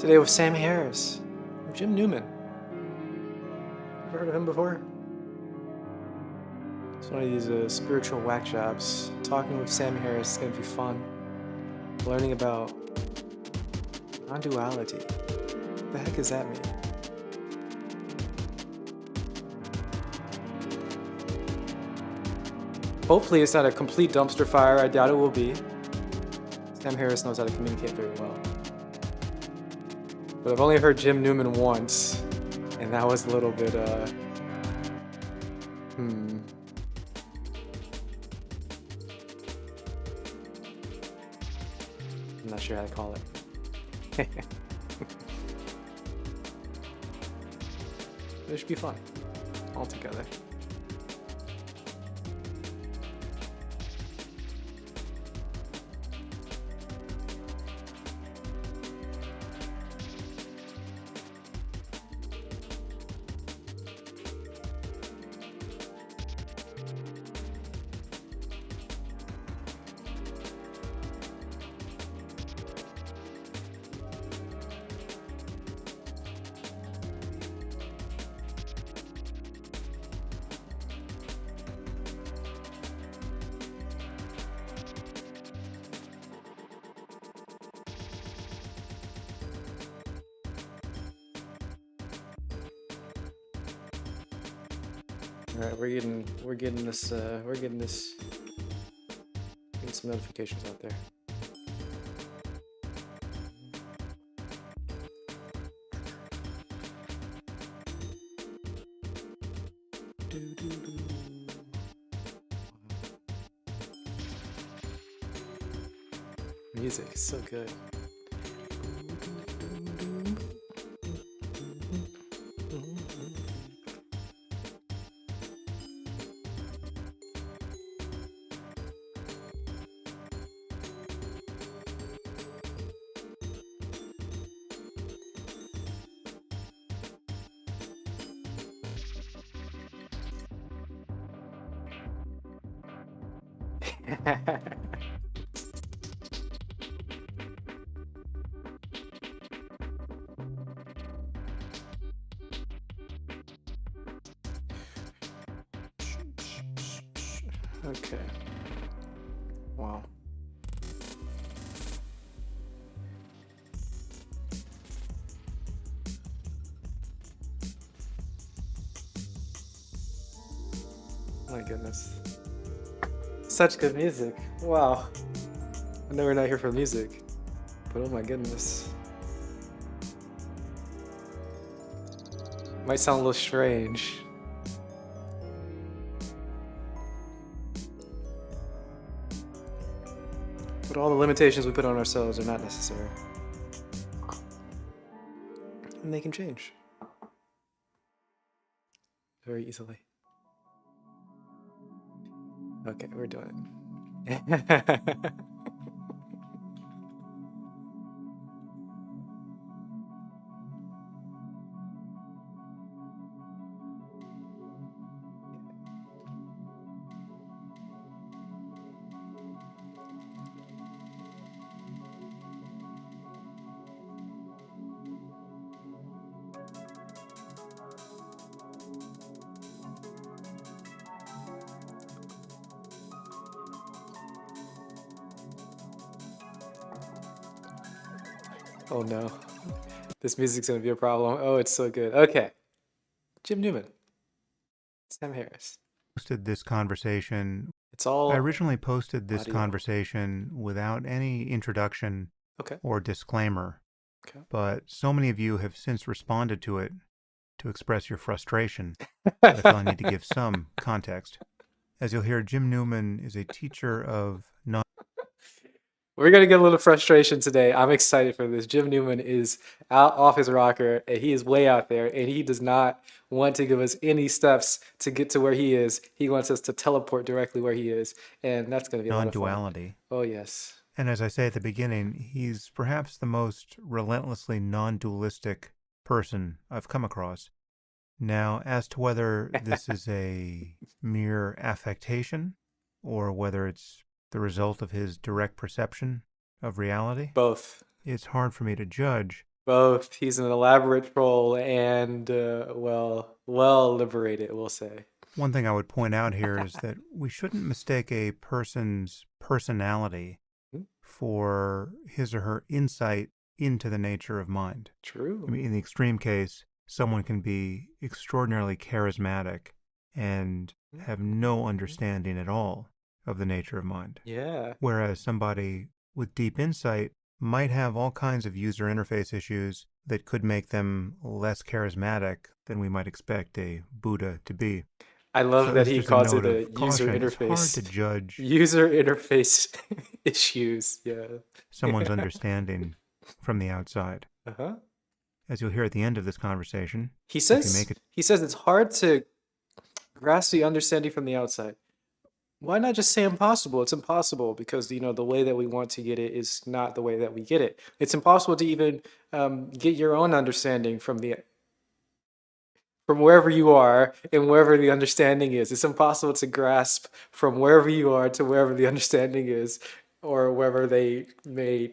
Today with Sam Harris from Jim Newman. Ever heard of him before? It's one of these spiritual whack jobs. Talking with Sam Harris is going to be fun. Learning about non-duality. What the heck does that mean? Hopefully it's not a complete dumpster fire. I doubt it will be. Sam Harris knows how to communicate very well. But I've only heard Jim Newman once, and that was a little bit, I'm not sure how to call it. It should be fun, all together. All right, we're getting some notifications out there. Music is so good. Okay. Wow. My goodness. Such good music. Wow. I know we're not here for music, but oh my goodness. Might sound a little strange. But all the limitations we put on ourselves are not necessary. And they can change very easily. Okay, we're doing it. Oh no, this music's gonna be a problem. Oh, it's so good. Okay, Jim Newman, Sam Harris. Posted this conversation. It's all I originally posted this audio. conversation without any introduction Okay. or disclaimer, Okay. but so many of you have since responded to it to express your frustration that I feel I need to give some context. As you'll hear, Jim Newman is a teacher of We're gonna get a little frustration today. I'm excited for this. Jim Newman is out off his rocker, and he is way out there, and he does not want to give us any steps to get to where he is. He wants us to teleport directly where he is, and that's gonna be a lot of fun. non-duality. Oh yes. And as I say at the beginning, he's perhaps the most relentlessly non-dualistic person I've come across. Now, as to whether this is a mere affectation or whether it's the result of his direct perception of reality, Both. it's hard for me to judge. Both. He's an elaborate troll and well liberated, we'll say. One thing I would point out here is that we shouldn't mistake a person's personality for his or her insight into the nature of mind. I True. mean, in the extreme case, someone can be extraordinarily charismatic and have no understanding at all of the nature of mind. Yeah. Whereas somebody with deep insight might have all kinds of user interface issues that could make them less charismatic than we might expect a Buddha to be. I So love this that is he just a calls it note a of user caution. It's hard interface. to judge User interface issues. Yeah. someone's understanding from the outside. Uh-huh. As you'll hear at the end of this conversation, He if you make says it, he says it's hard to grasp the understanding from the outside. Why not just say impossible? It's impossible because the way that we want to get it is not the way that we get it. It's impossible to even get your own understanding from wherever you are and wherever the understanding is. It's impossible to grasp from wherever you are to wherever the understanding is, or wherever they may.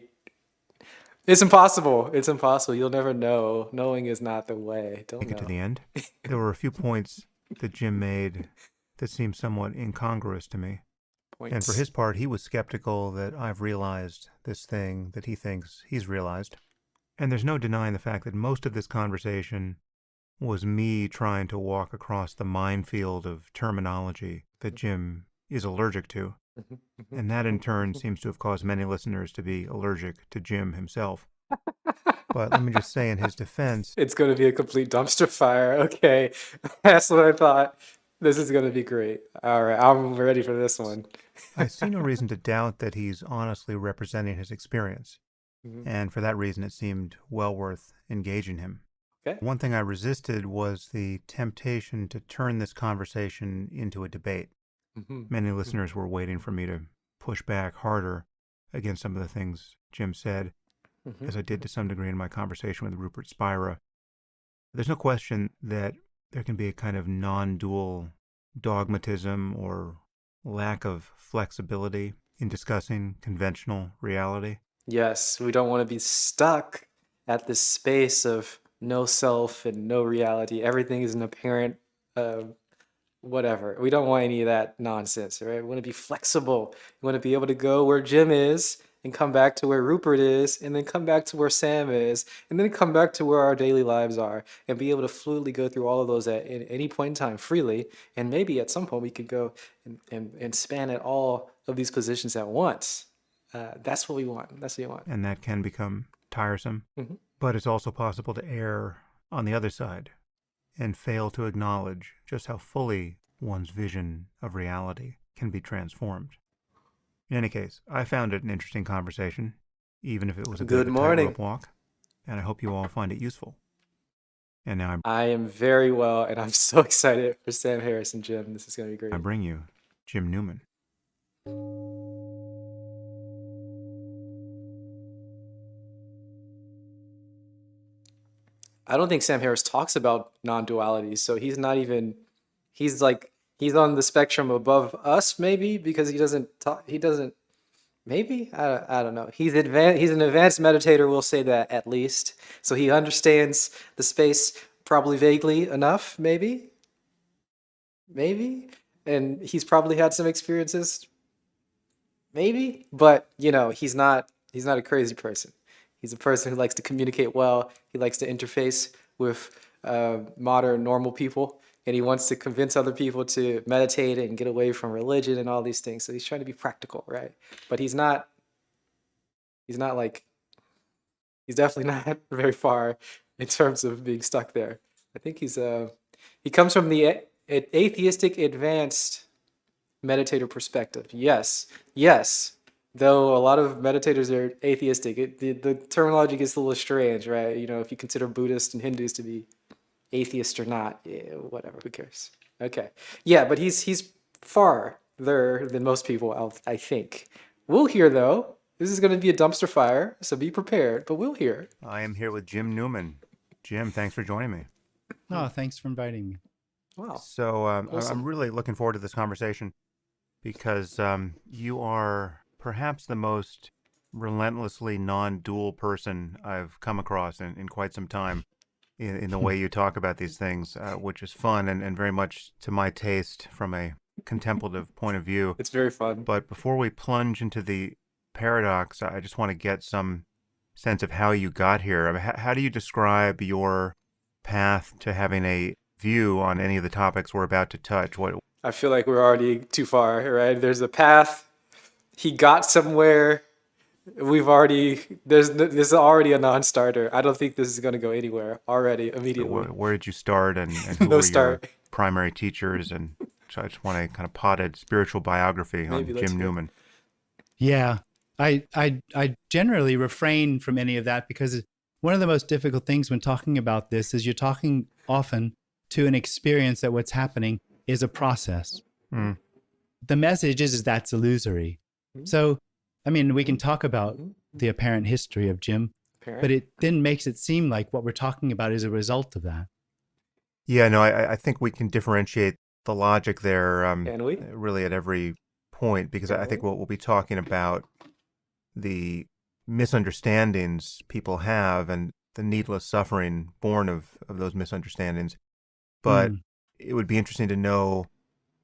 It's impossible. It's impossible. You'll never know. Knowing is not the way. Don't make it to know. the end, there were a few points that Jim made that seemed somewhat incongruous to me. And for Points. his part, he was skeptical that I've realized this thing that he thinks he's realized. And there's no denying the fact that most of this conversation was me trying to walk across the minefield of terminology that Jim is allergic to. And that in turn seems to have caused many listeners to be allergic to Jim himself. But let me just say in his defense, It's going to be a complete dumpster fire. Okay. That's what I thought. This is going to be great. All right. I'm ready for this one. I see no reason to doubt that he's honestly representing his experience. Mhm. And for that reason, it seemed well worth engaging him. Okay. One thing I resisted was the temptation to turn this conversation into a debate. Mhm. Many listeners were waiting for me to push back harder against some of the things Jim said, Mhm. as I did to some degree in my conversation with Rupert Spira. There's no question that there can be a kind of non-dual dogmatism or lack of flexibility in discussing conventional reality. Yes, we don't want to be stuck at this space of no self and no reality. Everything is an apparent uh, whatever. We don't want any of that nonsense, right? We want to be flexible. We want to be able to go where Jim is and come back to where Rupert is, and then come back to where Sam is, and then come back to where our daily lives are, and be able to fluidly go through all of those at any point in time freely. And maybe at some point we could go and span at all of these positions at once. That's what we want. That's what we want. And that can become tiresome. Mhm. But it's also possible to err on the other side and fail to acknowledge just how fully one's vision of reality can be transformed. In any case, I found it an interesting conversation, even if it was a bit Good of a morning. tightrope walk, and I hope you all find it useful. And now I am very well, and I'm so excited for Sam Harris and Jim. This is going to be I great. bring you Jim Newman. I don't think Sam Harris talks about non-duality, so he's like he's on the spectrum above us maybe because he doesn't maybe I don't know. He's an advanced meditator, we'll say that at least. So he understands the space probably vaguely enough, maybe. Maybe. And he's probably had some experiences, maybe, but he's not a crazy person. He's a person who likes to communicate well. He likes to interface with modern normal people, and he wants to convince other people to meditate and get away from religion and all these things. So he's trying to be practical, right? But he's not. He's not like. He's definitely not very far in terms of being stuck there. I think he comes from the atheistic advanced meditator perspective. Yes, yes. Though a lot of meditators are atheistic, the terminology gets a little strange, right? If you consider Buddhists and Hindus to be atheist or not, yeah, whatever, who cares? Okay, yeah, but he's farther than most people, I think. We'll hear though. This is going to be a dumpster fire, so be prepared. But we'll hear. I am here with Jim Newman. Jim, thanks for joining me. Oh, thanks for inviting me. Wow, So I'm awesome. really looking forward to this conversation because you are perhaps the most relentlessly non-dual person I've come across in quite some time in the way you talk about these things, which is fun and very much to my taste from a contemplative point of view. It's very fun. But before we plunge into the paradox, I just want to get some sense of how you got here. I mean, how do you describe your path to having a view on any of the topics we're about to touch? What? I feel like we're already too far, right? There's a path. He got somewhere. This is already a non-starter. I don't think this is going to go anywhere already immediately. Where did you start, and who No were start. your primary teachers? And so I just want a kind of potted spiritual biography Maybe on let's Jim hear it. Newman. Yeah, I generally refrain from any of that because one of the most difficult things when talking about this is you're talking often to an experience that what's happening is a process. Mm. The message is that's illusory. So, I mean, we can talk about the apparent history of Jim, but it then makes it seem like what we're talking about is a result of that. Yeah, no, I think we can differentiate the logic there Can we? really at every point, because I think we'll be talking about the misunderstandings people have and the needless suffering born of those misunderstandings. But it would be interesting to know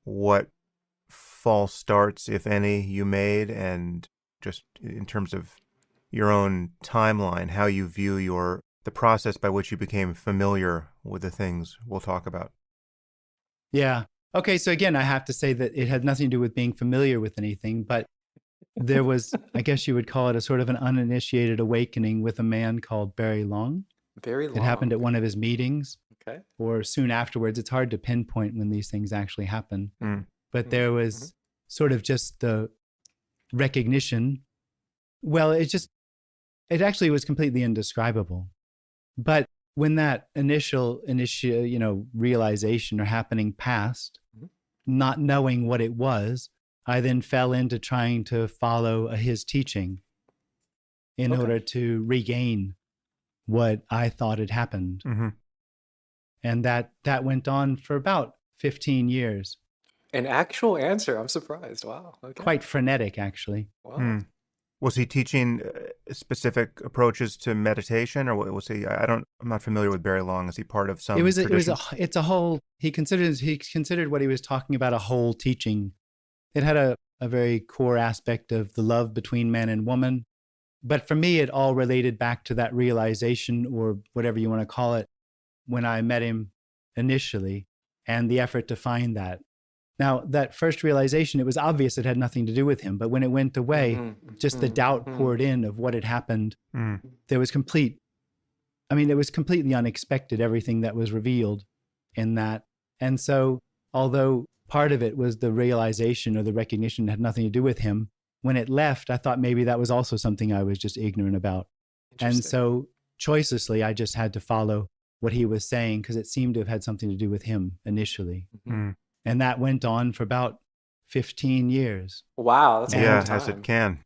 what false starts, if any, you made, and just in terms of your own timeline, how you view the process by which you became familiar with the things we'll talk about. Yeah. Okay. So again, I have to say that it had nothing to do with being familiar with anything, but there was, I guess you would call it a sort of an uninitiated awakening with a man called Barry Long. Very long. It happened at one of his meetings Okay. or soon afterwards. It's hard to pinpoint when these things actually happen. But there was sort of just the recognition. Well, it actually was completely indescribable. But when that initial realization or happening passed, not knowing what it was, I then fell into trying to follow his teaching in order to regain what I thought had happened. And that went on for about 15 years. An actual answer. I'm surprised. Wow. Okay. Quite frenetic, actually. Wow. Was he teaching specific approaches to meditation, or was he? I'm not familiar with Barry Long. Is he part of some traditions? It's a whole. He considered what he was talking about a whole teaching. It had a very core aspect of the love between man and woman, but for me, it all related back to that realization, or whatever you want to call it, when I met him initially, and the effort to find that. Now, that first realization, it was obvious it had nothing to do with him, but when it went away, just the doubt poured in of what had happened. There was it was completely unexpected, everything that was revealed in that. And so, although part of it was the realization or the recognition had nothing to do with him, when it left, I thought maybe that was also something I was just ignorant about. And so, choicelessly, I just had to follow what he was saying because it seemed to have had something to do with him initially. And that went on for about 15 years. Wow, that's a long time. As it can.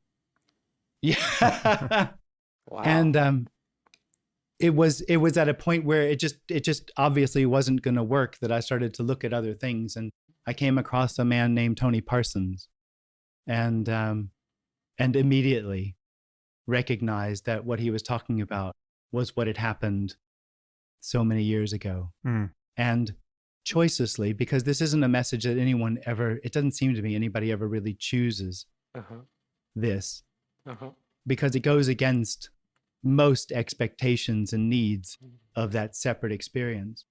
Yeah. Wow. And it was at a point where it just obviously wasn't going to work, that I started to look at other things, and I came across a man named Tony Parsons, and immediately recognized that what he was talking about was what had happened so many years ago. And choicelessly, because this isn't a message that it doesn't seem to me anybody ever really chooses this, because it goes against most expectations and needs of that separate experience.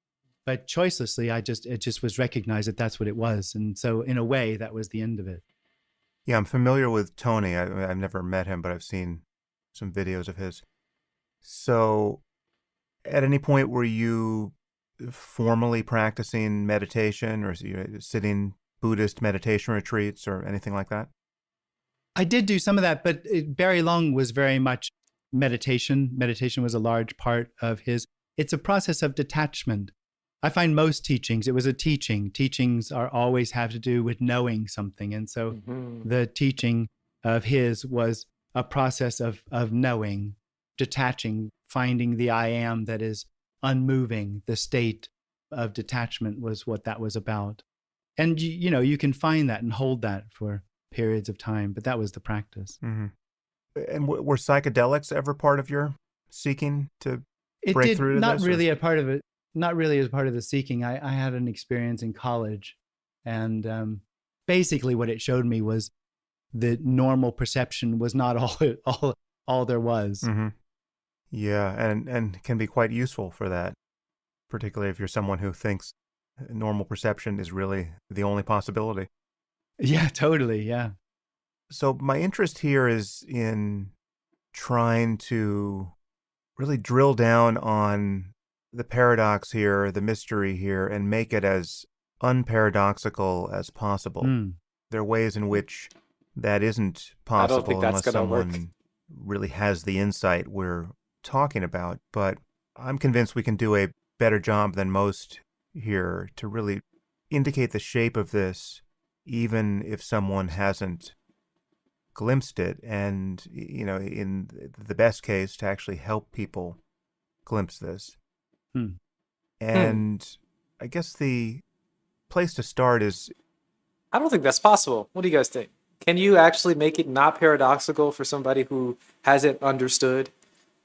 But choicelessly, it just was recognized that that's what it was. And so in a way, that was the end of it. Yeah, I'm familiar with Tony. I've never met him, but I've seen some videos of his. So at any point were you formally practicing meditation, or sitting Buddhist meditation retreats or anything like that? I did do some of that, but Barry Long was very much meditation. Meditation was a large part of his. It's a process of detachment. I find most teachings, it was a teaching. Teachings always have to do with knowing something. And so the teaching of his was a process of knowing, detaching, finding the I am that is unmoving. The state of detachment was what that was about. And you can find that and hold that for periods of time, but that was the practice. And were psychedelics ever part of your seeking to It break did through to not this? really a part of it, not really as part of the seeking. I had an experience in college, and basically what it showed me was that normal perception was not all there was. Mm-hmm. Yeah, and can be quite useful for that, particularly if you're someone who thinks normal perception is really the only possibility. Yeah, totally. Yeah. So my interest here is in trying to really drill down on the paradox here, the mystery here, and make it as unparadoxical as possible. Mm. There are ways in which that isn't I don't think possible that's unless gonna work. someone really has the insight we're talking about. But I'm convinced we can do a better job than most here to really indicate the shape of this, even if someone hasn't glimpsed it. And, in the best case, to actually help people glimpse this. Mm. Hmm. And I guess the place to start is I don't think that's possible. What do you guys think? Can you actually make it not paradoxical for somebody who hasn't understood?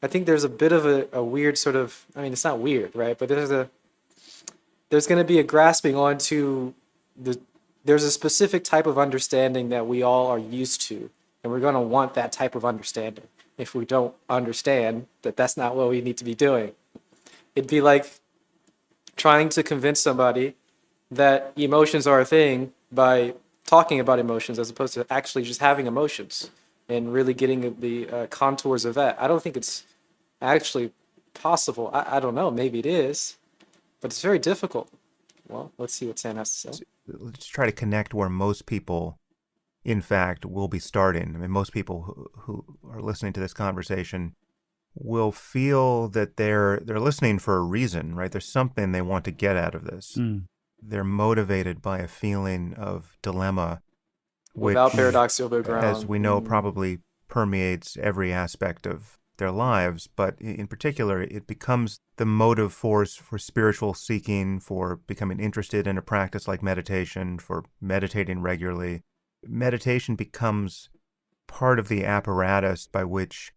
I think there's a bit of a weird sort of, I mean, it's not weird, right? But there's going to be a grasping onto the, there's a specific type of understanding that we all are used to, and we're going to want that type of understanding. If we don't understand that that's not what we need to be doing, it'd be like trying to convince somebody that emotions are a thing by talking about emotions as opposed to actually just having emotions and really getting the contours of that. I don't think it's actually possible. I don't know. Maybe it is, but it's very difficult. Well, let's see what Sam has to say. let's try to connect where most people, in fact, will be starting. I mean, most people who are listening to this conversation will feel that they're listening for a reason, right? There's something they want to get out of this. Mm. They're motivated by a feeling of dilemma, Without which, paradoxical as ground. we know, probably permeates every aspect of their lives. But in particular, it becomes the motive force for spiritual seeking, for becoming interested in a practice like meditation, for meditating regularly. Meditation becomes part of the apparatus by which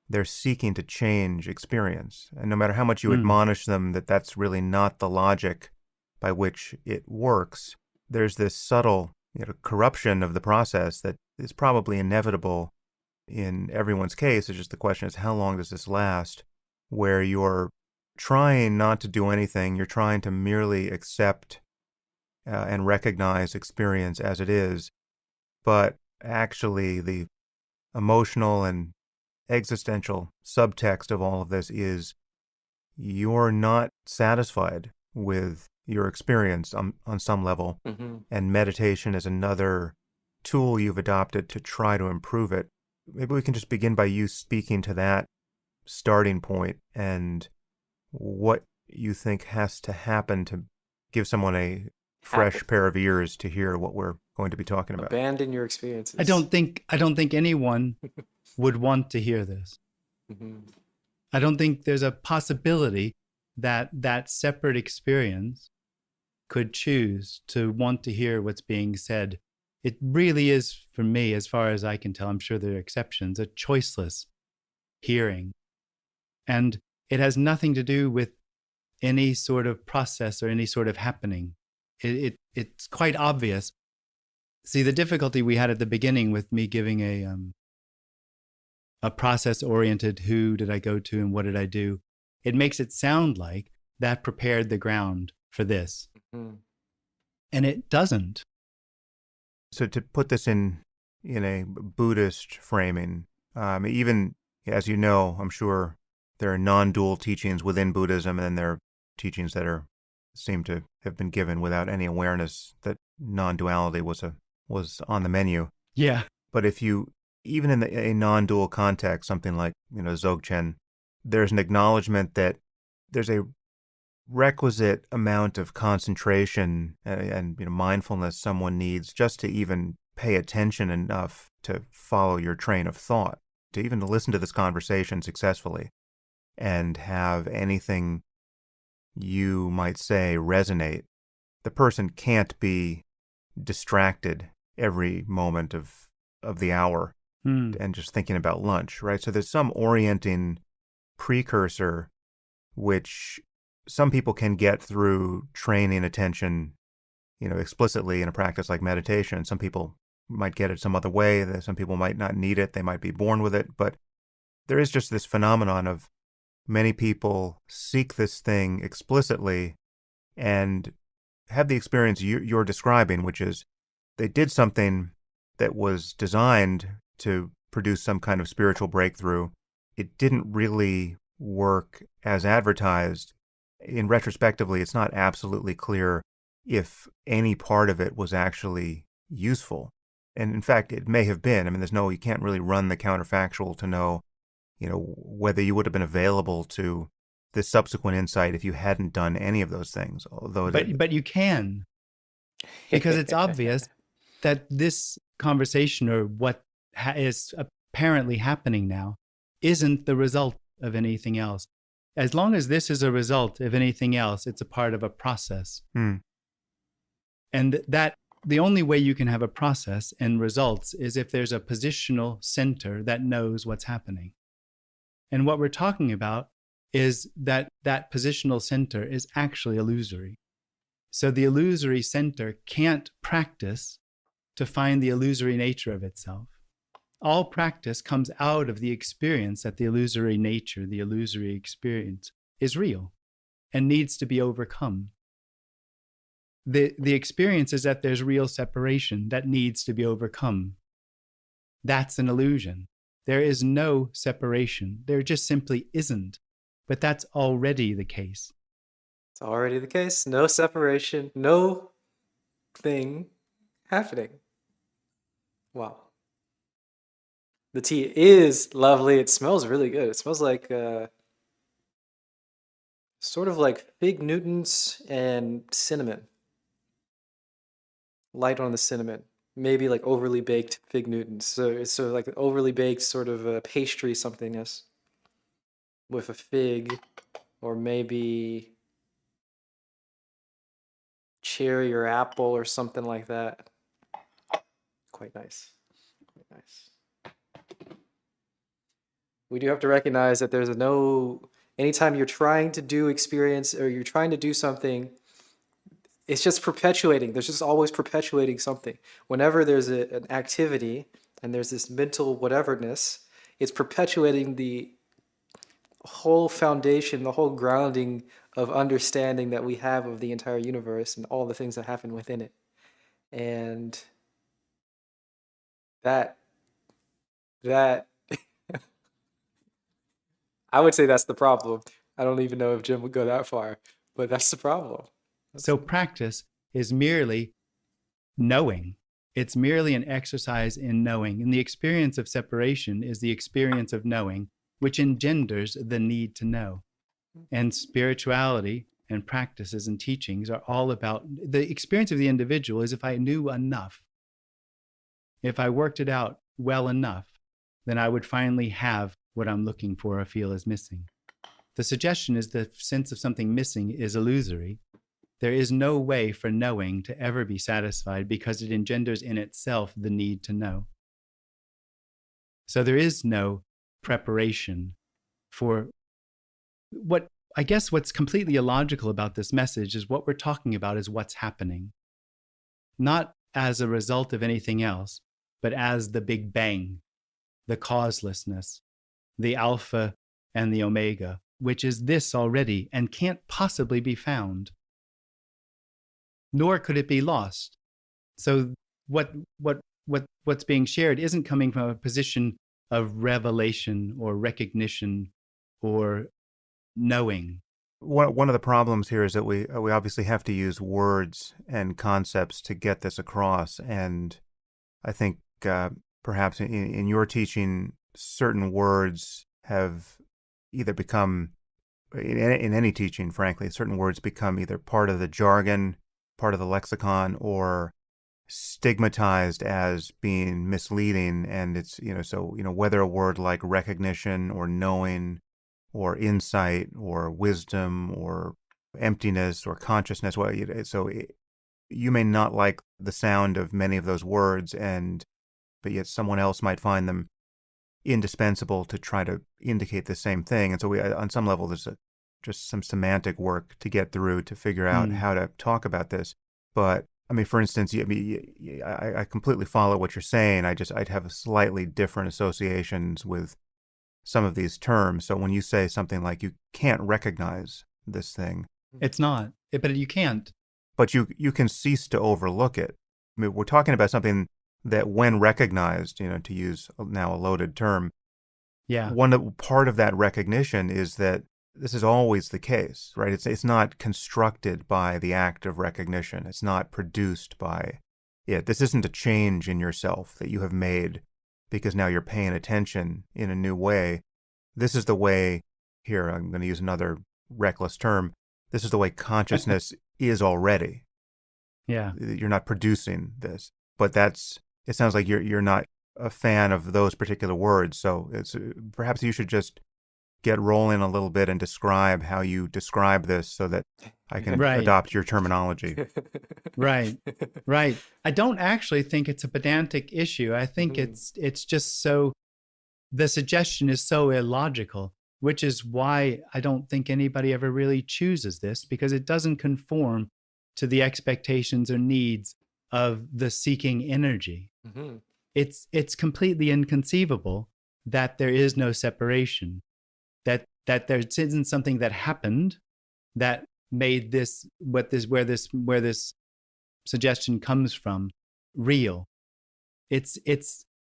they're seeking to change experience. And no matter how much you Mm. admonish them that that's really not the logic by which it works, there's this subtle corruption of the process that is probably inevitable in everyone's case. It's just the question is, how long does this last? Where you're trying not to do anything, you're trying to merely accept and recognize experience as it is, but actually the emotional and existential subtext of all of this is you're not satisfied with your experience on some level, Mm-hmm. and meditation is another tool you've adopted to try to improve it. Maybe we can just begin by you speaking to that starting point and what you think has to happen to give someone a fresh Happen. pair of ears to hear what we're going to be talking about. Abandon your experiences. I don't think anyone would want to hear this. Mm-hmm. I don't think there's a possibility that that separate experience could choose to want to hear what's being said. It really is, for me, as far as I can tell, I'm sure there are exceptions, a choiceless hearing. And it has nothing to do with any sort of process or any sort of happening. It's quite obvious. See, the difficulty we had at the beginning with me giving a process-oriented who did I go to and what did I do, it makes it sound like that prepared the ground for this. Mm-hmm. And it doesn't. So to put this in a Buddhist framing, even as you know, I'm sure there are non-dual teachings within Buddhism, and then there are teachings that seem to have been given without any awareness that non-duality was on the menu. Yeah. But if you, even in a non-dual context, something like Dzogchen, there's an acknowledgement that there's a requisite amount of concentration and mindfulness someone needs just to even pay attention enough to follow your train of thought, to even listen to this conversation successfully and have anything you might say resonate. The person can't be distracted every moment of the hour. Hmm. and just thinking about lunch, right? So there's some orienting precursor which some people can get through training attention, explicitly in a practice like meditation. Some people might get it some other way. Some people might not need it. They might be born with it. But there is just this phenomenon of many people seek this thing explicitly and have the experience you're describing, which is they did something that was designed to produce some kind of spiritual breakthrough. It didn't really work as advertised. In retrospectively, it's not absolutely clear if any part of it was actually useful. And in fact, it may have been. I mean, you can't really run the counterfactual to know, whether you would have been available to this subsequent insight if you hadn't done any of those things. Although, But you can, because it's obvious that this conversation, or what is apparently happening now, isn't the result of anything else. As long as this is a result of anything else, it's a part of a process. And that the only way you can have a process and results is if there's a positional center that knows what's happening. And what we're talking about is that positional center is actually illusory. So the illusory center can't practice to find the illusory nature of itself. All practice comes out of the experience that the illusory nature, the illusory experience, is real and needs to be overcome. The experience is that there's real separation that needs to be overcome. That's an illusion. There is no separation. There just simply isn't. But that's already the case. It's already the case. No separation, no thing happening. Wow. The tea is lovely. It smells really good. It smells like sort of like fig Newtons and cinnamon. Light on the cinnamon. Maybe like overly baked fig Newtons. So it's sort of like an overly baked sort of a pastry somethingness with a fig, or maybe cherry or apple or something like that. Quite nice. Quite nice. We do have to recognize that there's anytime you're trying to do experience or you're trying to do something, it's just perpetuating. There's just always perpetuating something. Whenever there's an activity and there's this mental whateverness, it's perpetuating the whole foundation, the whole grounding of understanding that we have of the entire universe and all the things that happen within it. And that I would say that's the problem. I don't even know if Jim would go that far, but that's the problem. So practice is merely knowing. It's merely an exercise in knowing. And the experience of separation is the experience of knowing, which engenders the need to know. And spirituality and practices and teachings are all about the experience of the individual. Is if I knew enough, if I worked it out well enough, then I would finally have what I'm looking for or feel is missing. The suggestion is the sense of something missing is illusory. There is no way for knowing to ever be satisfied because it engenders in itself the need to know. So there is no preparation for what's completely illogical about this message is what we're talking about is what's happening. Not as a result of anything else, but as the Big Bang, the causelessness, the Alpha and the Omega, which is this already and can't possibly be found. Nor could it be lost. So what's being shared isn't coming from a position of revelation or recognition or knowing. One of the problems here is that we obviously have to use words and concepts to get this across, and I think perhaps in your teaching, certain words have either become, in any teaching, frankly, certain words become either part of the jargon, part of the lexicon, or stigmatized as being misleading. And it's, whether a word like recognition or knowing or insight or wisdom or emptiness or consciousness, you may not like the sound of many of those words, and but yet someone else might find them indispensable to try to indicate the same thing. And so on some level, there's just some semantic work to get through to figure out how to talk about this. But I mean, for instance, I completely follow what you're saying. I'd have slightly different associations with some of these terms. So when you say something like you can't recognize this thing, It's not, but you can't. but you can cease to overlook it. I mean, we're talking about something that when recognized, to use now a loaded term, Yeah. part of that recognition is that this is always the case, right? It's not constructed by the act of recognition. It's not produced by it. This isn't a change in yourself that you have made because now you're paying attention in a new way. This is the way, here, I'm going to use another reckless term, this is the way consciousness is already. Yeah. You're not producing this. But it sounds like you're not a fan of those particular words. So perhaps you should just get rolling a little bit and describe how you describe this so that I can adopt your terminology. Right. I don't actually think it's a pedantic issue. I think it's just the suggestion is so illogical, which is why I don't think anybody ever really chooses this, because it doesn't conform to the expectations or needs of the seeking energy. Mm-hmm. It's completely inconceivable that there is no separation, that there isn't something that happened that made this where this suggestion comes from real. It's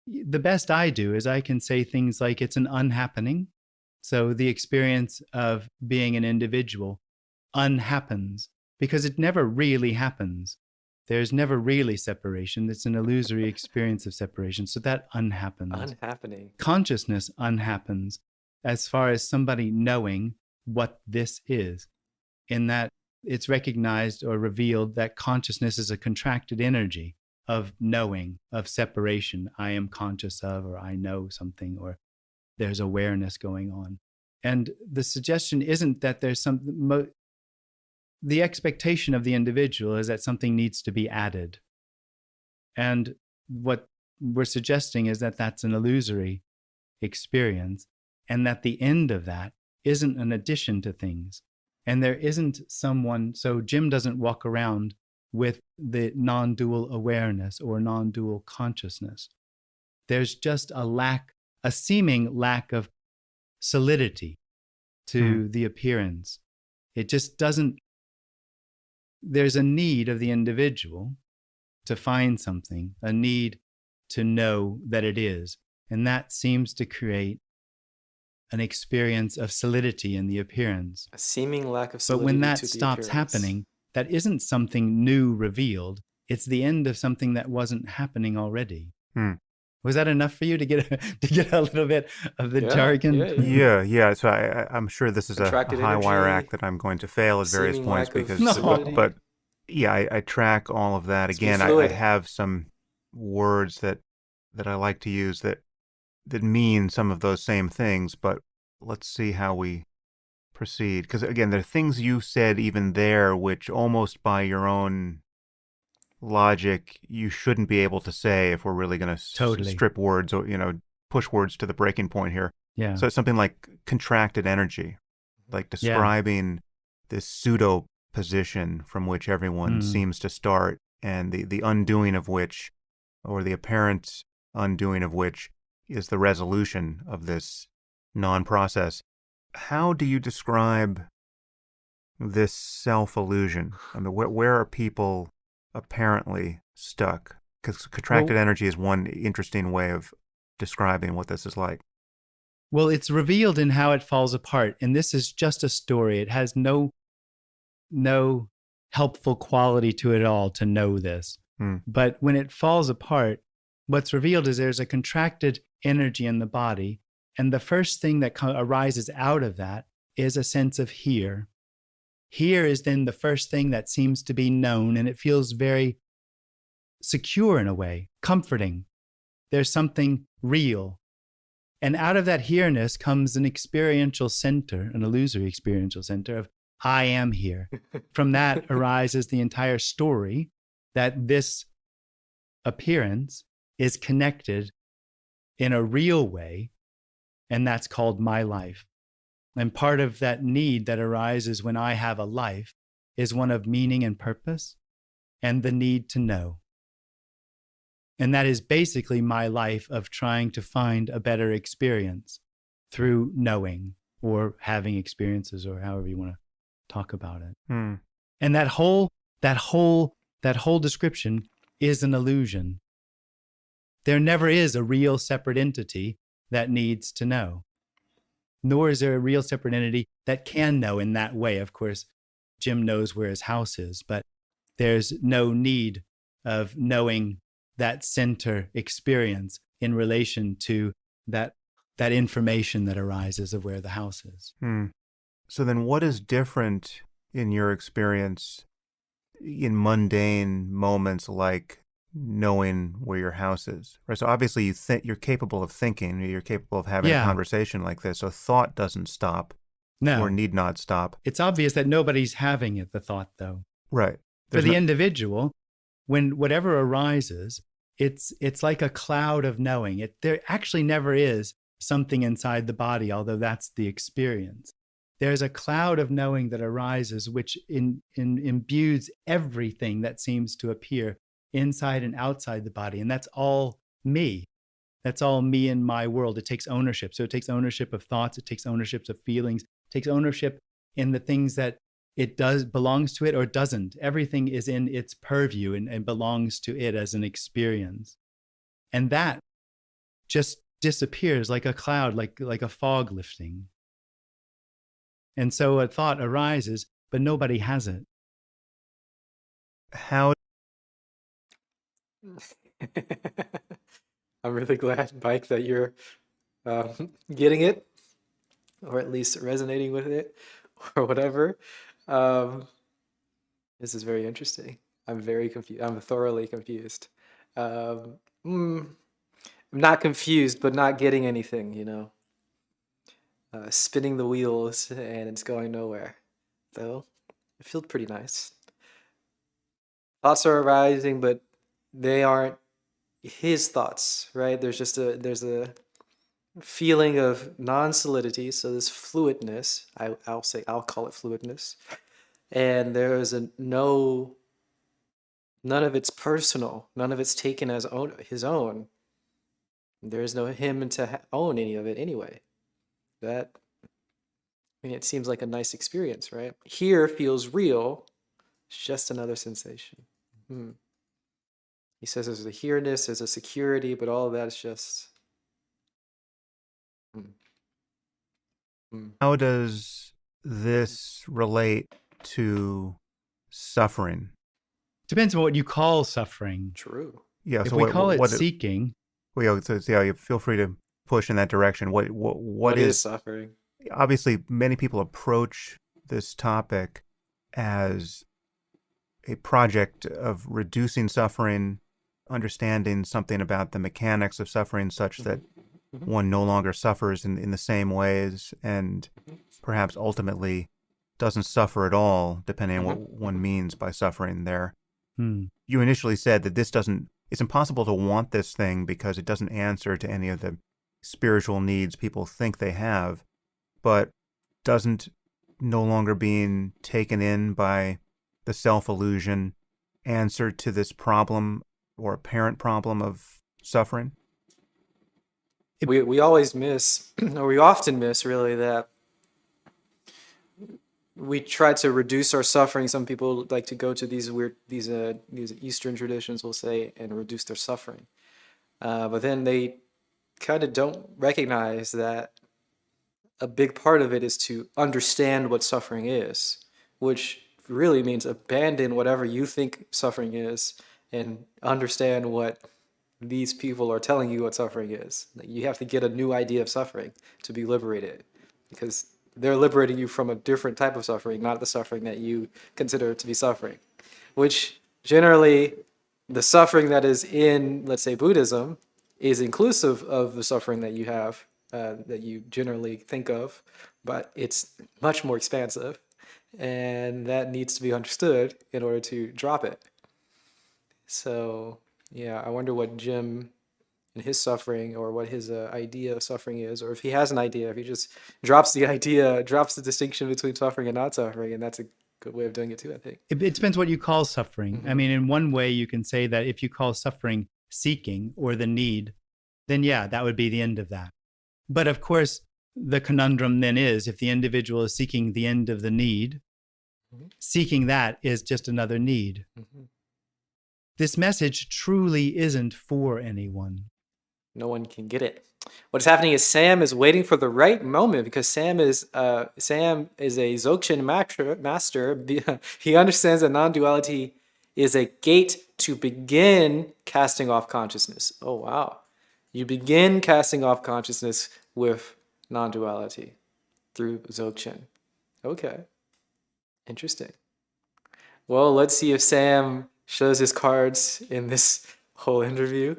the best I do is I can say things like it's an unhappening. So the experience of being an individual unhappens because it never really happens. There's never really separation. It's an illusory experience of separation. So that unhappens. Unhappening. Consciousness unhappens as far as somebody knowing what this is, in that it's recognized or revealed that consciousness is a contracted energy of knowing, of separation. I am conscious of, or I know something, or there's awareness going on. And the suggestion isn't that there's the expectation of the individual is that something needs to be added. And what we're suggesting is that that's an illusory experience, and that the end of that isn't an addition to things. And there isn't someone, so Jim doesn't walk around with the non-dual awareness or non-dual consciousness. There's just a seeming lack of solidity to the appearance. It just doesn't, there's a need of the individual to find something, a need to know that it is. And that seems to create an experience of solidity in the appearance. A seeming lack of But solidity. when that to the stops appearance. happening, that isn't something new revealed. It's the end of something that wasn't happening already. Was that enough for you to get a little bit of the jargon? Yeah. So I'm sure this is a Contracted high wire energy, act that I'm going to fail at various seeming points lack of because, solidity. but yeah, I track all of that. It's Again, fluid. I have some words that I like to use that mean some of those same things, but let's see how we proceed. Because again, there are things you said even there which almost by your own logic you shouldn't be able to say if we're really going to strip words or push words to the breaking point here. Yeah. So it's something like contracted energy, like describing this pseudo position from which everyone seems to start, and the undoing of which, or the apparent undoing of which, is the resolution of this non-process. How do you describe this self-illusion? I mean, where are people apparently stuck? Because contracted energy is one interesting way of describing what this is like. Well, it's revealed in how it falls apart. And this is just a story. It has no helpful quality to it at all to know this. But when it falls apart, what's revealed is there's a contracted energy in the body. And the first thing that arises out of that is a sense of here. Here is then the first thing that seems to be known, and it feels very secure in a way, comforting. There's something real. And out of that here-ness comes an experiential center, an illusory experiential center of I am here. From that arises the entire story that this appearance is connected in a real way, and that's called my life. And part of that need that arises when I have a life is one of meaning and purpose and the need to know. And that is basically my life of trying to find a better experience through knowing or having experiences, or however you want to talk about it. Hmm. And that whole description is an illusion. There never is a real separate entity that needs to know, nor is there a real separate entity that can know in that way. Of course, Jim knows where his house is, but there's no need of knowing that center experience in relation to that information that arises of where the house is. Hmm. So then what is different in your experience in mundane moments like knowing where your house is? Right. So obviously you're capable of thinking, you're capable of having a conversation like this. So thought doesn't stop. No. Or need not stop. It's obvious that nobody's having it, the thought, though. Right. For the individual, when whatever arises, it's like a cloud of knowing. There actually never is something inside the body, although that's the experience. There's a cloud of knowing that arises, which imbues everything that seems to appear inside and outside the body. And that's all me. That's all me in my world. It takes ownership. So it takes ownership of thoughts. It takes ownership of feelings. It takes ownership in the things that it belongs to it or doesn't. Everything is in its purview and belongs to it as an experience. And that just disappears like a cloud, like a fog lifting. And so a thought arises, but nobody has it. How? I'm really glad, Mike, that you're getting it, or at least resonating with it, or whatever. This is very interesting. I'm very confused. I'm thoroughly confused. I'm not confused, but not getting anything, spinning the wheels and it's going nowhere. Though, it feels pretty nice. Thoughts are arising, but they aren't his thoughts, right? There's a feeling of non-solidity, so this fluidness. I'll call it fluidness, and there is none of it's personal, none of it's taken as his own. There is no him to own any of it anyway. It seems like a nice experience, right? Here feels real. It's just another sensation. He says there's a here-ness, there's a security, but all of that is just... How does this relate to suffering? Depends on what you call suffering. True. Yeah. If we call it seeking... Well, you feel free to push in that direction. What is suffering? Obviously, many people approach this topic as a project of reducing suffering, understanding something about the mechanics of suffering such that one no longer suffers in the same ways and perhaps ultimately doesn't suffer at all, depending on what one means by suffering there. You initially said that it's impossible to want this thing because it doesn't answer to any of the spiritual needs people think they have, but doesn't no longer being taken in by the self-illusion answer to this problem or apparent problem of suffering? We always miss, or we often miss, really, that we try to reduce our suffering. Some people like to go to these Eastern traditions, we'll say, and reduce their suffering. But then they kind of don't recognize that a big part of it is to understand what suffering is, which really means abandon whatever you think suffering is and understand what these people are telling you what suffering is. You have to get a new idea of suffering to be liberated, because they're liberating you from a different type of suffering, not the suffering that you consider to be suffering, which generally the suffering that is in, let's say, Buddhism is inclusive of the suffering that you have, that you generally think of, but it's much more expansive, and that needs to be understood in order to drop it. So, yeah, I wonder what Jim in his suffering, or what his idea of suffering is, or if he has an idea, if he just drops the idea, drops the distinction between suffering and not suffering, and that's a good way of doing it too, I think. It depends what you call suffering. I mean, in one way, you can say that if you call suffering seeking or the need, then yeah, that would be the end of that. But of course, the conundrum then is if the individual is seeking the end of the need, seeking that is just another need. This message truly isn't for anyone. No one can get it. What's happening is Sam is waiting for the right moment, because Sam is a Dzogchen master. He understands that non-duality is a gate to begin casting off consciousness. Oh, wow. You begin casting off consciousness with non-duality through Dzogchen. Okay. Interesting. Well, let's see if Sam shows his cards in this whole interview.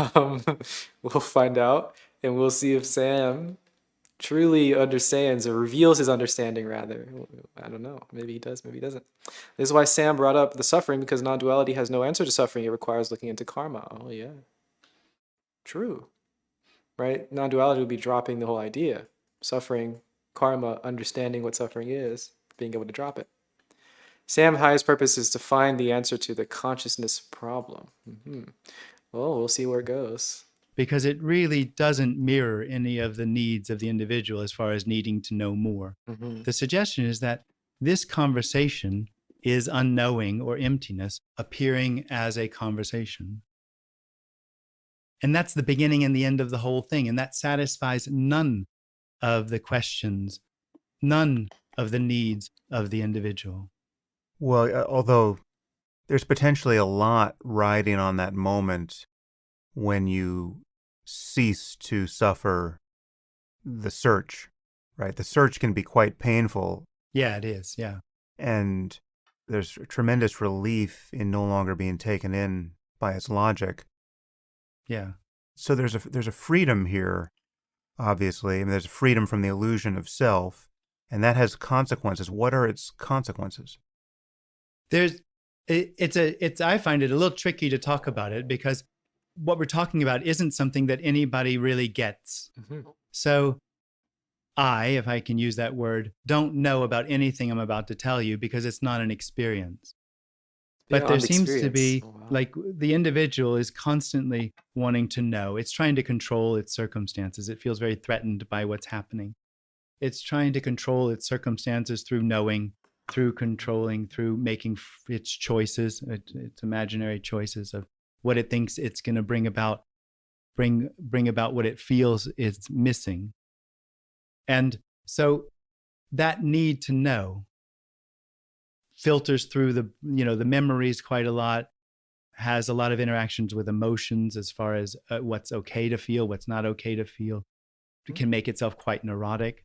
We'll find out, and we'll see if Sam truly understands, or reveals his understanding, rather. I don't know. Maybe he does, maybe he doesn't. This is why Sam brought up the suffering, because non-duality has no answer to suffering. It requires looking into karma. Oh, yeah. True. Right? Non-duality would be dropping the whole idea. Suffering, karma, understanding what suffering is, being able to drop it. Sam's highest purpose is to find the answer to the consciousness problem. Well, we'll see where it goes. Because it really doesn't mirror any of the needs of the individual as far as needing to know more. The suggestion is that this conversation is unknowing or emptiness appearing as a conversation. And that's the beginning and the end of the whole thing. And that satisfies none of the questions, none of the needs of the individual. Well, although there's potentially a lot riding on that moment when you cease to suffer the search, right? The search can be quite painful. Yeah, it is. Yeah. And there's tremendous relief in no longer being taken in by its logic. Yeah. So there's a freedom here, obviously. I mean, there's a freedom from the illusion of self, and that has consequences. What are its consequences? I find it a little tricky to talk about it, because what we're talking about isn't something that anybody really gets. So I, if I can use that word, don't know about anything I'm about to tell you, because it's not an experience. But there seems to be, like, the individual is constantly wanting to know. It's trying to control its circumstances. It feels very threatened by what's happening. It's trying to control its circumstances through knowing, through controlling, through making its choices, its imaginary choices of what it thinks it's going to bring about what it feels it's missing. And so that need to know filters through the memories quite a lot, has a lot of interactions with emotions as far as what's okay to feel, what's not okay to feel. It can make itself quite neurotic.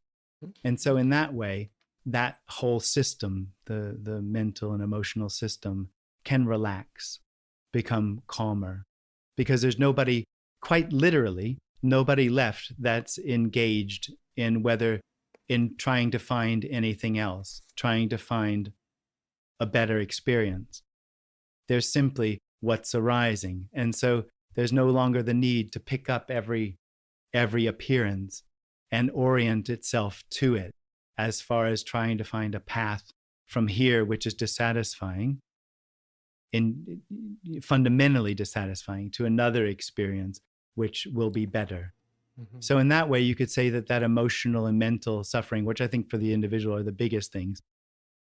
And so in that way, that whole system, the mental and emotional system, can relax, become calmer, because there's nobody, quite literally, nobody left that's engaged in trying to find anything else, trying to find a better experience. There's simply what's arising. And so there's no longer the need to pick up every appearance and orient itself to it, as far as trying to find a path from here, which is dissatisfying, fundamentally dissatisfying, to another experience, which will be better. So in that way, you could say that emotional and mental suffering, which I think for the individual are the biggest things,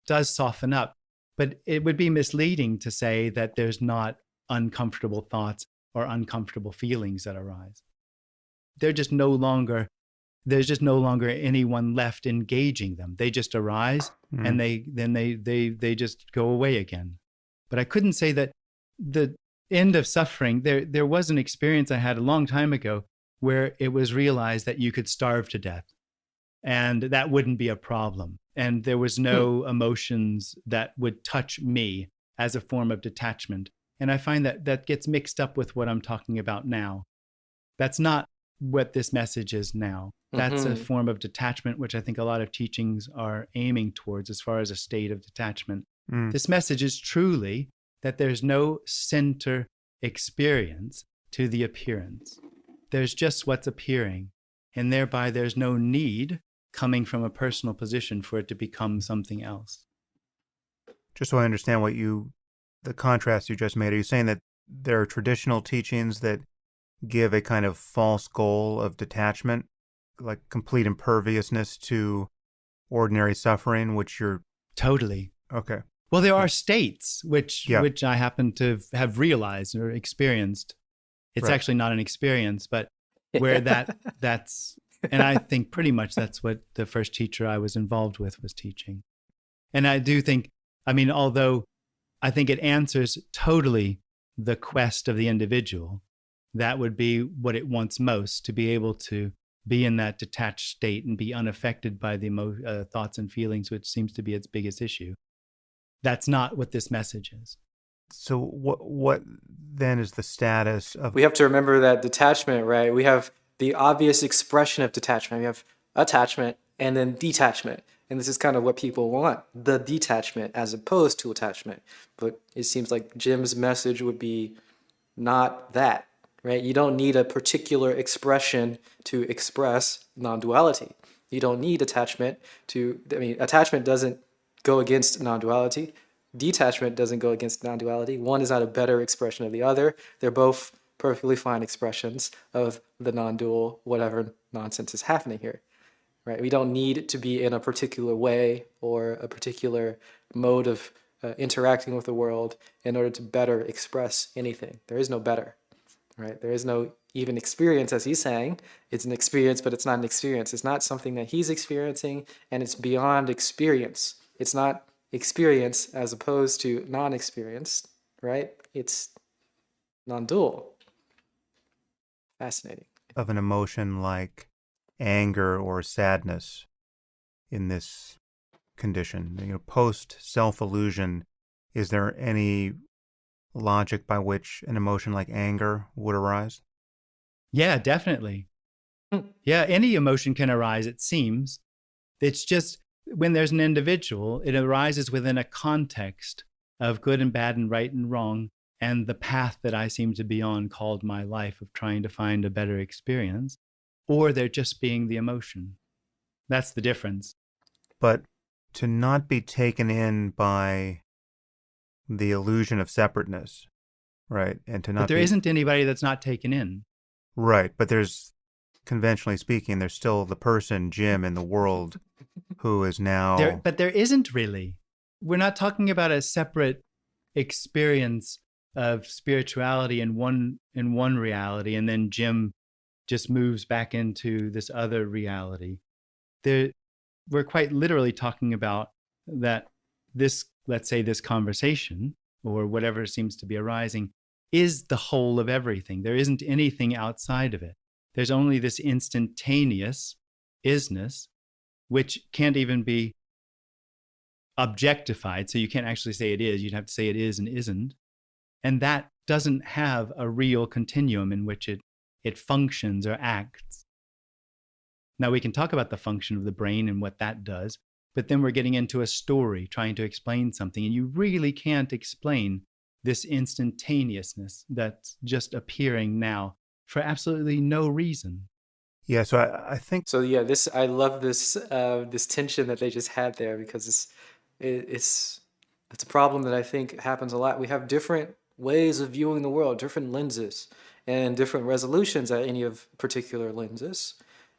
does soften up. But it would be misleading to say that there's not uncomfortable thoughts or uncomfortable feelings that arise. There's just no longer anyone left engaging them. They just arise, and they just go away again. But I couldn't say that the end of suffering, there was an experience I had a long time ago where it was realized that you could starve to death, and that wouldn't be a problem. And there was no emotions that would touch me as a form of detachment. And I find that gets mixed up with what I'm talking about now. That's not what this message is now. That's a form of detachment, which I think a lot of teachings are aiming towards as far as a state of detachment. This message is truly that there's no center experience to the appearance. There's just what's appearing, and thereby there's no need coming from a personal position for it to become something else. Just so I understand the contrast you just made, are you saying that there are traditional teachings that give a kind of false goal of detachment, like complete imperviousness to ordinary suffering, which you're... Totally. Okay. Well, there are states which Yeah. I happen to have realized or experienced. It's Right. actually not an experience, but where that's, and I think pretty much that's what the first teacher I was involved with was teaching. And I do think, I mean, although I think it answers totally the quest of the individual, that would be what it wants most, to be able to be in that detached state and be unaffected by the thoughts and feelings, which seems to be its biggest issue. That's not what this message is. So what then is the status of... We have to remember that detachment, right? We have the obvious expression of detachment. We have attachment and then detachment. And this is kind of what people want, the detachment as opposed to attachment. But it seems like Jim's message would be not that, right? You don't need a particular expression to express non-duality. You don't need attachment attachment doesn't go against non-duality. Detachment doesn't go against non-duality. One is not a better expression of the other. They're both perfectly fine expressions of the non-dual, whatever nonsense is happening here, right? We don't need to be in a particular way or a particular mode of interacting with the world in order to better express anything. There is no better, right? There is no even experience, as he's saying. It's an experience, but it's not an experience. It's not something that he's experiencing, and it's beyond experience. It's not experience as opposed to non-experience, right? It's non-dual. Fascinating. of an emotion like anger or sadness in this condition? Post self-illusion, is there any logic by which an emotion like anger would arise? Yeah, definitely. Yeah, any emotion can arise, it seems. It's just when there's an individual, it arises within a context of good and bad and right and wrong, and the path that I seem to be on called my life of trying to find a better experience, or they're just being the emotion. That's the difference. But to not be taken in by the illusion of separateness, right? And to not But there isn't anybody that's not taken in. Right, but there's, conventionally speaking, there's still the person, Jim, in the world who is now... But there isn't really. We're not talking about a separate experience of spirituality in one reality, and then Jim just moves back into this other reality. We're quite literally talking about that this, let's say this conversation, or whatever seems to be arising, is the whole of everything. There isn't anything outside of it. There's only this instantaneous isness, which can't even be objectified. So you can't actually say it is. You'd have to say it is and isn't. And that doesn't have a real continuum in which it functions or acts. Now, we can talk about the function of the brain and what that does, but then we're getting into a story trying to explain something, and you really can't explain this instantaneousness that's just appearing now for absolutely no reason. Yeah, so I think... So yeah, I love this this tension that they just had there, because it's a problem that I think happens a lot. We have different ways of viewing the world, different lenses, and different resolutions at any of particular lenses.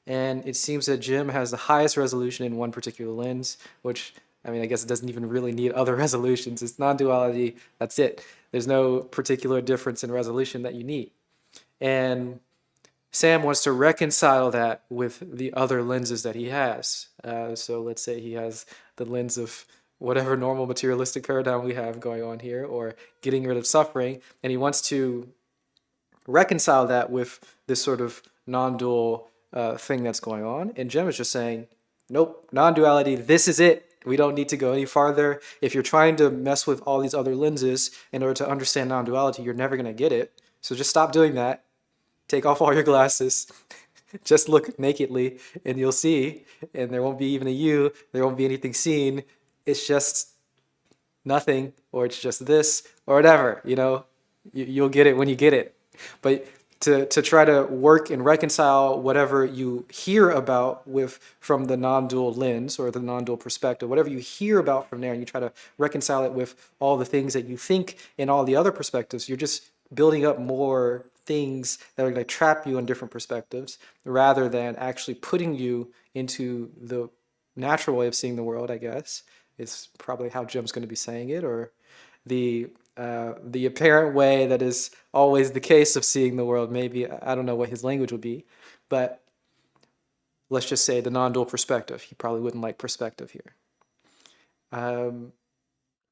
And it seems that Jim has the highest resolution in one particular lens, which, I mean, I guess it doesn't even really need other resolutions. It's non-duality, that's it. There's no particular difference in resolution that you need. And Sam wants to reconcile that with the other lenses that he has. So let's say he has the lens of whatever normal materialistic paradigm we have going on here, or getting rid of suffering, and he wants to reconcile that with this sort of non-dual thing that's going on. And Jim is just saying, nope, non-duality, this is it. We don't need to go any farther. If you're trying to mess with all these other lenses in order to understand non-duality, you're never going to get it. So just stop doing that. Take off all your glasses. Just look nakedly and you'll see. And there won't be even a you. There won't be anything seen. It's just nothing, or it's just this, or whatever. You'll get it when you get it. But to try to work and reconcile whatever you hear about from the non-dual lens or the non-dual perspective, whatever you hear about from there, and you try to reconcile it with all the things that you think in all the other perspectives, you're just building up more things that are going to trap you in different perspectives rather than actually putting you into the natural way of seeing the world, I guess, is probably how Jim's going to be saying it, or the apparent way that is always the case of seeing the world. Maybe, I don't know what his language would be, but let's just say the non-dual perspective. He probably wouldn't like perspective here. And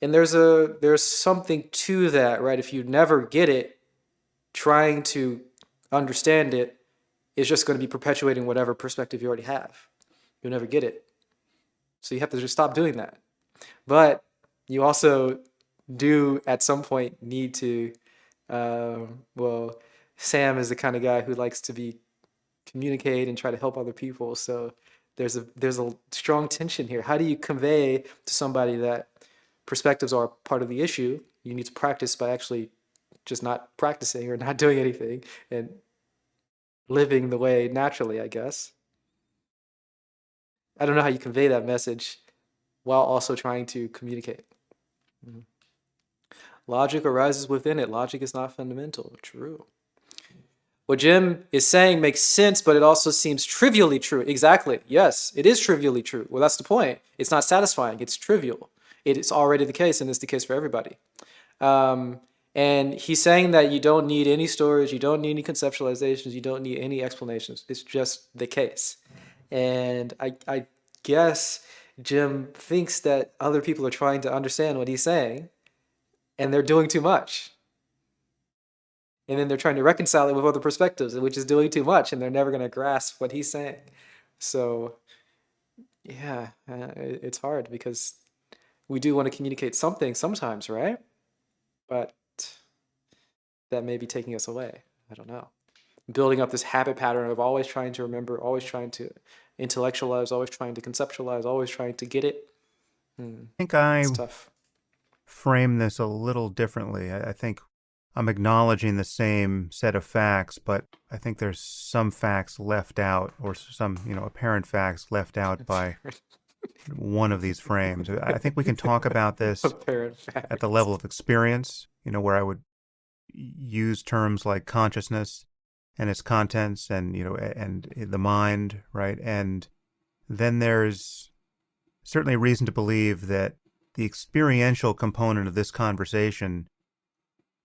there's something to that, right? If you never get it, trying to understand it is just going to be perpetuating whatever perspective you already have. You'll never get it. So you have to just stop doing that. But you also do at some point need to, well, Sam is the kind of guy who likes to communicate and try to help other people. So there's a strong tension here. How do you convey to somebody that perspectives are part of the issue? You need to practice by actually just not practicing or not doing anything and living the way naturally, I guess. I don't know how you convey that message while also trying to communicate. Logic arises within it. Logic is not fundamental. True. What Jim is saying makes sense, but it also seems trivially true. Exactly. Yes, it is trivially true. Well, that's the point. It's not satisfying. It's trivial. It is already the case, and it's the case for everybody. And he's saying that you don't need any storage, you don't need any conceptualizations, you don't need any explanations. It's just the case. And I guess Jim thinks that other people are trying to understand what he's saying, and they're doing too much. And then they're trying to reconcile it with other perspectives, which is doing too much, and they're never going to grasp what he's saying. So, yeah, it's hard because we do want to communicate something sometimes, right? But that may be taking us away. I don't know. Building up this habit pattern of always trying to remember, always trying to intellectualize, always trying to conceptualize, always trying to get it. I think I It's tough. frame this a little differently. I think I'm acknowledging the same set of facts, but I think there's some facts left out, or some, apparent facts left out by one of these frames. I think we can talk about this at the level of experience, where I would use terms like consciousness and its contents and, and the mind, right? And then there's certainly reason to believe that the experiential component of this conversation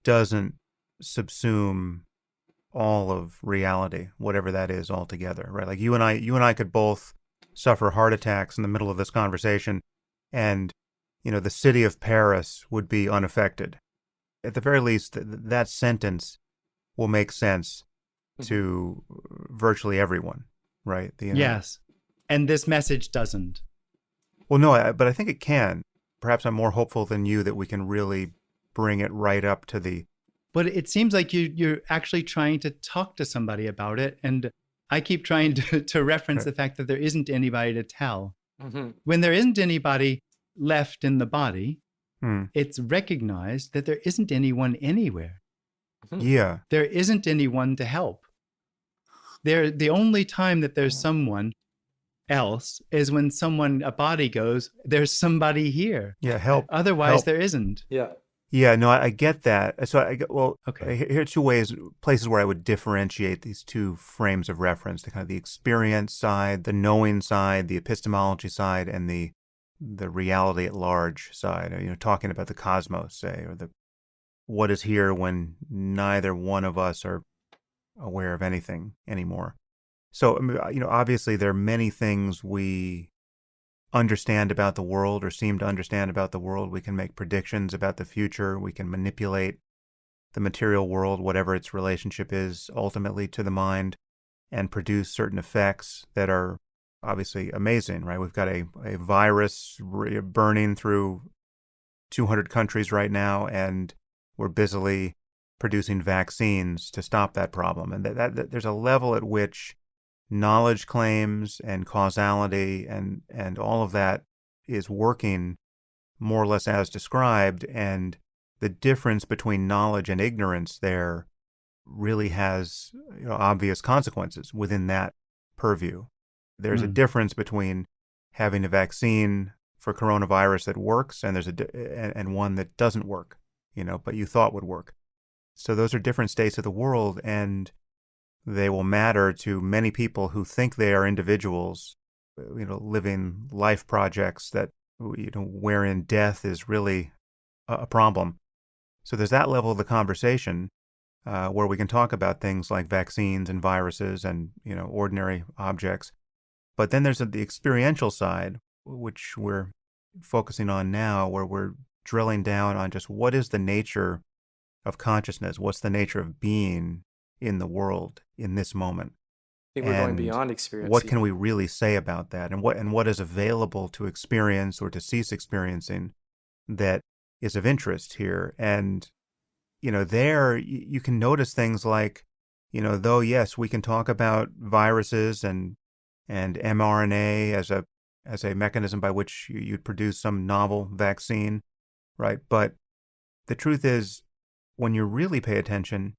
doesn't subsume all of reality, whatever that is altogether, right? Like you and I could both suffer heart attacks in the middle of this conversation, and the city of Paris would be unaffected. At the very least, that sentence will make sense to virtually everyone, right? Yes, and this message doesn't. Well, no, but I think it can. Perhaps I'm more hopeful than you that we can really bring it right up to the... But it seems like you're actually trying to talk to somebody about it, and I keep trying to reference the fact that there isn't anybody to tell. When there isn't anybody left in the body, it's recognized that there isn't anyone anywhere. Yeah. There isn't anyone to help. The only time that there's someone else is when a body goes, there's somebody here. Yeah, help. Otherwise, there isn't. Yeah. Yeah, no, I get that. So Okay. Here are two places where I would differentiate these two frames of reference: the kind of the experience side, the knowing side, the epistemology side, and the reality at large side. Talking about the cosmos, say, or what is here when neither one of us are aware of anything anymore. So, obviously there are many things we understand about the world or seem to understand about the world. We can make predictions about the future. We can manipulate the material world, whatever its relationship is ultimately to the mind, and produce certain effects that are obviously amazing, right? We've got a virus burning through 200 countries right now, and we're busily producing vaccines to stop that problem. And that there's a level at which knowledge claims and causality and all of that is working more or less as described, and the difference between knowledge and ignorance there really has obvious consequences within that purview. There's a Mm. difference between having a vaccine for coronavirus that works and and one that doesn't work, but you thought would work. So those are different states of the world, and they will matter to many people who think they are individuals, living life projects that, wherein death is really a problem. So there's that level of the conversation where we can talk about things like vaccines and viruses and, ordinary objects. But then there's the experiential side, which we're focusing on now, where we're drilling down on just what is the nature of consciousness? What's the nature of being in the world in this moment? I think we're going And beyond experience what can even. we really say about that? And what is available to experience or to cease experiencing that is of interest here? And, there you can notice things like, though, yes, we can talk about viruses and mRNA as a mechanism by which you'd produce some novel vaccine, right? But the truth is, when you really pay attention,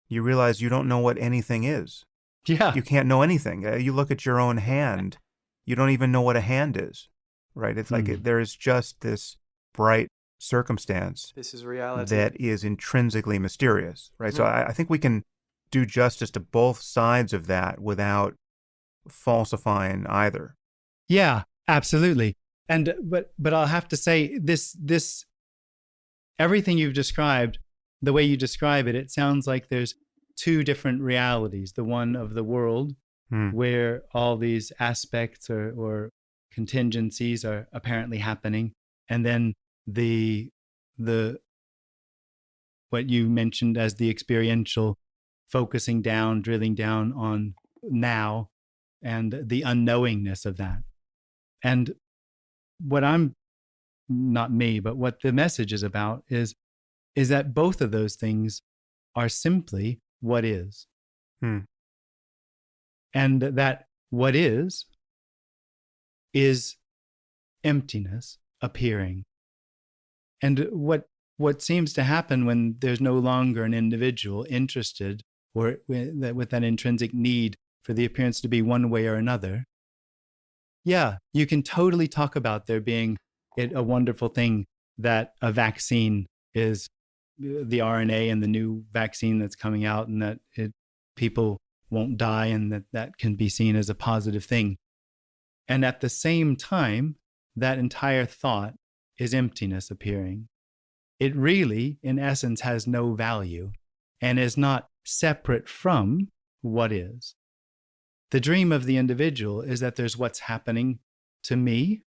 you realize you don't know what anything is. Yeah. You can't know anything. You look at your own hand, you don't even know what a hand is, right? It's like Mm. there is just this bright circumstance This is reality. that is intrinsically mysterious, right? So Mhm. I think we can do justice to both sides of that without falsifying either. Yeah, absolutely. And but I'll have to say this everything you've described, the way you describe it, it sounds like there's two different realities. The one of the world Hmm. where all these aspects or contingencies are apparently happening, and then the what you mentioned as the experiential, focusing down, drilling down on now and the unknowingness of that. And what I'm not me, but what the message is about is that both of those things are simply what is. Hmm. And that what is emptiness appearing. And what seems to happen when there's no longer an individual interested or with that intrinsic need for the appearance to be one way or another, yeah, you can totally talk about there being a wonderful thing that a vaccine is the RNA and the new vaccine that's coming out, and that people won't die, and that can be seen as a positive thing. And at the same time, that entire thought is emptiness appearing. It really, in essence, has no value and is not separate from what is. The dream of the individual is that there's what's happening to me,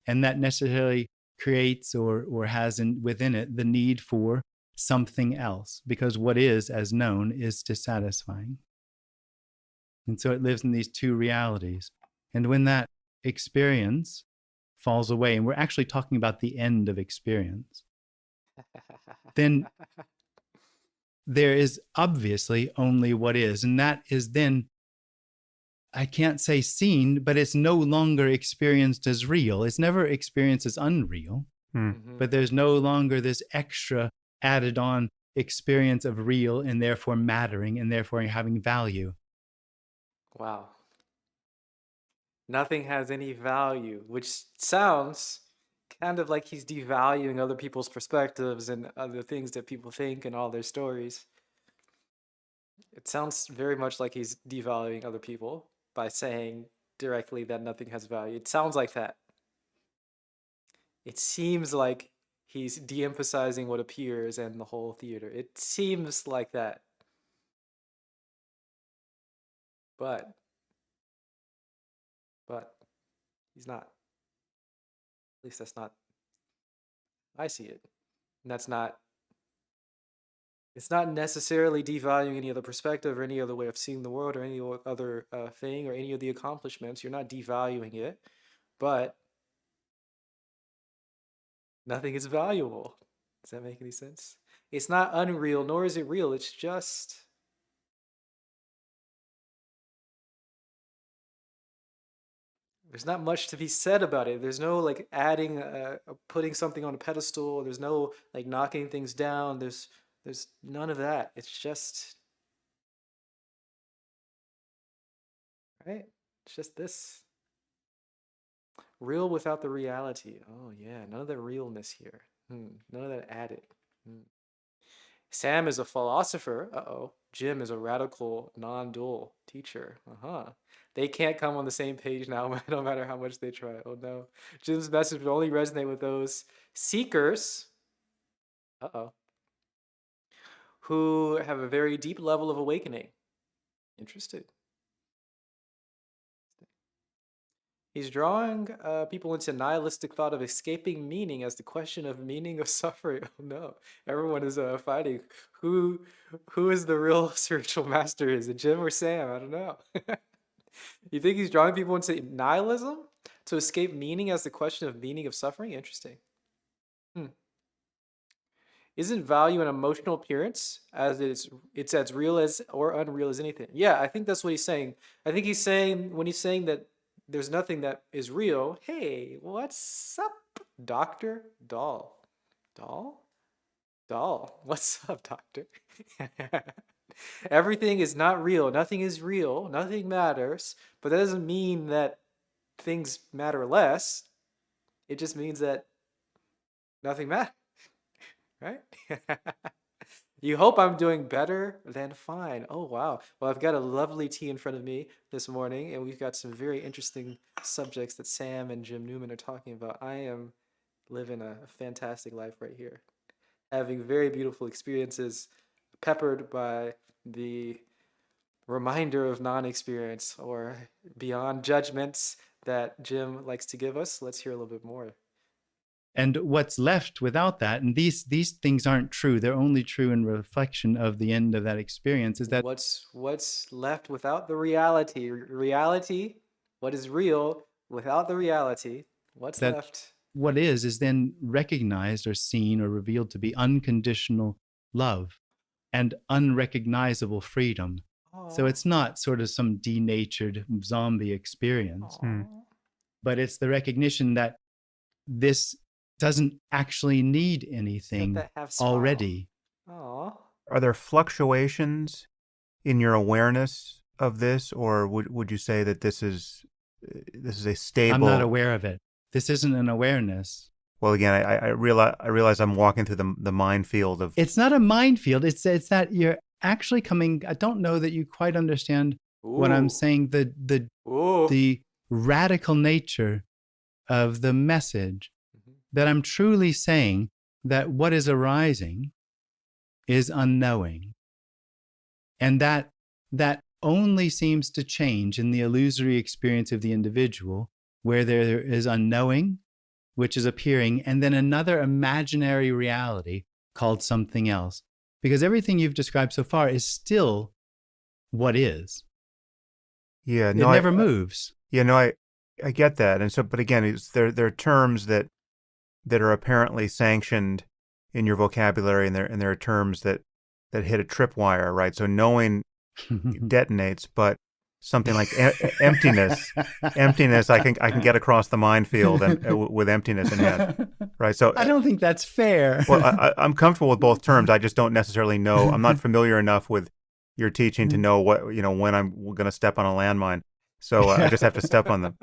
and that necessarily creates or has within it the need for something else, because what is, as known, is dissatisfying. And so it lives in these two realities. And when that experience falls away, and we're actually talking about the end of experience, then there is obviously only what is. And that is then, I can't say seen, but it's no longer experienced as real. It's never experienced as unreal, Hmm. Mhm. but there's no longer this extra added on experience of real and therefore mattering and therefore having value. Wow. Nothing has any value, which sounds kind of like he's devaluing other people's perspectives and other things that people think and all their stories. It sounds very much like he's devaluing other people by saying directly that nothing has value. It sounds like that. It seems like he's de-emphasizing what appears and the whole theater. It seems like that. But but he's not. At least that's not I see it. And that's not it's not necessarily devaluing any other perspective or any other way of seeing the world or any other thing or any of the accomplishments. You're not devaluing it, but nothing is valuable. Does that make any sense? It's not unreal, nor is it real. It's just there's not much to be said about it. There's no like adding, putting something on a pedestal. There's no like knocking things down. There's none of that. It's just, right? It's just this. Real without the reality. Oh, yeah. None of the realness here. None of that added. Sam is a philosopher. Uh-oh. Jim is a radical, non-dual teacher. Uh-huh. They can't come on the same page now, no matter how much they try. Oh, no. Jim's message would only resonate with those seekers. Uh-oh. Who have a very deep level of awakening. Interesting. He's drawing people into nihilistic thought of escaping meaning as the question of meaning of suffering. Oh no, everyone is fighting. Who is the real spiritual master? Is it Jim or Sam? I don't know. You think he's drawing people into nihilism to escape meaning as the question of meaning of suffering? Interesting. Isn't value an emotional appearance as it's as real as or unreal as anything? Yeah, I think that's what he's saying. I think he's saying when he's saying that there's nothing that is real. Hey, what's up, Doctor Doll? Doll. What's up, Doctor? Everything is not real. Nothing is real. Nothing matters. But that doesn't mean that things matter less. It just means that nothing matters, right? You hope I'm doing better than fine. Oh, wow. Well, I've got a lovely tea in front of me this morning, and we've got some very interesting subjects that Sam and Jim Newman are talking about. I am living a fantastic life right here, having very beautiful experiences peppered by the reminder of non-experience or beyond judgments that Jim likes to give us. Let's hear a little bit more. And what's left without that, and these things aren't true, they're only true in reflection of the end of that experience, is that what's left without the reality? Reality, what is real without the reality? What's left? What is then recognized or seen or revealed to be unconditional love and unrecognizable freedom. Aww. So it's not sort of some denatured zombie experience, but it's the recognition that this doesn't actually need anything already. Aww. Are there fluctuations in your awareness of this, or would you say that this is a stable? I'm not aware of it. This isn't an awareness. Well, again, I realize I'm walking through the minefield of. It's not a minefield. It's that you're actually coming. I don't know that you quite understand what I'm saying. The radical nature of the message. That I'm truly saying that what is arising is unknowing. And that only seems to change in the illusory experience of the individual, where there is unknowing, which is appearing, and then another imaginary reality called something else. Because everything you've described so far is still what is. Yeah, no, it never moves. Yeah, no, I get that. And so, but again, there are terms that are apparently sanctioned in your vocabulary, and there are terms that hit a tripwire, right? So knowing detonates, but something like emptiness, I can get across the minefield and with emptiness in head, right? So I don't think that's fair. Well, I'm comfortable with both terms. I just don't necessarily know. I'm not familiar enough with your teaching to know when I'm going to step on a landmine. So I just have to step on them.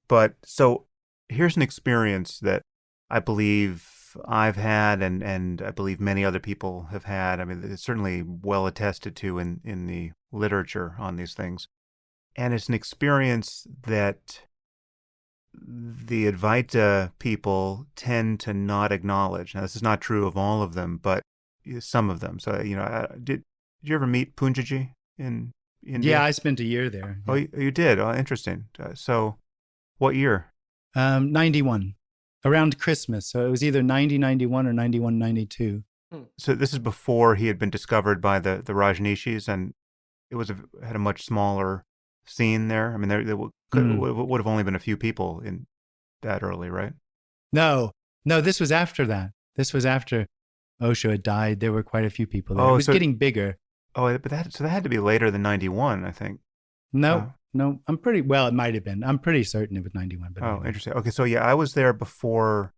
But so. Here's an experience that I believe I've had, and I believe many other people have had. I mean, it's certainly well attested to in the literature on these things. And it's an experience that the Advaita people tend to not acknowledge. Now, this is not true of all of them, but some of them. So, did you ever meet Punjaji in India? Yeah, I spent a year there. Oh, you did? Oh, interesting. So what year? 91, around Christmas. So it was either 90-91 or 91-92. So this is before he had been discovered by the Rajneeshis, and it had a much smaller scene there. I mean, there would have only been a few people in that early, right? No, this was after that. This was after Osho had died. There were quite a few people there. It was getting bigger. Oh, but that had to be later than 91, I think. No, it might have been. I'm pretty certain it was 91. But interesting. Okay, so yeah, I was there before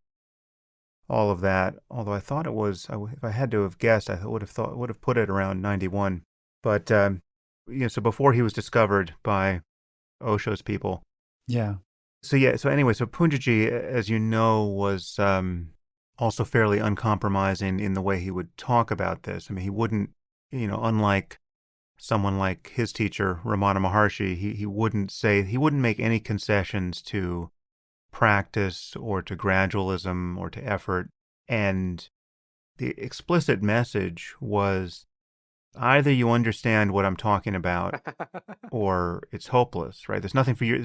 all of that. Although I thought it was, if I had to have guessed, I would have put it around 91. But so before he was discovered by Osho's people. Yeah. So yeah. So anyway, so Punjaji, as you know, was also fairly uncompromising in the way he would talk about this. I mean, he wouldn't, unlike someone like his teacher Ramana Maharshi, he wouldn't make any concessions to practice or to gradualism or to effort. And the explicit message was either you understand what I'm talking about or it's hopeless, right? There's nothing Very you're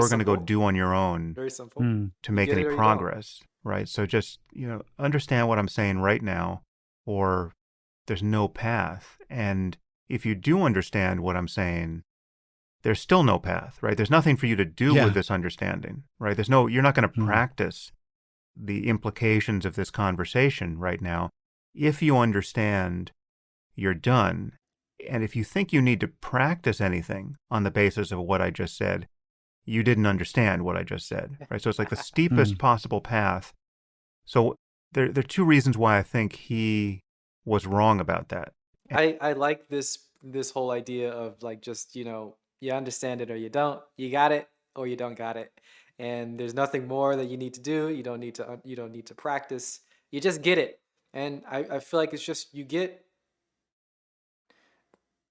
going to go simple. do on your own Very simple. Mm. to You make get any it or you don't. progress, right? So just, understand what I'm saying right now, or there's no path. And if you do understand what I'm saying, there's still no path, right? There's nothing for you to do with Yeah. this understanding, right? You're not going to Mm. practice the implications of this conversation right now. If you understand, you're done. And if you think you need to practice anything on the basis of what I just said, you didn't understand what I just said, right? So it's like the steepest Mm. possible path. So there are two reasons why I think he was wrong about that. I like this whole idea of like just, you understand it or you don't. You got it or you don't got it. And there's nothing more that you need to do. You don't need to practice. You just get it. And I feel like it's just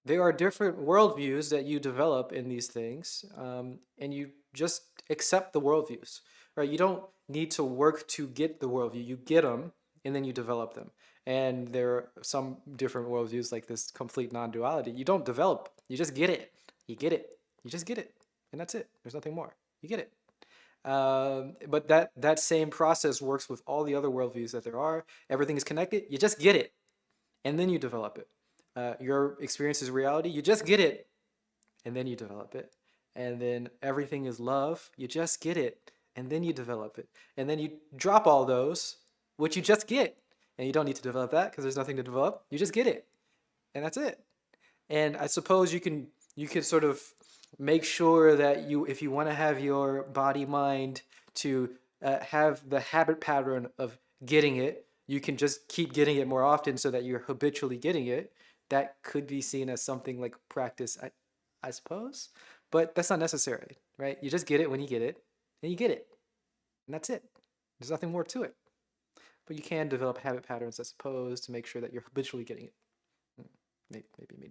there are different worldviews that you develop in these things, and you just accept the worldviews, right? You don't need to work to get the worldview. You get them, and then you develop them. And there are some different worldviews, like this complete non-duality. You don't develop. You just get it. You get it. You just get it, and that's it. There's nothing more. You get it. But that same process works with all the other worldviews that there are. Everything is connected. You just get it, and then you develop it. Your experience is reality. You just get it, and then you develop it. And then everything is love. You just get it, and then you develop it. And then you drop all those, which you just get, and you don't need to develop that because there's nothing to develop. You just get it, and that's it. And I suppose you could sort of make sure that if you want to have your body mind to have the habit pattern of getting it, you can just keep getting it more often so that you're habitually getting it. That could be seen as something like practice, I suppose, but that's not necessary, right? You just get it when you get it, and you get it, and that's it. There's nothing more to it. But you can develop habit patterns, I suppose, to make sure that you're habitually getting it. Maybe.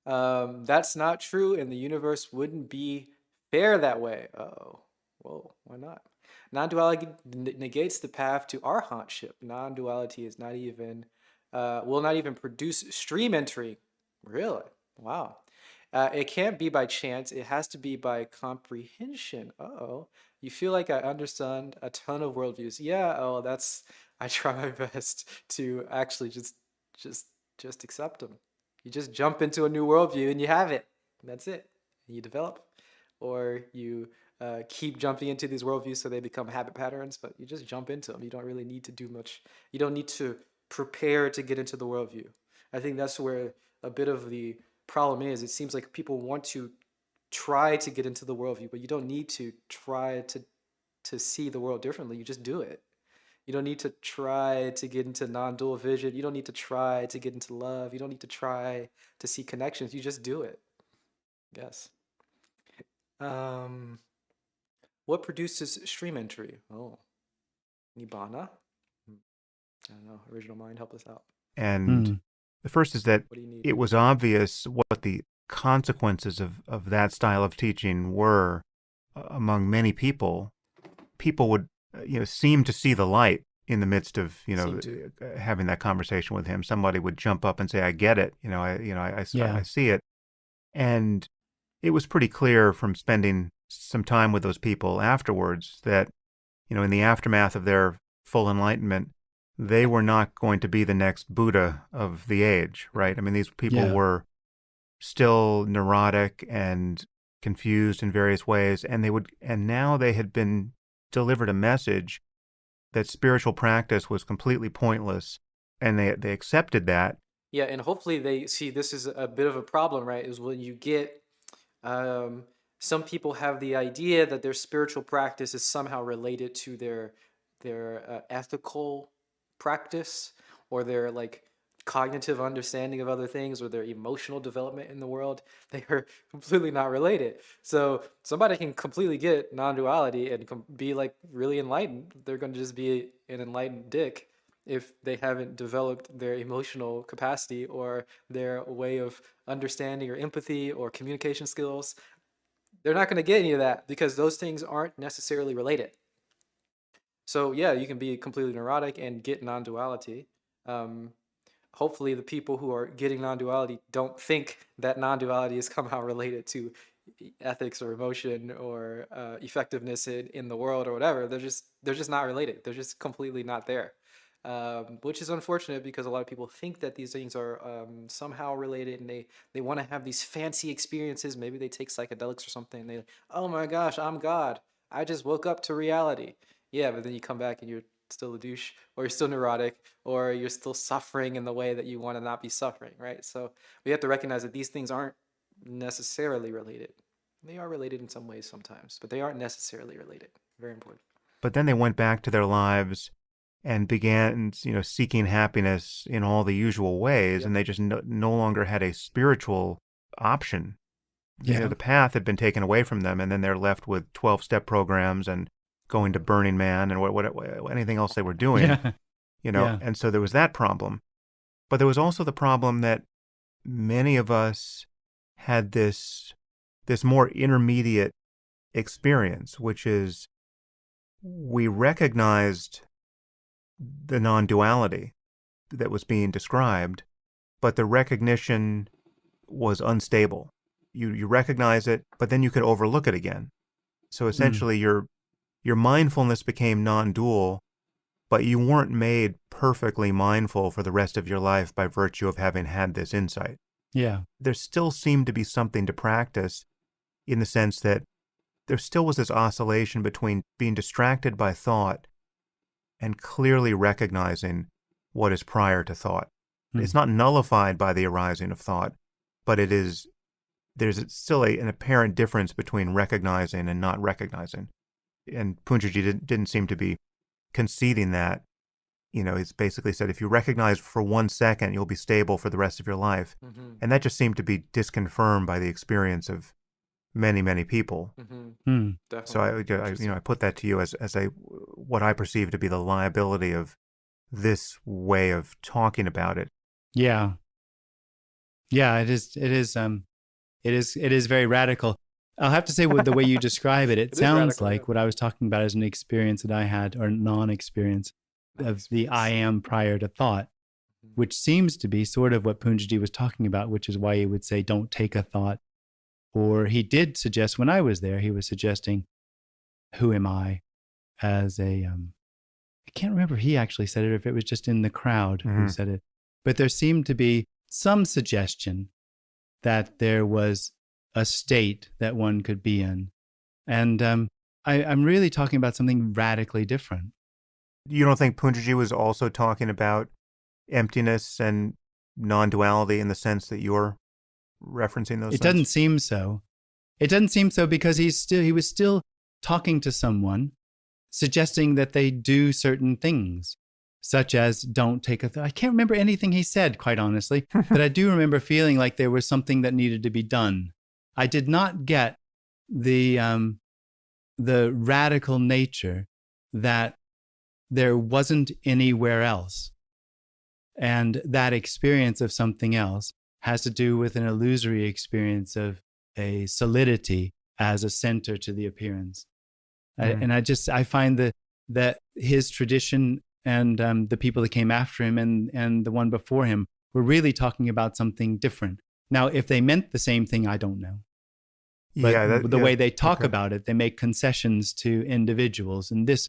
That's not true, and the universe wouldn't be fair that way. Oh, whoa, why not? Non-duality negates the path to arhantship. Non-duality is not even, will not even produce stream entry. Really? Wow. It can't be by chance. It has to be by comprehension. Uh-oh. You feel like I understand a ton of worldviews. Yeah. Oh, I try my best to actually just, just accept them. You just jump into a new worldview and you have it. And that's it. And you develop, or you keep jumping into these worldviews so they become habit patterns. But you just jump into them. You don't really need to do much. You don't need to prepare to get into the worldview. I think that's where a bit of the problem is. It seems like people want to try to get into the worldview, but you don't need to try to see the world differently. You just do it. You don't need to try to get into non-dual vision. You don't need to try to get into love. You don't need to try to see connections. You just do it. Yes. Um, what produces stream entry? Oh, Nibbana? I don't know. Original mind, help us out. And Mm. the first is that What do you need? it was obvious what the consequences of that style of teaching were among many people. People would, seem to see the light in the midst of, having that conversation with him. Somebody would jump up and say, "I get it." I Yeah. see it. And it was pretty clear from spending some time with those people afterwards that, in the aftermath of their full enlightenment, they were not going to be the next Buddha of the age, right? I mean, these people Yeah. were still neurotic and confused in various ways, and now they had been delivered a message that spiritual practice was completely pointless, and they accepted that. Yeah, and hopefully they see this is a bit of a problem, right? Is when you get some people have the idea that their spiritual practice is somehow related to ethical practice, or their like cognitive understanding of other things, or their emotional development in the world, they are completely not related. So somebody can completely get non-duality and be like really enlightened. They're going to just be an enlightened dick if they haven't developed their emotional capacity or their way of understanding or empathy or communication skills. They're not going to get any of that because those things aren't necessarily related. So yeah, you can be completely neurotic and get non-duality. Um, Hopefully the people who are getting non-duality don't think that non-duality is somehow related to ethics or emotion or effectiveness in the world or whatever. They're just not related. They're just completely not there. Which is unfortunate because a lot of people think that these things are somehow related, and they want to have these fancy experiences. Maybe they take psychedelics or something. And they, oh my gosh, I'm God. I just woke up to reality. Yeah, but then you come back and you're still a douche, or you're still neurotic, or you're still suffering in the way that you want to not be suffering, right? So we have to recognize that these things aren't necessarily related. They are related in some ways sometimes, but they aren't necessarily related. Very important. But then they went back to their lives and began, seeking happiness in all the usual ways, Yep. and they just no longer had a spiritual option. Yeah. The path had been taken away from them, and then they're left with 12-step programs and going to Burning Man and what anything else they were doing, Yeah. Yeah. And so there was that problem. But there was also the problem that many of us had this more intermediate experience, which is we recognized the non-duality that was being described, but the recognition was unstable. You recognize it, but then you could overlook it again. So essentially your mindfulness became non-dual, but you weren't made perfectly mindful for the rest of your life by virtue of having had this insight. Yeah. There still seemed to be something to practice, in the sense that there still was this oscillation between being distracted by thought and clearly recognizing what is prior to thought. It's not nullified by the arising of thought, but there's still an apparent difference between recognizing and not recognizing. And Punjaji didn't seem to be conceding that. He's basically said, if you recognize for 1 second, you'll be stable for the rest of your life. Mm-hmm. And that just seemed to be disconfirmed by the experience of many, many people. Mm-hmm. So I put that to you as what I perceive to be the liability of this way of talking about it. Yeah. Yeah, it is very radical. I'll have to say, with the way you describe it, it is sounds radical, like yeah. what I was talking about as an experience that I had, or non-experience of the I am prior to thought, which seems to be sort of what Punjaji was talking about, which is why he would say, don't take a thought. Or he did suggest, when I was there, he was suggesting, who am I, as I can't remember if he actually said it or if it was just in the crowd who said it. But there seemed to be some suggestion that there was a state that one could be in. And I'm really talking about something radically different. You don't think Punjaji was also talking about emptiness and non-duality in the sense that you're referencing those things? It doesn't seem so. It doesn't seem so because he was still talking to someone, suggesting that they do certain things, such as don't take a thought. I can't remember anything he said, quite honestly, but I do remember feeling like there was something that needed to be done. I did not get the radical nature that there wasn't anywhere else. And that experience of something else has to do with an illusory experience of a solidity as a center to the appearance. And I find that his tradition and the people that came after him and the one before him were really talking about something different. Now, if they meant the same thing, I don't know. But the way they talk about it, they make concessions to individuals, and this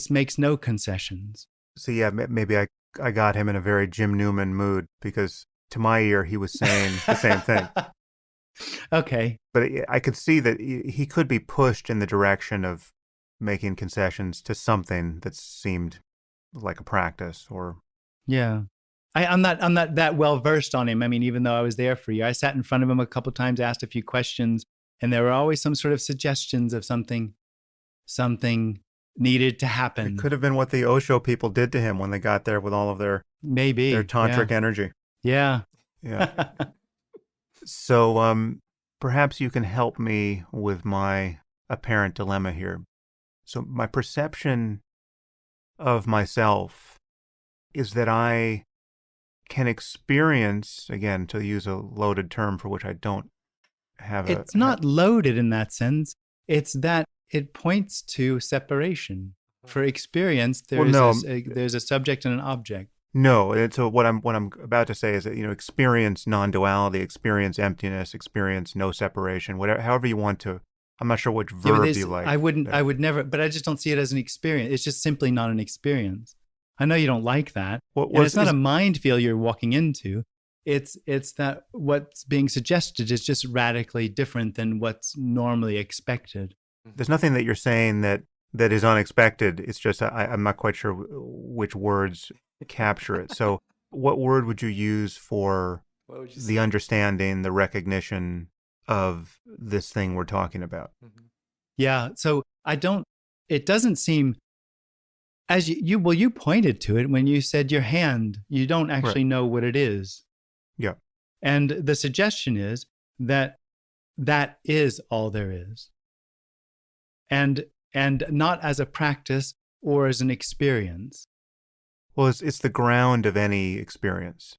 makes no concessions. So yeah, maybe I got him in a very Jim Newman mood, because to my ear he was saying the same thing. Okay. But I could see that he could be pushed in the direction of making concessions to something that seemed like a practice, or... Yeah. I'm not that well versed on him. I mean, even though I was there for you, I sat in front of him a couple of times, asked a few questions, and there were always some sort of suggestions of something needed to It happen. could have been what the Osho people did to him when they got there with all of their Maybe. tantric energy. Yeah. Yeah. So perhaps you can help me with my apparent dilemma here. So my perception of myself is that I can experience, again, to use a loaded term for which I don't have a... It's not loaded in that sense. It's that it points to separation. For experience, Well, no, there's a subject and an object. no. And so what I'm about to say is that, experience non-duality, experience emptiness, experience no separation, whatever, however you want to. I'm not sure which Yeah, but verb you like. I there. would never, but I just don't see it as an experience. It's just simply not an experience. I know you don't like that. And it's not a mind field you're walking into. It's that what's being suggested is just radically different than what's normally expected. There's nothing that you're saying that is unexpected. It's just I'm not quite sure which words capture it. So what word would you use for the understanding, the recognition of this thing we're talking about? Mm-hmm. Yeah. So it doesn't seem, as you pointed to it when you said your hand, you don't actually know what it is. Yeah. And the suggestion is that is all there is. And not as a practice or as an experience. Well, it's the ground of any experience.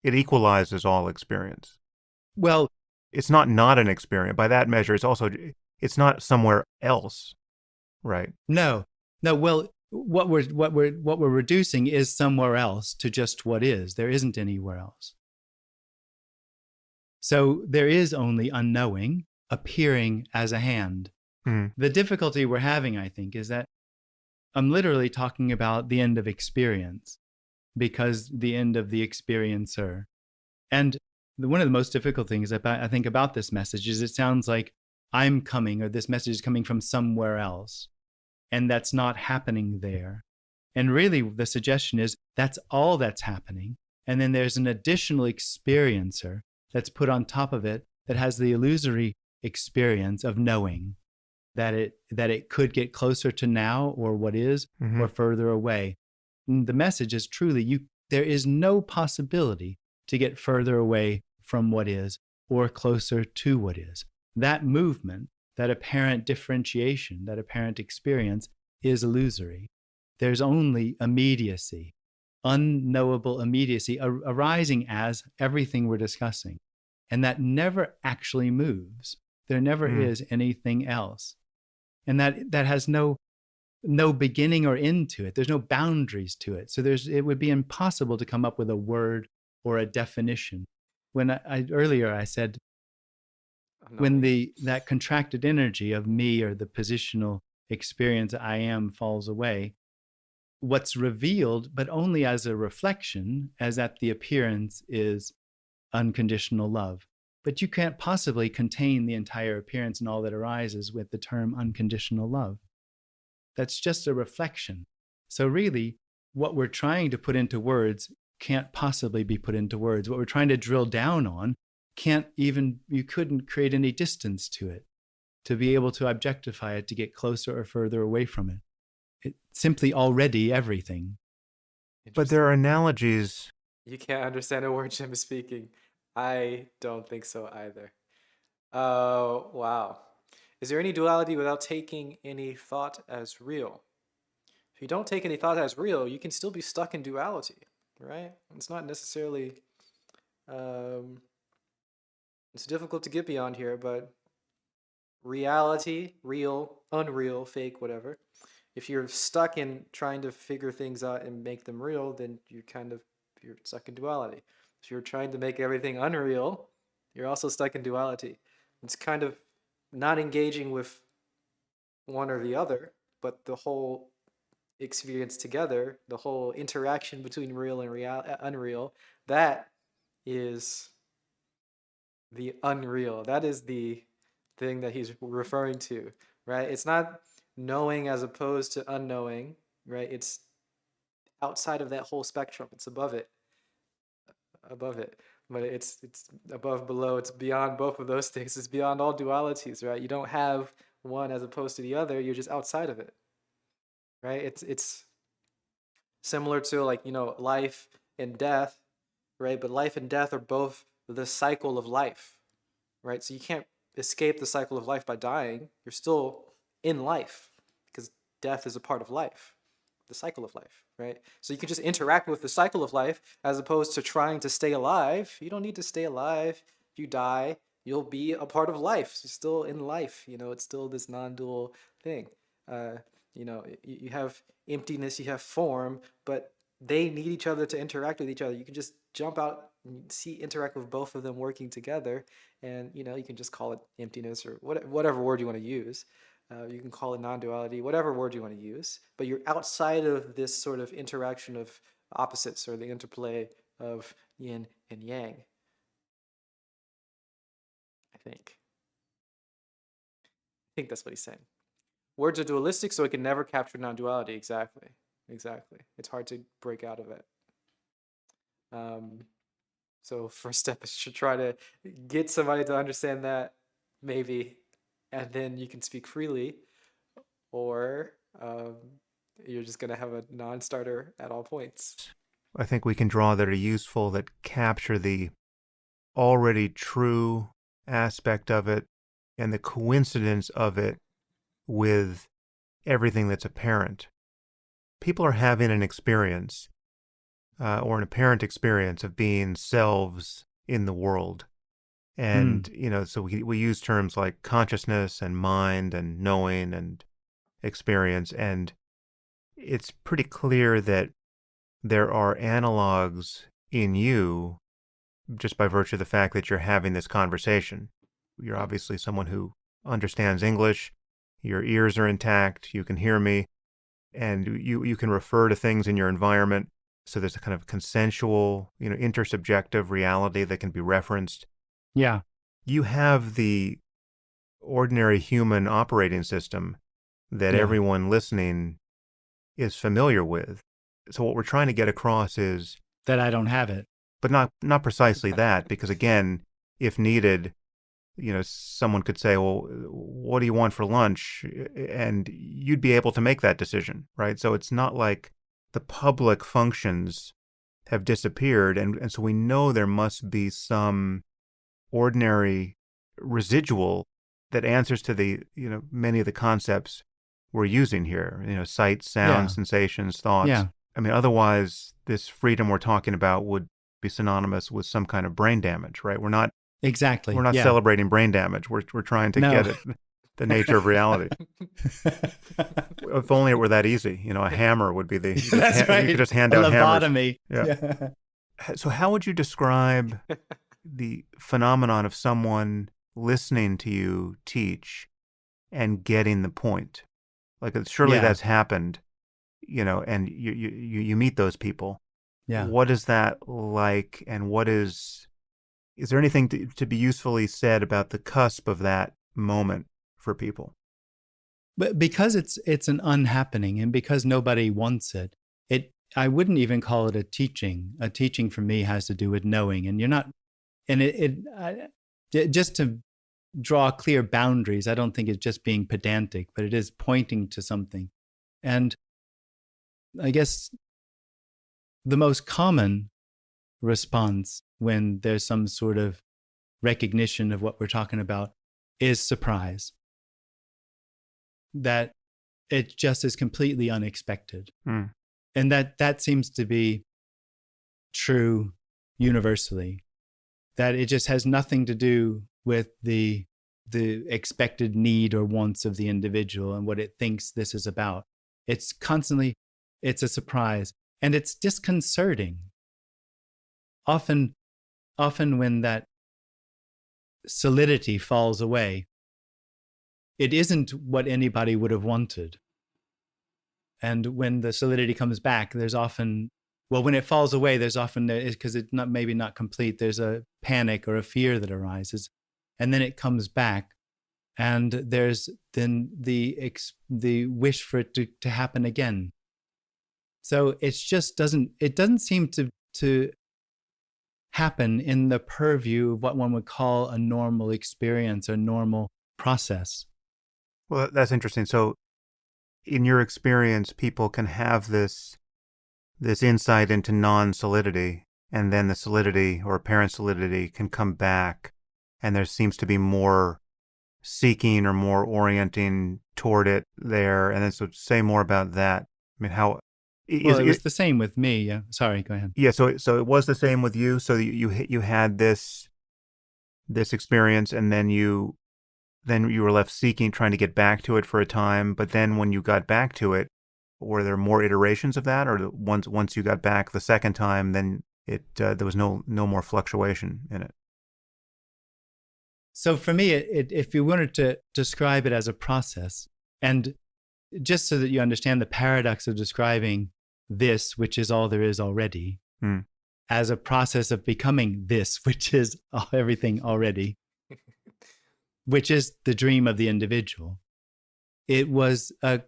It equalizes all experience. Well, it's not an experience. By that measure, it's not somewhere else, right? No. Well, what we're reducing is somewhere else to just what is. There isn't anywhere else. So there is only unknowing appearing as a hand. Mm-hmm. The difficulty we're having, I think, is that I'm literally talking about the end of experience, because the end of the experiencer. And one of the most difficult things I think about this message is it sounds like I'm coming, or this message is coming from somewhere else, and that's not happening there. And really the suggestion is that's all that's happening. And then there's an additional experiencer that's put on top of it that has the illusory experience of knowing that it could get closer to now, or what is, mm-hmm. or further away. And the message is truly there is no possibility to get further away from what is or closer to what is. That movement, that apparent differentiation, that apparent experience is illusory. There's only immediacy, unknowable immediacy arising as everything we're discussing. And that never actually moves. There never is anything else. And that has no beginning or end to it. There's no boundaries to it. So it would be impossible to come up with a word or a definition. When earlier I said, when that contracted energy of me, or the positional experience I am, falls away, what's revealed, but only as a reflection, as that the appearance is unconditional love. But you can't possibly contain the entire appearance and all that arises with the term unconditional love. That's just a reflection. So really, what we're trying to put into words can't possibly be put into words. What we're trying to drill down on you couldn't create any distance to it, to be able to objectify it, to get closer or further away from it. It's simply already everything. But there are analogies. You can't understand a word Jim is speaking. I don't think so either. Oh, wow. Is there any duality without taking any thought as real? If you don't take any thought as real, you can still be stuck in duality, right? It's not necessarily... it's difficult to get beyond here, but reality, real, unreal, fake, whatever. If you're stuck in trying to figure things out and make them real, then you're stuck in duality. If you're trying to make everything unreal, you're also stuck in duality. It's kind of not engaging with one or the other, but the whole experience together, the whole interaction between real and unreal, that is the unreal. That is the thing that he's referring to, right? It's not knowing as opposed to unknowing, right? It's outside of that whole spectrum. It's above it. But it's above, below. It's beyond both of those things. It's beyond all dualities, right? You don't have one as opposed to the other. You're just outside of it. right? It's similar to, like, life and death, right? But life and death are both the cycle of life, right? So you can't escape the cycle of life by dying. You're still in life because death is a part of life, the cycle of life, right? So you can just interact with the cycle of life as opposed to trying to stay alive. You don't need to stay alive. If you die, you'll be a part of life. You're still in life. It's still this non-dual thing. Uh, you have emptiness, you have form, but they need each other to interact with each other. You can just jump out and interact with both of them working together, and you can just call it emptiness or whatever word you want to use. You can call it non-duality, whatever word you want to use, but you're outside of this sort of interaction of opposites or the interplay of yin and yang, I think. I think that's what he's saying. Words are dualistic, so it can never capture non-duality. Exactly. It's hard to break out of it. So first step is to try to get somebody to understand that, maybe, and then you can speak freely, or you're just going to have a non-starter at all points. I think we can draw that are useful, that capture the already true aspect of it and the coincidence of it with everything that's apparent. People are having an experience, or an apparent experience of being selves in the world. And, so we use terms like consciousness and mind and knowing and experience. And it's pretty clear that there are analogs in you just by virtue of the fact that you're having this conversation. You're obviously someone who understands English. Your ears are intact. You can hear me. And you can refer to things in your environment. So there's a kind of consensual, intersubjective reality that can be referenced. Yeah. You have the ordinary human operating system that everyone listening is familiar with. So what we're trying to get across is that I don't have it. But not precisely that, because again, if needed, someone could say, well, what do you want for lunch? And you'd be able to make that decision, right? So it's not like the public functions have disappeared. And so we know there must be some ordinary residual that answers to the, many of the concepts we're using here, sight, sound, sensations, thoughts. Yeah. I mean, otherwise, this freedom we're talking about would be synonymous with some kind of brain damage, right? We're not celebrating brain damage. We're trying to get at the nature of reality. If only it were that easy. A hammer would be the That's right. You could just hand out lobotomy. hammers. Yeah. So how would you describe the phenomenon of someone listening to you teach and getting the point? Like, surely that's happened, and you meet those people. Yeah. What is that like, and is there anything to be usefully said about the cusp of that moment for people? But because it's an unhappening, and because nobody wants it, I wouldn't even call it a teaching. A teaching for me has to do with knowing, and you're not, and just to draw clear boundaries, I don't think it's just being pedantic, but it is pointing to something. And I guess the most common response when there's some sort of recognition of what we're talking about is surprise. That it just is completely unexpected. And that seems to be true universally. That it just has nothing to do with the expected need or wants of the individual and what it thinks this is about. It's a surprise, and it's disconcerting. Often when that solidity falls away, it isn't what anybody would have wanted. And when the solidity comes back, there's often, when it falls away, there's often, because it's maybe not complete, there's a panic or a fear that arises. And then it comes back, and there's then the wish for it to happen again. So it doesn't seem to happen in the purview of what one would call a normal experience or normal process. Well, that's interesting. So in your experience, people can have this insight into non-solidity, and then the solidity or apparent solidity can come back, and there seems to be more seeking or more orienting toward it there. And then so say more about that. I mean, how Well, it was the same with me. Yeah. Sorry, go ahead. yeah, so it was the same with you. So you had this experience, and then you were left seeking, trying to get back to it for a time. But then when you got back to it, were there more iterations of that, or once you got back the second time, then there was no more fluctuation in it? So for me, if you wanted to describe it as a process, and just so that you understand the paradox of describing this, which is all there is already, as a process of becoming this, which is everything already, which is the dream of the individual. It was the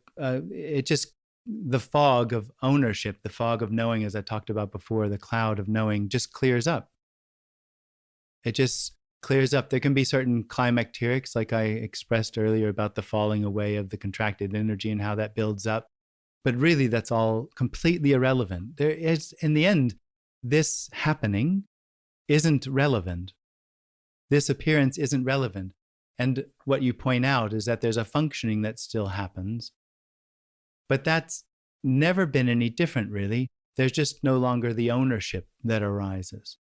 fog of ownership, the fog of knowing, as I talked about before, the cloud of knowing just clears up. It just clears up. There can be certain climacterics, like I expressed earlier about the falling away of the contracted energy and how that builds up. But really, that's all completely irrelevant. There is, in the end, this happening isn't relevant. This appearance isn't relevant. And what you point out is that there's a functioning that still happens, but that's never been any different, really. There's just no longer the ownership that arises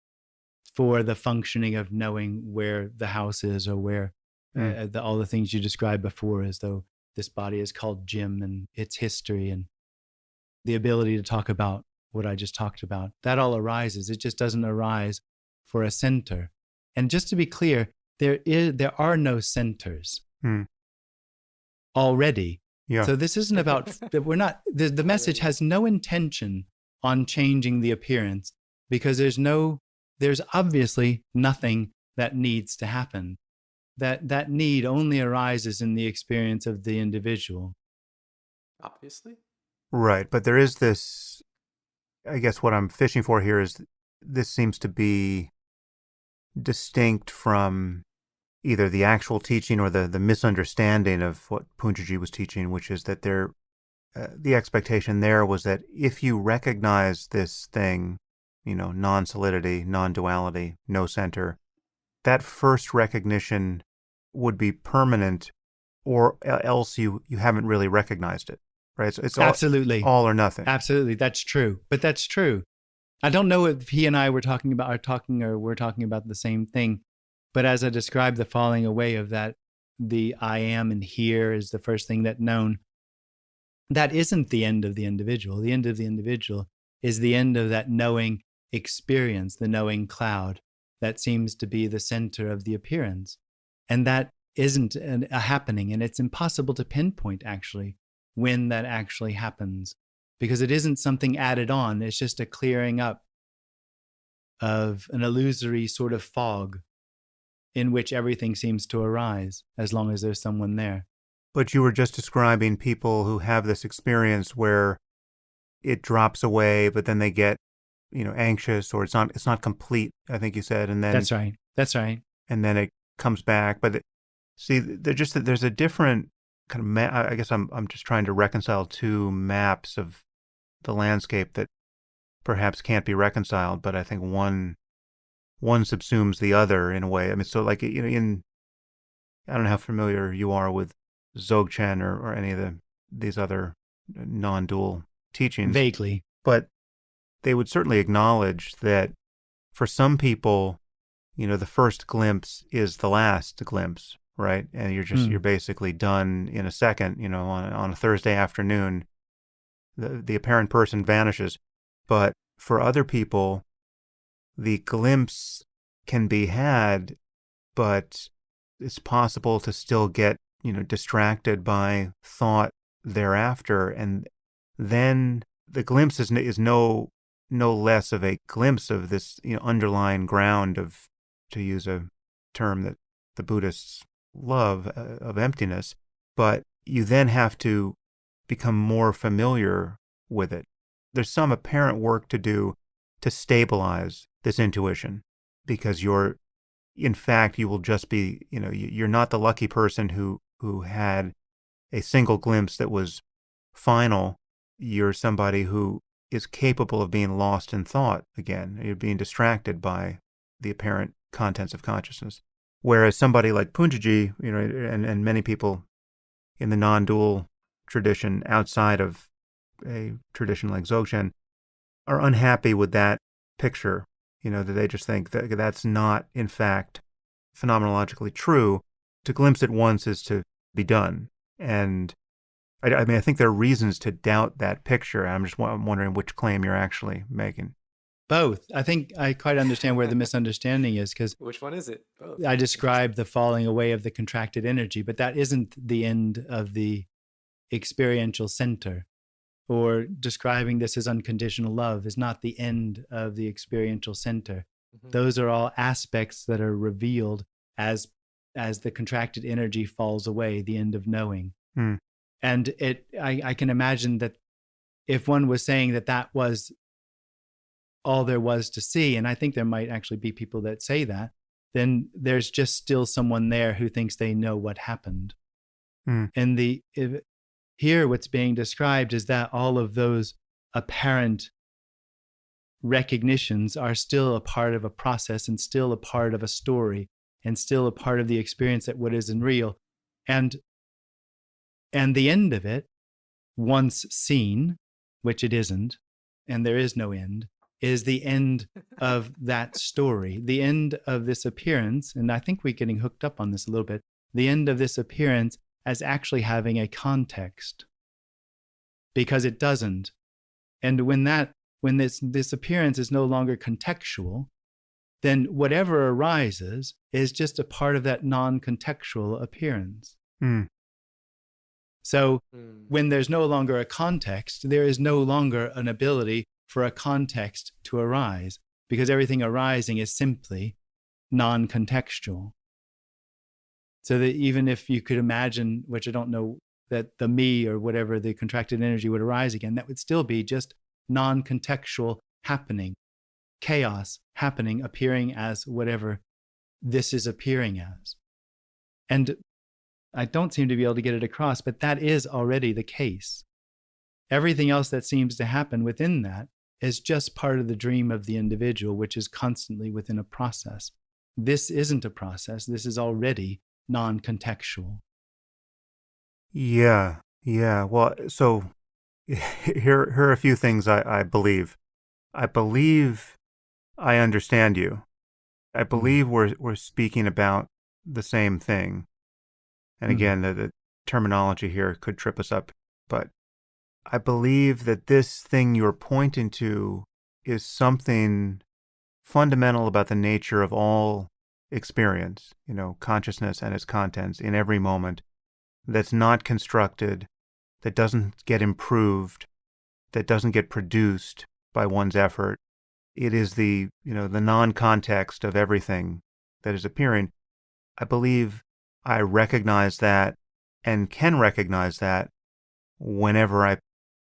for the functioning of knowing where the house is, or where all the things you described before, as though this body is called Jim and its history and the ability to talk about what I just talked about. That all arises. It just doesn't arise for a center. And just to be clear, there are no centers already. Yeah. So this isn't about, the message has no intention on changing the appearance, because there's obviously nothing that needs to happen. That need only arises in the experience of the individual. Obviously. Right. But there is this, I guess what I'm fishing for here is this seems to be distinct from either the actual teaching or the misunderstanding of what Punjaji was teaching, which is that the expectation there was that if you recognize this thing, non-solidity, non-duality, no center, that first recognition would be permanent, or else you haven't really recognized it, right? So it's absolutely all or nothing. Absolutely, that's true. But that's true. I don't know if he and I we're talking about the same thing, but as I described the falling away of that, the I am and here is the first thing that known. That isn't the end of the individual. The end of the individual is the end of that knowing experience, the knowing cloud that seems to be the center of the appearance. And that isn't a happening, and it's impossible to pinpoint actually when that actually happens, because it isn't something added on. It's just a clearing up of an illusory sort of fog in which everything seems to arise as long as there's someone there. But you were just describing people who have this experience where it drops away, but then they get, anxious, or it's not complete, I think you said, and then That's right. And then it comes back. But there's a different kind of I guess I'm just trying to reconcile two maps of the landscape that perhaps can't be reconciled, but I think one subsumes the other in a way. I mean, so like, I don't know how familiar you are with Dzogchen or any of these other non-dual teachings. Vaguely. But they would certainly acknowledge that for some people, the first glimpse is the last glimpse, right? And you're basically done in a second, on a Thursday afternoon, the apparent person vanishes. But for other people, the glimpse can be had, but it's possible to still get, distracted by thought thereafter. And then the glimpse is no less of a glimpse of this, underlying ground of, to use a term that the Buddhists love, of emptiness. But you then have to become more familiar with it. There's some apparent work to do to stabilize this intuition, because in fact, you will just be, you're not the lucky person who had a single glimpse that was final, you're somebody who is capable of being lost in thought again. You're being distracted by the apparent contents of consciousness. Whereas somebody like Punjaji, and many people in the non-dual tradition outside of a tradition like Dzogchen are unhappy with that picture, that they just think that that's not, in fact, phenomenologically true. To glimpse it once is to be done. And I think there are reasons to doubt that picture. I'm just wondering which claim you're actually making. Both. I think I quite understand where the misunderstanding is, because Which one is it? Both. I described the falling away of the contracted energy, but that isn't the end of the experiential center. Or describing this as unconditional love is not the end of the experiential center. Mm-hmm. Those are all aspects that are revealed as the contracted energy falls away, the end of knowing. Mm. And I can imagine that if one was saying that was all there was to see, and I think there might actually be people that say that, then there's just still someone there who thinks they know what happened. Mm. And here what's being described is that all of those apparent recognitions are still a part of a process and still a part of a story and still a part of the experience that what isn't real. And the end of it, once seen, which it isn't, and there is no end, is the end of that story, the end of this appearance. And I think we're getting hooked up on this a little bit. The end of this appearance as actually having a context, because it doesn't. And when this appearance is no longer contextual, then whatever arises is just a part of that non-contextual appearance. Mm. So when there's no longer a context, there is no longer an ability for a context to arise, because everything arising is simply non-contextual. So that even if you could imagine, which I don't know, that the me or whatever, the contracted energy would arise again, that would still be just non-contextual happening, chaos happening, appearing as whatever this is appearing as. And I don't seem to be able to get it across, but that is already the case. Everything else that seems to happen within that is just part of the dream of the individual, which is constantly within a process. This isn't a process. This is already non-contextual. Yeah. Well, so here are a few things I believe. I believe I understand you. I believe we're speaking about the same thing. And again, the terminology here could trip us up. But I believe that this thing you're pointing to is something fundamental about the nature of all experience, consciousness and its contents in every moment, that's not constructed, that doesn't get improved, that doesn't get produced by one's effort. It is the non-context of everything that is appearing. I believe I recognize that and can recognize that whenever I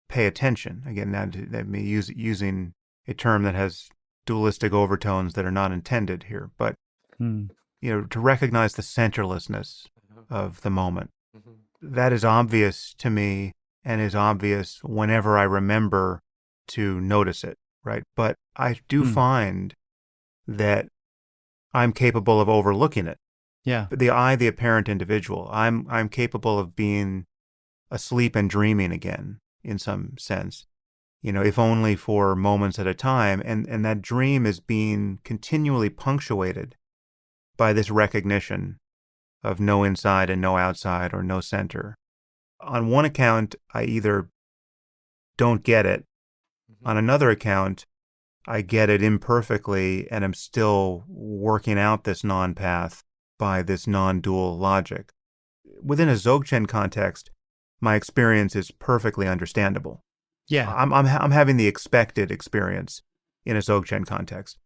pay attention. Again, now that me using a term that has dualistic overtones that are not intended here, but to recognize the centerlessness of the moment. That is obvious to me and is obvious whenever I remember to notice it, right? But I do find that I'm capable of overlooking it. Yeah. The apparent individual, I'm capable of being asleep and dreaming again in some sense, if only for moments at a time. And that dream is being continually punctuated by this recognition of no inside and no outside, or no center. On one account, I either don't get it. On another account, I get it imperfectly and am still working out this non-path by this non-dual logic. Within a Dzogchen context, my experience is perfectly understandable. Yeah. I'm having the expected experience in a Dzogchen context.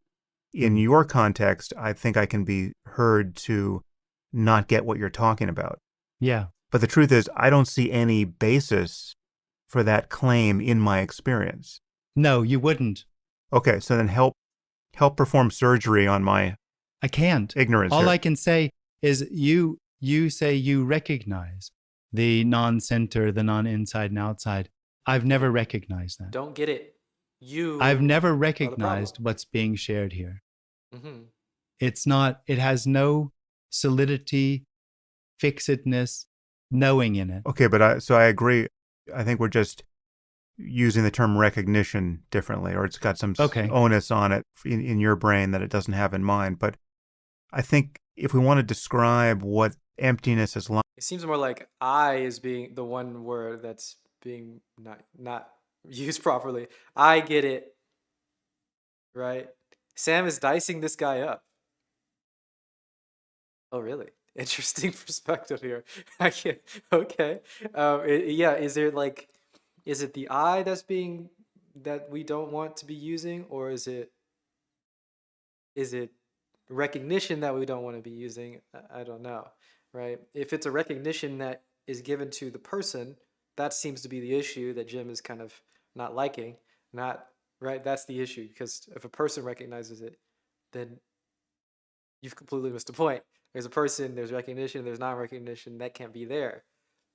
In your context, I think I can be heard to not get what you're talking about. Yeah. But the truth is, I don't see any basis for that claim in my experience. No, you wouldn't. Okay, so then help perform surgery on my I can't. ignorance All here. I can say is you say you recognize. the non-center, the non-inside and outside. I've never recognized that. Don't get it. I've You never are the recognized problem. what's being shared here. Hmm. It's not, it has no solidity, fixedness, knowing in it. Okay, but I agree. I think we're just using the term recognition differently, or it's got some Okay. onus on it in your brain that it doesn't have in mine. But I think if we want to describe what emptiness is like, It seems more like I is being the one word that's being not used properly. I get it, right? Sam is dicing this guy up. Oh, really? Interesting perspective here. I can't. Okay. Yeah. Is it the I that we don't want to be using, or is it recognition that we don't want to be using? I don't know, right? If it's a recognition that is given to the person, that seems to be the issue that Jim is kind of not liking. Not right. That's the issue, because if a person recognizes it, then you've completely missed the point. There's a person, there's recognition, there's non-recognition, that can't be there.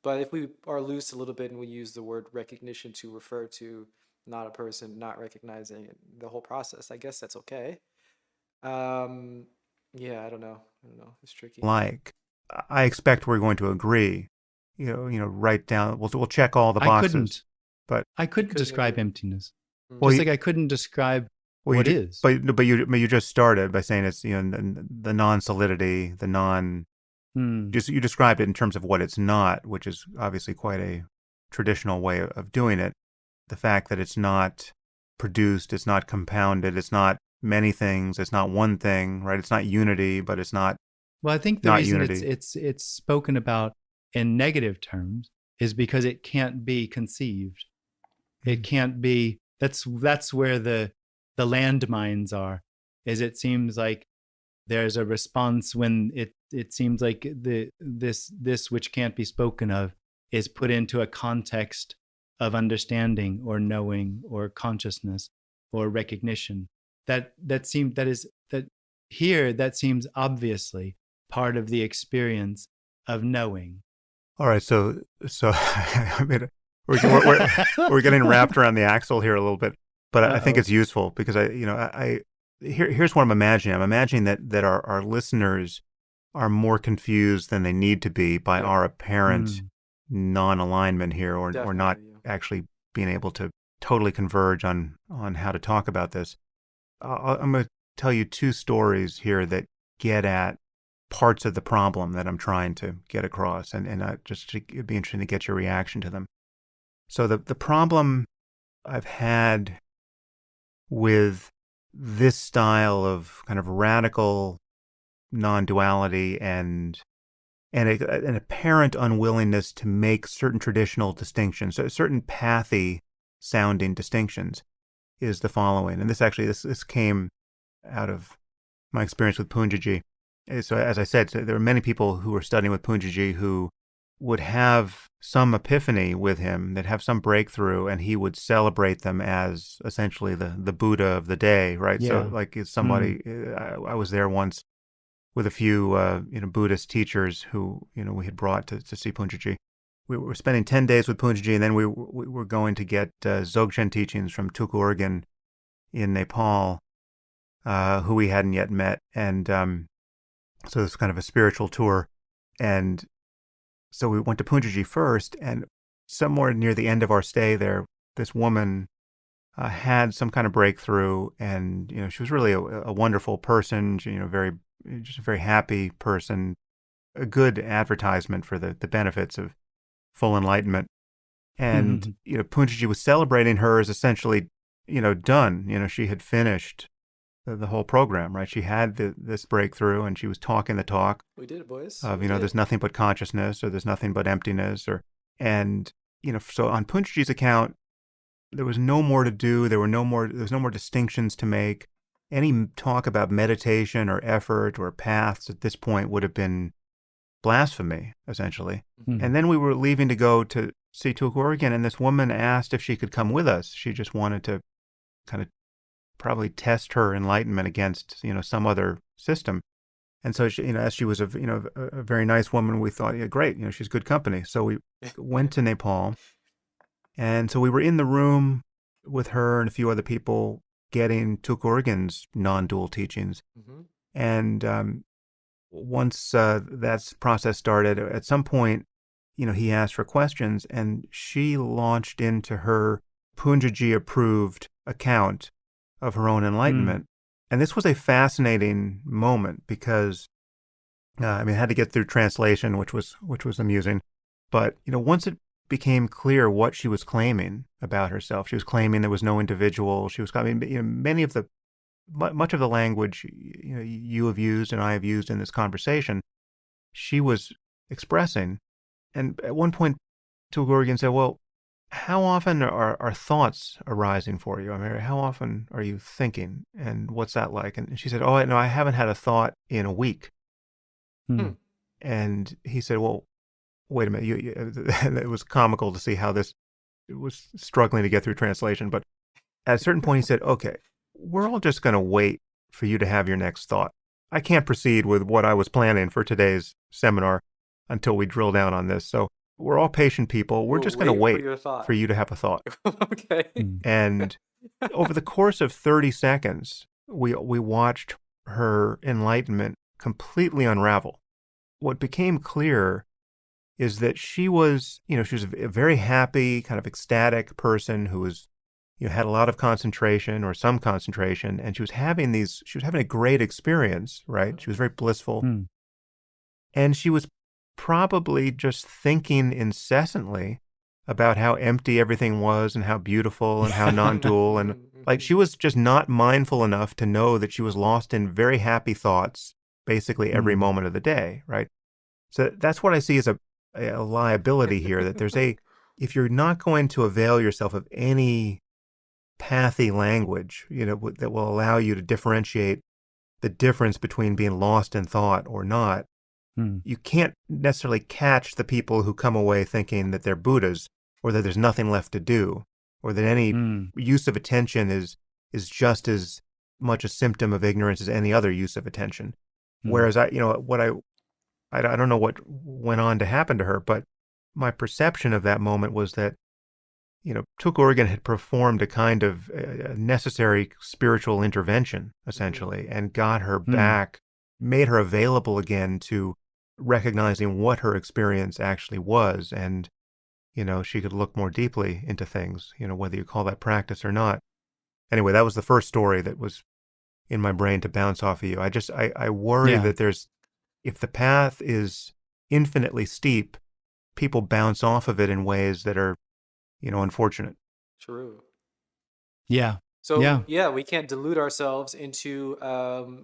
But if we are loose a little bit and we use the word recognition to refer to not a person not recognizing the whole process, I guess that's okay. Um, yeah, I don't know. It's tricky. I expect we're going to agree. Write down. We'll check all the I boxes. couldn't. But I couldn't couldn't describe agree. emptiness. Well, Just like I couldn't describe what is. But you just started by saying it's the non-solidity, the non. Just you described it in terms of what it's not, which is obviously quite a traditional way of doing it. The fact that it's not produced, it's not compounded, it's not many things, it's not one thing, right? It's not unity, but it's not. Well, I think the not reason unity. it's spoken about in negative terms is because it can't be conceived. It can't be. That's where the landmines are. Is it seems like there's a response when it seems like this which can't be spoken of is put into a context of understanding or knowing or consciousness or recognition. That seems obviously part of the experience of knowing. All right, so I mean, we're getting wrapped around the axle here a little bit, but I think it's useful because here's what I'm imagining. I'm imagining that our listeners are more confused than they need to be by our apparent non-alignment here, or not actually being able to totally converge on how to talk about this. I'm going to tell you two stories here that get at parts of the problem that I'm trying to get across, and it'd be interesting to get your reaction to them. So the problem I've had with this style of kind of radical non-duality and an apparent unwillingness to make certain traditional distinctions, so certain pathy sounding distinctions, is the following. And this came out of my experience with Punjaji. So as I said, there are many people who are studying with Punjaji who would have some epiphany with him, that have some breakthrough, and he would celebrate them as essentially the Buddha of the day, right? Yeah. So like somebody, I was there once with a few Buddhist teachers who we had brought to see Punjaji. We were spending 10 days with Punjaji, and then we were going to get Dzogchen teachings from Tuku Urgyen in Nepal, who we hadn't yet met, and so it's kind of a spiritual tour. And so we went to Punjaji first, and somewhere near the end of our stay there, this woman had some kind of breakthrough, and she was really a wonderful person. She, just a very happy person, a good advertisement for the benefits of full enlightenment. And Punjaji was celebrating her as essentially done. She had finished the whole program, right? She had this breakthrough, and she was talking the talk. We did it, boys. Of there's nothing but consciousness, or there's nothing but emptiness, so on Punjaji's account, there was no more to do. There was no more distinctions to make. Any talk about meditation or effort or paths at this point would have been blasphemy, essentially. And then we were leaving to go to see Tuku Urgyen, and this woman asked if she could come with us. She just wanted to kind of probably test her enlightenment against some other system. And so she, as she was a very nice woman, we thought, yeah, great, she's good company. So we went to Nepal, and so we were in the room with her and a few other people getting Tugurgen's non-dual teachings. Mm-hmm. And once that process started, at some point, he asked for questions, and she launched into her Punjaji-approved account of her own enlightenment. And this was a fascinating moment because, I had to get through translation, which was amusing. But, once it became clear what she was claiming about herself, she was claiming there was no individual. She was claiming, much of the language, you have used and I have used in this conversation, she was expressing. And at one point, Tugurgen said, well, how often are thoughts arising for you? How often are you thinking? And what's that like? And she said, oh, no, I haven't had a thought in a week. And he said, well, wait a minute. It was comical to see how this was struggling to get through translation. But at a certain point, he said, okay, we're all just going to wait for you to have your next thought. I can't proceed with what I was planning for today's seminar until we drill down on this. So we're all patient people. We're just going to wait for you to have a thought. Okay. And over the course of 30 seconds, we watched her enlightenment completely unravel. What became clear is that she was a very happy, kind of ecstatic person who was, had a lot of concentration or some concentration, and she was having a great experience, right? She was very blissful. And she was probably just thinking incessantly about how empty everything was and how beautiful and how non-dual. And like, she was just not mindful enough to know that she was lost in very happy thoughts basically every moment of the day, right? So that's what I see as a liability here, that if you're not going to avail yourself of any pathy language, that will allow you to differentiate the difference between being lost in thought or not, you can't necessarily catch the people who come away thinking that they're Buddhas, or that there's nothing left to do, or that any use of attention is just as much a symptom of ignorance as any other use of attention. Whereas I don't know what went on to happen to her, but my perception of that moment was that, Tugurgen had performed a kind of necessary spiritual intervention, essentially, and got her back, made her available again to recognizing what her experience actually was. And, she could look more deeply into things, whether you call that practice or not. Anyway, that was the first story that was in my brain to bounce off of you. I worry that if the path is infinitely steep, people bounce off of it in ways that are, unfortunate. True. Yeah. So we can't delude ourselves into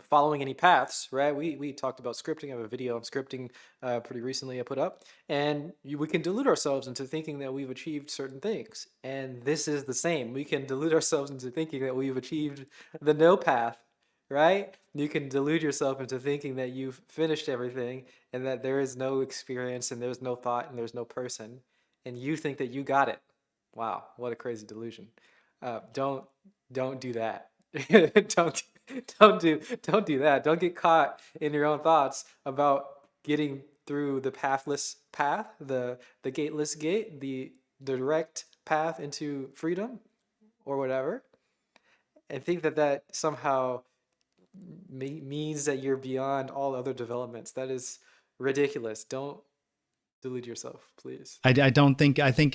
following any paths, right? We talked about scripting. I have a video on scripting pretty recently I put up, and we can delude ourselves into thinking that we've achieved certain things. And this is the same. We can delude ourselves into thinking that we've achieved the no path, right? You can delude yourself into thinking that you've finished everything and that there is no experience and there's no thought and there's no person, and you think that you got it. Wow, what a crazy delusion. Don't do that. don't do that. Don't get caught in your own thoughts about getting through the pathless path, the gateless gate, the direct path into freedom or whatever, and think that somehow means that you're beyond all other developments. That is ridiculous. Don't delude yourself, please. I don't think. I think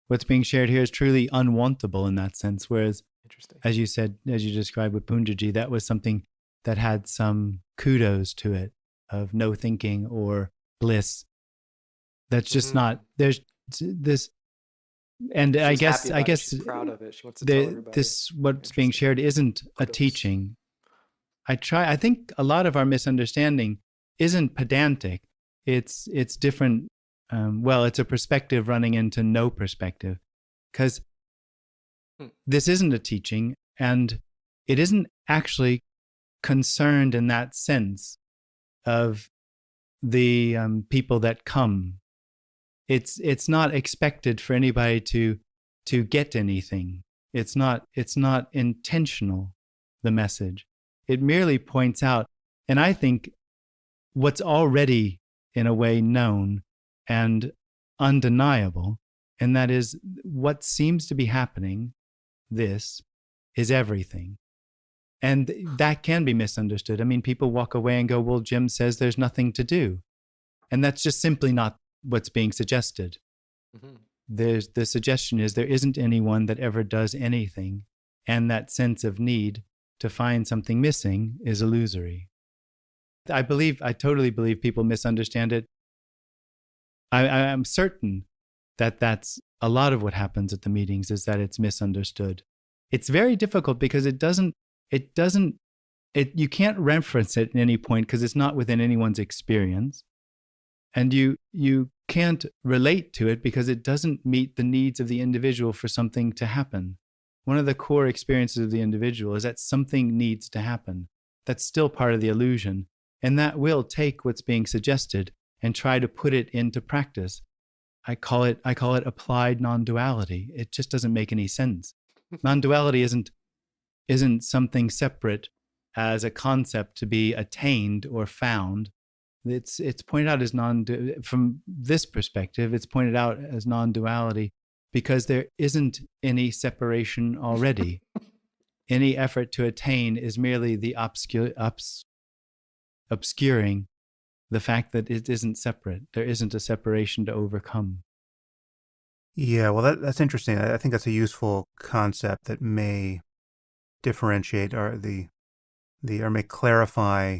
what's being shared here is truly unwantable in that sense. Whereas, Interesting. as you said, as you described with Punjaji, that was something that had some kudos to it of no thinking or bliss. That's just not, there's this. And I guess she's proud of it. She wants to tell everybody. What's being shared isn't a teaching. I think a lot of our misunderstanding isn't pedantic. It's different. It's a perspective running into no perspective, because this isn't a teaching, and it isn't actually concerned in that sense of the people that come. It's not expected for anybody to get anything. It's not intentional, the message. It merely points out, and I think what's already in a way known and undeniable, and that is what seems to be happening, this is everything. And that can be misunderstood. I mean, people walk away and go, well, Jim says there's nothing to do. And that's just simply not what's being suggested. Mhm. The suggestion is there isn't anyone that ever does anything, and that sense of need to find something missing is illusory. I totally believe people misunderstand it. I'm certain that that's a lot of what happens at the meetings, is that it's misunderstood. It's very difficult because you can't reference it at any point because it's not within anyone's experience. And you can't relate to it because it doesn't meet the needs of the individual for something to happen. One of the core experiences of the individual is that something needs to happen. That's still part of the illusion. And that will take what's being suggested and try to put it into practice. I call it applied non-duality. It just doesn't make any sense. Non-duality isn't something separate as a concept to be attained or found. It's pointed out as from this perspective, it's pointed out as non-duality because there isn't any separation already. Any effort to attain is merely the obscuring the fact that it isn't separate. There isn't a separation to overcome. Yeah, well, that's interesting. I think that's a useful concept that may differentiate or may clarify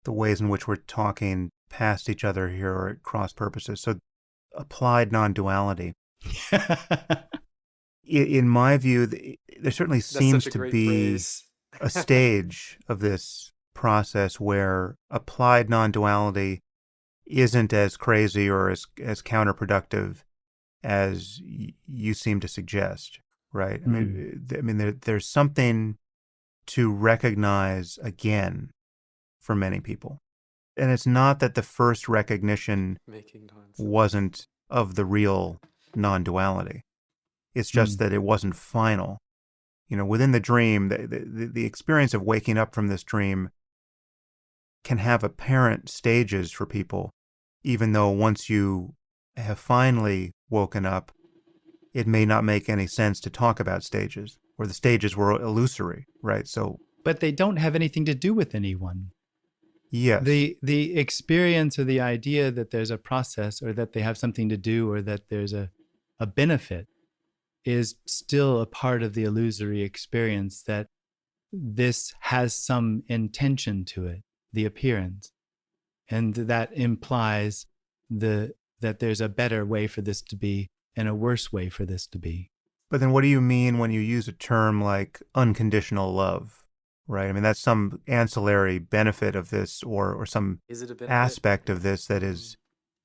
the ways in which we're talking past each other here or at cross purposes. So, applied non-duality. In my view, there certainly seems to be a stage of this process where applied non-duality isn't as crazy or as counterproductive as you seem to suggest, right? I mean, there's something to recognize again for many people. And it's not that the first recognition wasn't of the real non-duality. It's just that it wasn't final. You know, within the dream, the experience of waking up from this dream can have apparent stages for people, even though once you have finally woken up, it may not make any sense to talk about stages, or the stages were illusory, right? So, but they don't have anything to do with anyone. Yes. The experience or the idea that there's a process or that they have something to do or that there's a benefit is still a part of the illusory experience, that this has some intention to it, the appearance. And that implies that there's a better way for this to be and a worse way for this to be. But then what do you mean when you use a term like unconditional love? Right. I mean, that's some ancillary benefit of this or some aspect of this that is,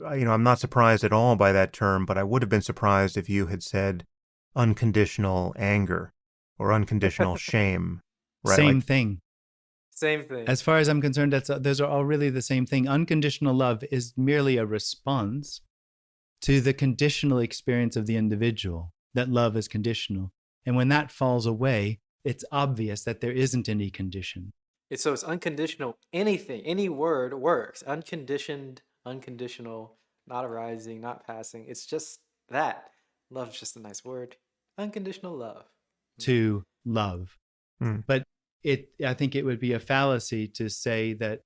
I'm not surprised at all by that term, but I would have been surprised if you had said unconditional anger or unconditional shame. Right? Same thing. Same thing. As far as I'm concerned, those are all really the same thing. Unconditional love is merely a response to the conditional experience of the individual, that love is conditional. And when that falls away, it's obvious that there isn't any condition. It's unconditional. Anything, any word works. Unconditioned, unconditional, not arising, not passing. It's just that. Love is just a nice word. Unconditional love. To love. But I think it would be a fallacy to say that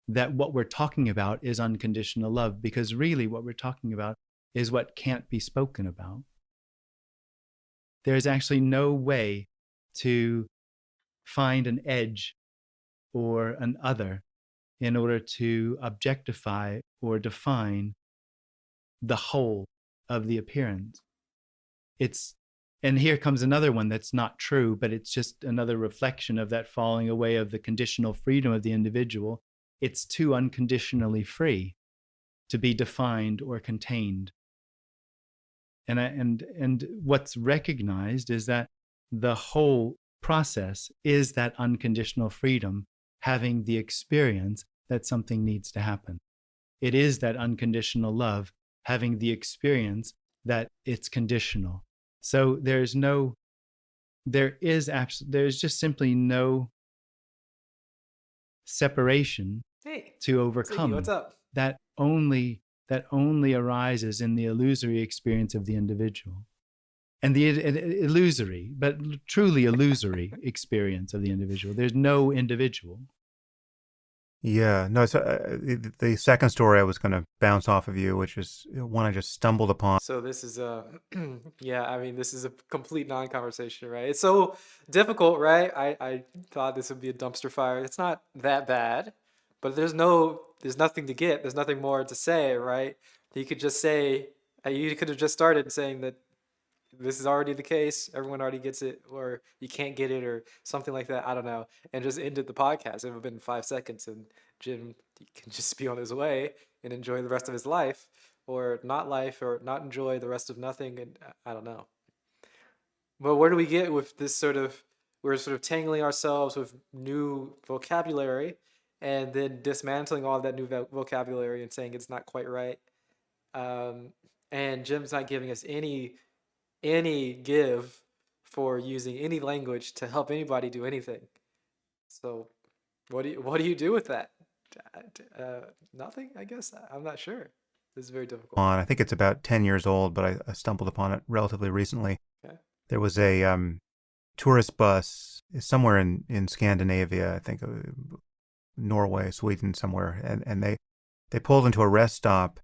that what we're talking about is unconditional love, because really what we're talking about is what can't be spoken about. There's actually no way to find an edge or an other in order to objectify or define the whole of the appearance. And here comes another one that's not true, but it's just another reflection of that falling away of the conditional freedom of the individual. It's too unconditionally free to be defined or contained. And what's recognized is that the whole process is that unconditional freedom, having the experience that something needs to happen. It is that unconditional love, having the experience that it's conditional. So there's no there's just simply no separation Hey, to Ziggy, what's overcome up? that only arises in the illusory experience of the individual, and the illusory, but truly illusory experience of the individual. There's no individual. Yeah, no. So the second story I was going to bounce off of you, which is one I just stumbled upon. So this is yeah, I mean this is a complete non-conversation, right? It's so difficult, right? I thought this would be a dumpster fire. It's not that bad, but there's nothing to get. There's nothing more to say, right? You could just say you could have just started saying that this is already the case. Everyone already gets it, or you can't get it, or something like that. I don't know, and just ended the podcast. It would have been 5 seconds, and Jim can just be on his way and enjoy the rest of his life, or not life, or not enjoy the rest of nothing. And I don't know. But where do we get with this sort of? We're sort of tangling ourselves with new vocabulary, and then dismantling all that new vocabulary and saying it's not quite right. Um, and Jim's not giving us any give for using any language to help anybody do anything. So what do you do with that? Nothing, I guess. I'm not sure. This is very difficult. I think it's about 10 years old, but I stumbled upon it relatively recently. Okay. There was a tourist bus somewhere in Scandinavia, I think Norway, Sweden, somewhere, and they pulled into a rest stop,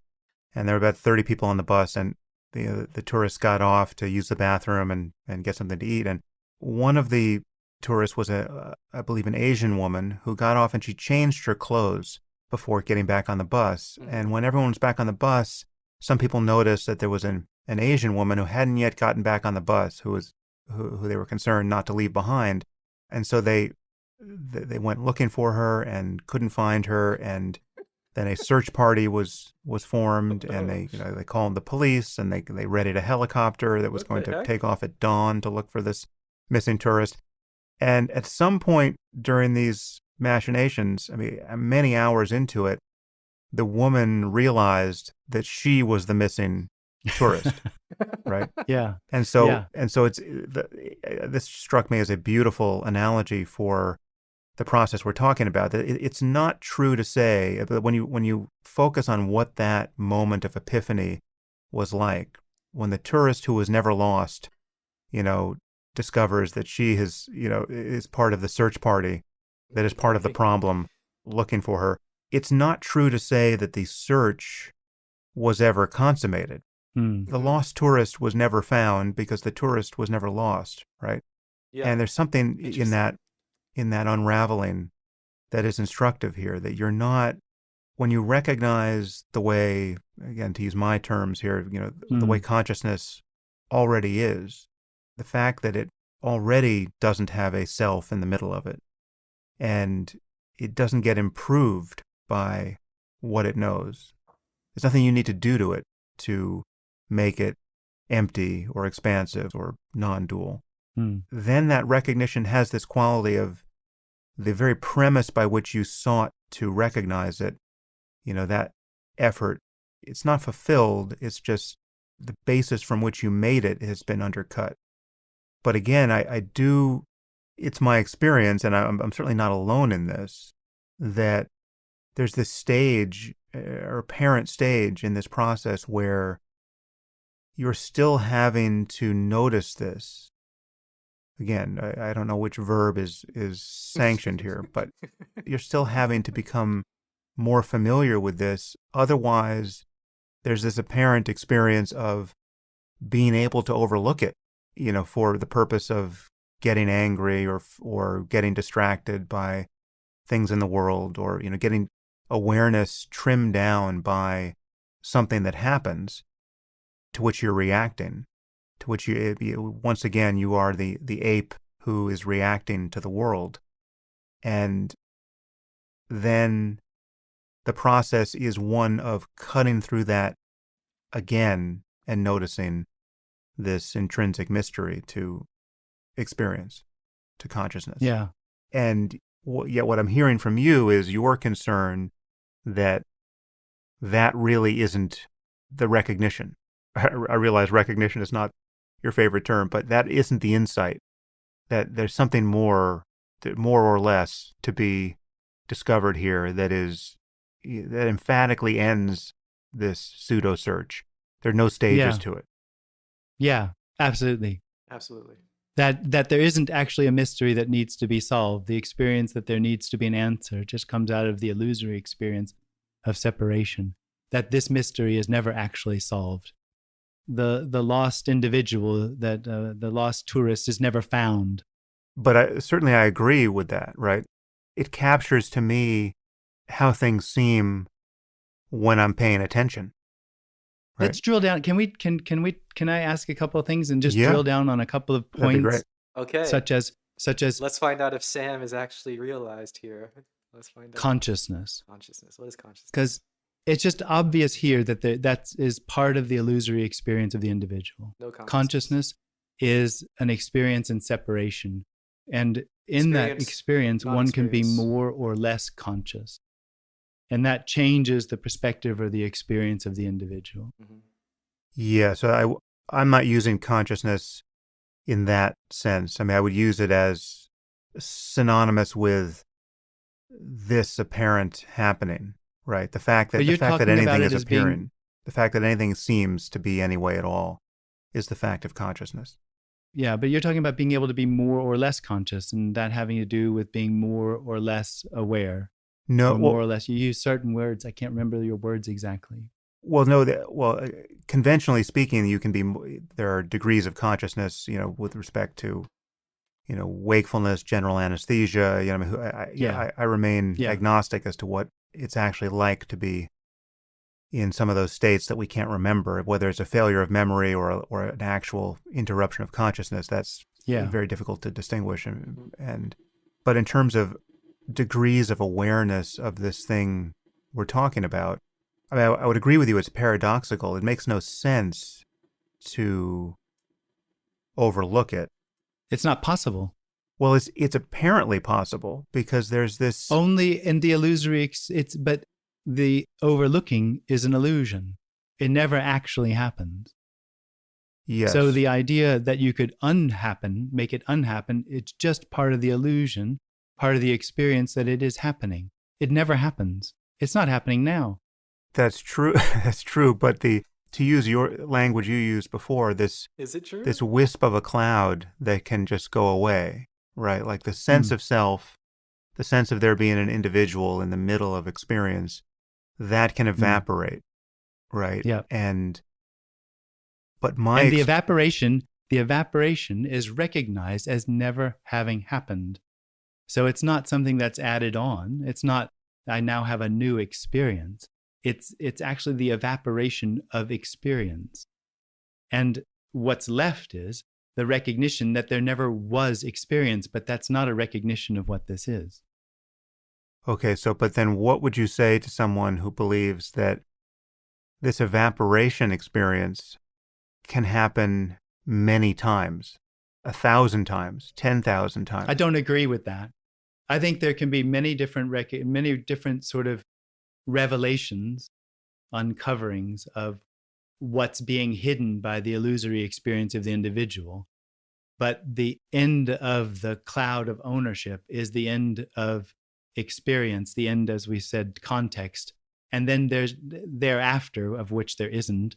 and there were about 30 people on the bus, and the tourists got off to use the bathroom and get something to eat, and one of the tourists was I believe an Asian woman who got off and she changed her clothes before getting back on the bus. Mhm. And when everyone was back on the bus, some people noticed that there was an Asian woman who hadn't yet gotten back on the bus, who they were concerned not to leave behind, and so they went looking for her and couldn't find her, and then a search party was formed, and they called the police, and they readied a helicopter that was What going the to heck? take off at dawn to look for this missing tourist. And at some point during these machinations, I mean, many hours into it, the woman realized that she was the missing tourist, right? Yeah. And so Yeah. this struck me as a beautiful analogy for the process we're talking about. That it's not true to say, but when you focus on what that moment of epiphany was like, when the tourist who was never lost, discovers that she is part of the search party, that is part of the problem looking for her. It's not true to say that the search was ever consummated. The lost tourist was never found because the tourist was never lost, right? Yeah. And there's something Interesting. in that unraveling that is instructive here, that you're not, when you recognize the way, again, to use my terms here, the way consciousness already is, the fact that it already doesn't have a self in the middle of it, and it doesn't get improved by what it knows. There's nothing you need to do to it to make it empty or expansive or non-dual. Then that recognition has this quality of the very premise by which you sought to recognize it, that effort, it's not fulfilled, it's just the basis from which you made it has been undercut. But again, it's my experience, and I'm certainly not alone in this, that there's this stage, or apparent stage in this process where you're still having to notice this. Again, I don't know which verb is sanctioned here, but you're still having to become more familiar with this. Otherwise, there's this apparent experience of being able to overlook it, for the purpose of getting angry or getting distracted by things in the world, or, getting awareness trimmed down by something that happens to which you're reacting, to which once again, you are the ape who is reacting to the world. And then the process is one of cutting through that again and noticing this intrinsic mystery to experience, to consciousness. Yeah. And yet what I'm hearing from you is your concern that really isn't the recognition. I realize recognition is not your favorite term, but that isn't the insight that there's something more or less to be discovered here that emphatically ends this pseudo search. There are no stages Yeah. to it. Yeah, absolutely. Absolutely. That there isn't actually a mystery that needs to be solved. The experience that there needs to be an answer just comes out of the illusory experience of separation. That this mystery is never actually solved. The lost individual, that the lost tourist, is never found. But certainly I agree with that, right? It captures to me how things seem when I'm paying attention. Right? Let's drill down. Can I ask a couple of things and just Yeah. drill down on a couple of That'd be points, great. Okay. such as Let's find out if Sam is actually realized here. Let's find out. consciousness. Consciousness. What is consciousness? Because it's just obvious here that that is part of the illusory experience of the individual. No consciousness. Consciousness is an experience in separation. And in that experience, one can be more or less conscious. And that changes the perspective or the experience of the individual. Mm-hmm. Yeah, so I'm not using consciousness in that sense. I mean, I would use it as synonymous with this apparent happening, right? The fact that anything is appearing, the fact that anything seems to be any way at all, is the fact of consciousness. Yeah, but you're talking about being able to be more or less conscious, and that having to do with being more or less aware. No, more or less. You use certain words. I can't remember your words exactly. Well, no. Conventionally speaking, there are degrees of consciousness, with respect to, wakefulness, general anesthesia. I remain agnostic as to what it's actually like to be in some of those states that we can't remember, whether it's a failure of memory or an actual interruption of consciousness. That's very difficult to distinguish. But in terms of degrees of awareness of this thing we're talking about, I mean, I would agree with you. It's paradoxical. It makes no sense to overlook it. It's not possible. Well, it's apparently possible because there's this only in the illusory. But the overlooking is an illusion. It never actually happens. Yes. So the idea that you could make it unhappen, it's just part of the illusion. Part of the experience that it is happening. It never happens. It's not happening now. That's true. That's true. But to use your language you used before, is it true? This wisp of a cloud that can just go away, right? Like the sense of self, the sense of there being an individual in the middle of experience, that can evaporate, right? Yeah. But the evaporation is recognized as never having happened. So it's not something that's added on. It's not, I now have a new experience. It's actually the evaporation of experience. And what's left is the recognition that there never was experience, but that's not a recognition of what this is. Okay, but then what would you say to someone who believes that this evaporation experience can happen many times, 1,000 times, 10,000 times? I don't agree with that. I think there can be many different sort of revelations, uncoverings of what's being hidden by the illusory experience of the individual. But the end of the cloud of ownership is the end of experience, the end, as we said, context. And then there's thereafter, of which there isn't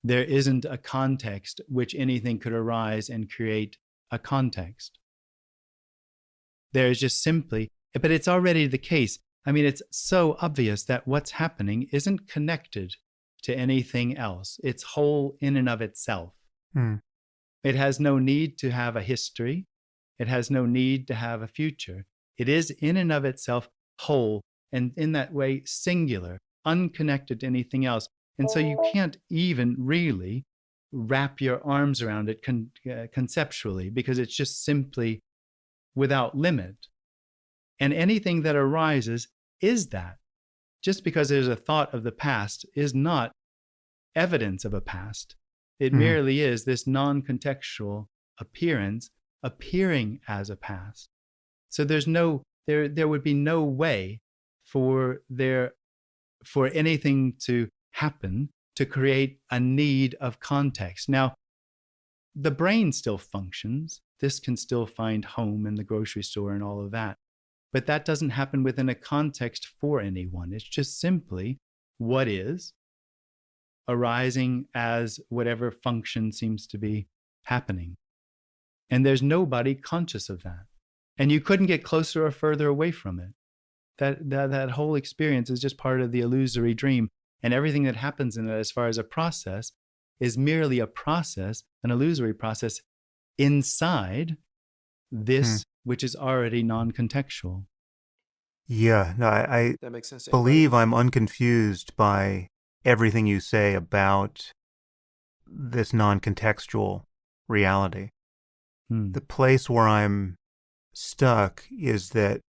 a context which anything could arise and create a context. There is just simply, but it's already the case. I mean, it's so obvious that what's happening isn't connected to anything else. It's whole in and of itself. It has no need to have a history. It has no need to have a future. It is in and of itself whole, and in that way singular, unconnected to anything else. And so you can't even really wrap your arms around it conceptually, because it's just simply without limit. And anything that arises is that. Just because there's a thought of the past is not evidence of a past. It merely is this non-contextual appearance appearing as a past. So there would be no way for anything to happen to create a need of context. Now, the brain still functions. this can still find home in the grocery store and all of that. But that doesn't happen within a context for anyone. It's just simply what is arising as whatever function seems to be happening. And there's nobody conscious of that. And you couldn't get closer or further away from it. That whole experience is just part of the illusory dream. And everything that happens in it as far as a process is merely a process, an illusory process inside this, which is already non-contextual. Yeah, no, I That makes sense to anybody? believe I'm unconfused by everything you say about this non-contextual reality. The place where I'm stuck is that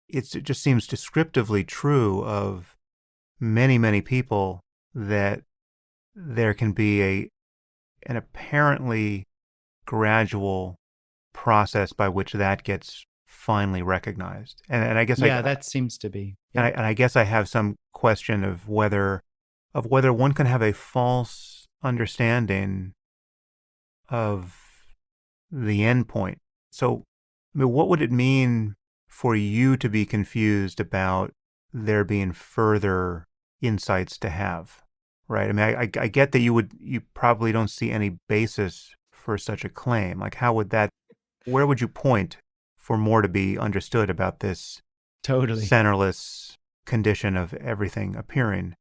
it just seems descriptively true of many, many people that there can be an apparently gradual process by which that gets finally recognized. And I guess that seems to be. And I guess I have some question of whether one can have a false understanding of the end point. So, I mean, what would it mean for you to be confused about there being further insights to have, right? I mean, I get that you probably don't see any basis for such a claim. Like, where would you point for more to be understood about this Totally centerless condition of everything appearing?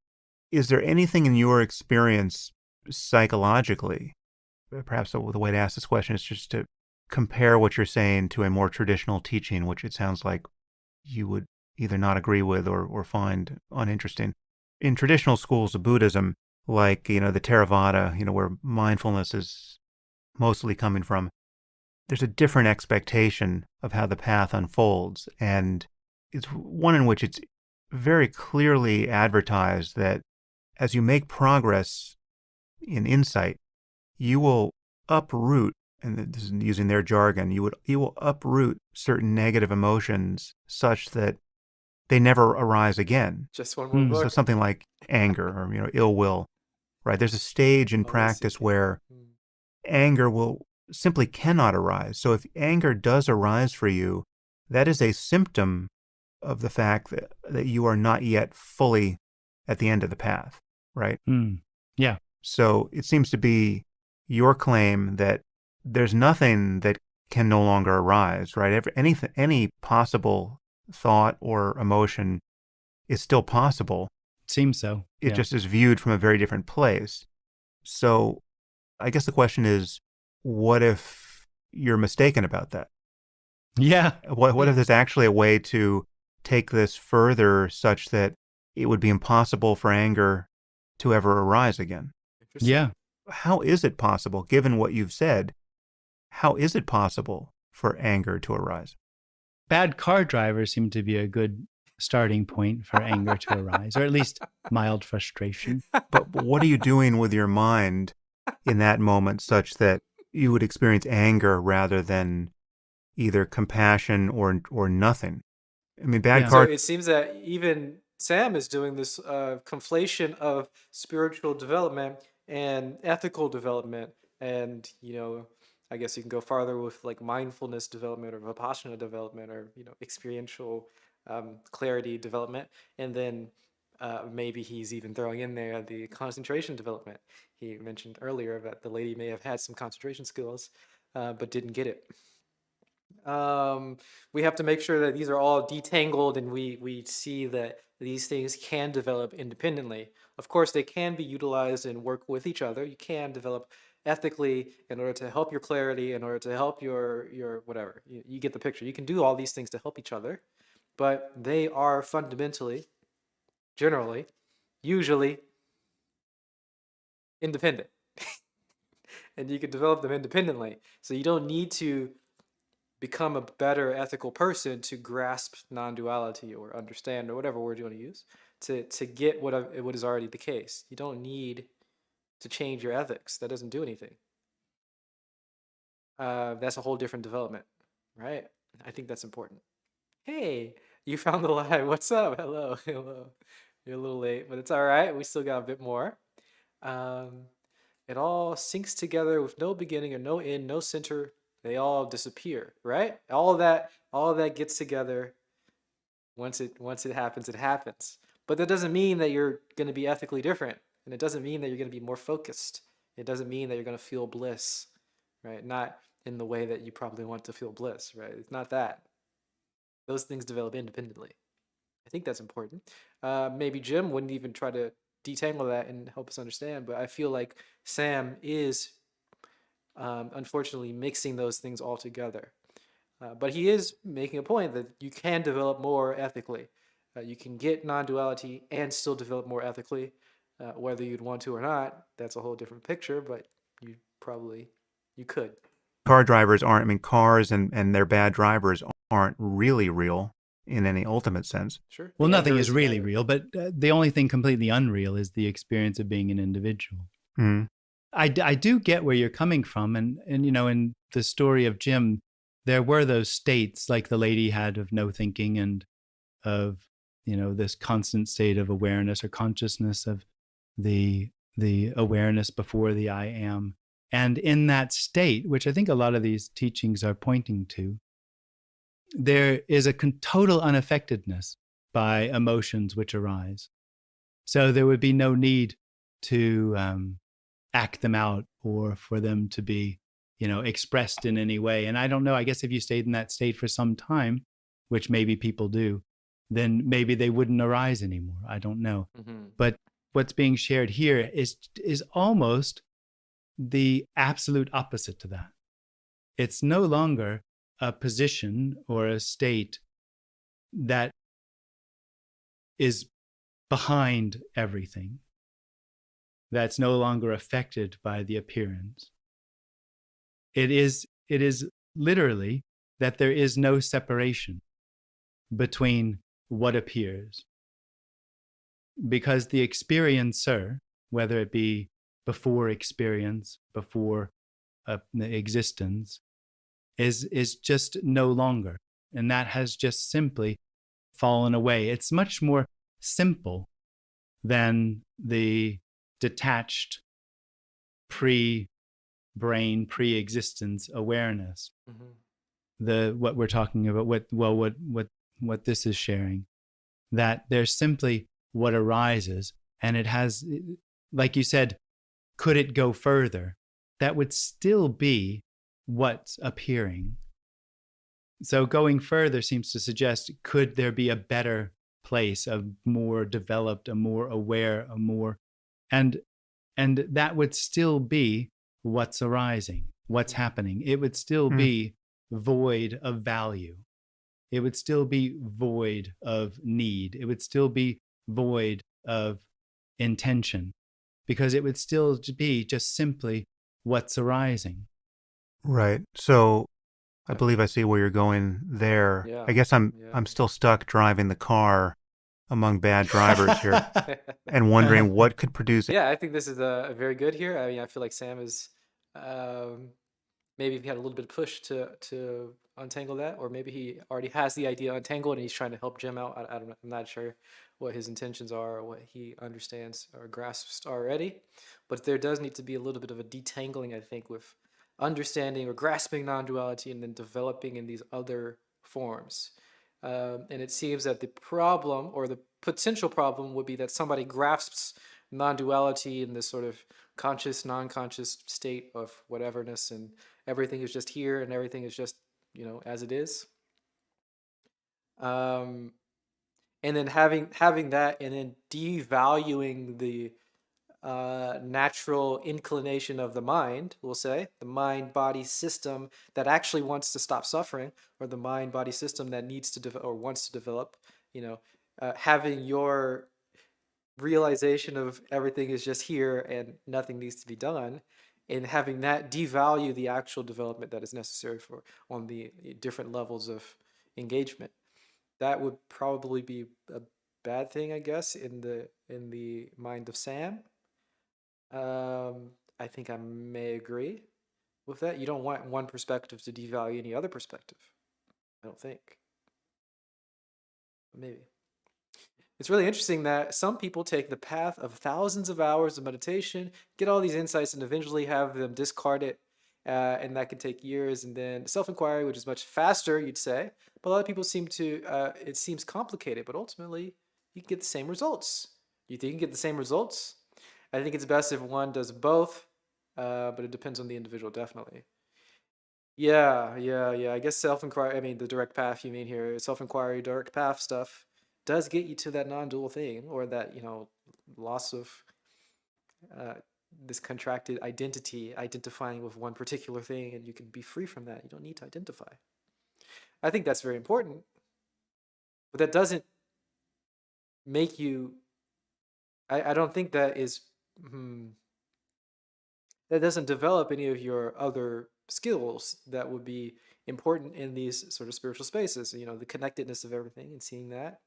Is there anything in your experience psychologically, perhaps the way to ask this question is just to compare what you're saying to a more traditional teaching, which it sounds like you would either not agree with or find uninteresting. In traditional schools of Buddhism, like, the Theravada, where mindfulness is mostly coming from, there's a different expectation of how the path unfolds. And it's one in which it's very clearly advertised that as you make progress in insight, you will uproot, and this is using their jargon, you will uproot certain negative emotions such that they never arise again. Just one more So book. something like anger or ill will, right? There's a stage in Oh, I see. practice where anger simply cannot arise. So if anger does arise for you, that is a symptom of the fact that you are not yet fully at the end of the path, right? Yeah. So it seems to be your claim that there's nothing that can no longer arise, right? Any possible thought or emotion is still possible. Seems so. It just is viewed from a very different place. So I guess the question is, what if you're mistaken about that? Yeah. What if there's actually a way to take this further such that it would be impossible for anger to ever arise again? Yeah. How is it possible, given what you've said, how is it possible for anger to arise? Bad car drivers seem to be a good starting point for anger to arise, or at least mild frustration. But what are you doing with your mind in that moment such that you would experience anger rather than either compassion or nothing? I mean, So it seems that even Sam is doing this conflation of spiritual development and ethical development, and I guess you can go farther with like mindfulness development or vipassana development or experiential clarity development, and then maybe he's even throwing in there the concentration development. He mentioned earlier that the lady may have had some concentration skills, but didn't get it. We have to make sure that these are all detangled and we see that these things can develop independently. Of course, they can be utilized and work with each other. You can develop ethically in order to help your clarity, in order to help your whatever. You get the picture. You can do all these things to help each other, but they are fundamentally, generally, usually independent. And you can develop them independently. So you don't need to become a better ethical person to grasp non-duality or understand or whatever word you want to use to get what is already the case. You don't need to change your ethics. That doesn't do anything. That's a whole different development, right? I think that's important. Hey, you found the live. What's up? Hello, hello. You're a little late, but it's all right. We still got a bit more. It all syncs together with no beginning or no end, no center, They all disappear, right? All of that gets together. Once it happens, it happens. But that doesn't mean that you're going to be ethically different, and it doesn't mean that you're going to be more focused. It doesn't mean that you're going to feel bliss, right? Not in the way that you probably want to feel bliss, right? It's not that. Those things develop independently. I think that's important. Maybe Jim wouldn't even try to detangle that and help us understand, but I feel like Sam is unfortunately mixing those things all together. But he is making a point that you can develop more ethically. You can get non-duality and still develop more ethically. Whether you'd want to or not, that's a whole different picture, but you could. Car drivers aren't, I mean, cars and their bad drivers aren't really real in any ultimate sense. Sure. Well, Yeah, nothing there is really real, but the only thing completely unreal is the experience of being an individual. Mm. I do get where you're coming from. And, in the story of Jim, there were those states like the lady had of no thinking and of, this constant state of awareness or consciousness of the awareness before the I am. And in that state, which I think a lot of these teachings are pointing to, there is a total unaffectedness by emotions which arise. So there would be no need to act them out or for them to be, expressed in any way. And I don't know, I guess if you stayed in that state for some time, which maybe people do, then maybe they wouldn't arise anymore. I don't know. Mm-hmm. But what's being shared here is almost the absolute opposite to that. It's no longer a position or a state that is behind everything, that's no longer affected by the appearance. It is literally that there is no separation between what appears, because the experiencer, whether it be before experience, before existence, is just no longer, and that has just simply fallen away. It's much more simple than the detached pre-brain, pre-existence awareness. Mm-hmm. What we're talking about, what this is sharing, that there's simply what arises, and it has, like you said, could it go further? That would still be what's appearing. So going further seems to suggest, could there be a better place, a more developed, a more aware, a more, and that would still be what's arising, what's happening. It would still be void of value. It would still be void of need. It would still be void of intention, because it would still be just simply what's arising. Right. So I believe I see where you're going there. Yeah. I guess I'm still stuck driving the car among bad drivers here and wondering what could produce. Yeah, I think this is a very good here. I mean, I feel like Sam is maybe he had a little bit of push to untangle that, or maybe he already has the idea untangled and he's trying to help Jim out. I don't know. I'm not sure what his intentions are or what he understands or grasps already, but there does need to be a little bit of a detangling, I think, with understanding or grasping non-duality and then developing in these other forms. And it seems that the problem or the potential problem would be that somebody grasps non-duality in this sort of conscious, non-conscious state of whateverness, and everything is just here and everything is just, as it is. And then having that and then devaluing the natural inclination of the mind, we'll say, the mind-body system that actually wants to stop suffering, or the mind-body system that needs to or wants to develop, having your realization of everything is just here and nothing needs to be done, and having that devalue the actual development that is necessary for on the different levels of engagement. That would probably be a bad thing, I guess, in the mind of Sam. I think I may agree with that. You don't want one perspective to devalue any other perspective. I don't think. But maybe. It's really interesting that some people take the path of thousands of hours of meditation, get all these insights, and eventually have them discarded and that can take years. And then self-inquiry, which is much faster, you'd say, but a lot of people seem to it seems complicated, but ultimately you can get the same results. You think you can get the same results? I think it's best if one does both, but it depends on the individual, definitely. Yeah. I guess self-inquiry, I mean, the direct path you mean here, self-inquiry, direct path stuff does get you to that non-dual thing, or that, loss of uh, this contracted identity, identifying with one particular thing, and you can be free from that. You don't need to identify. I think that's very important, but that doesn't make you, I don't think that is, hmm, that doesn't develop any of your other skills that would be important in these sort of spiritual spaces. The connectedness of everything and seeing that,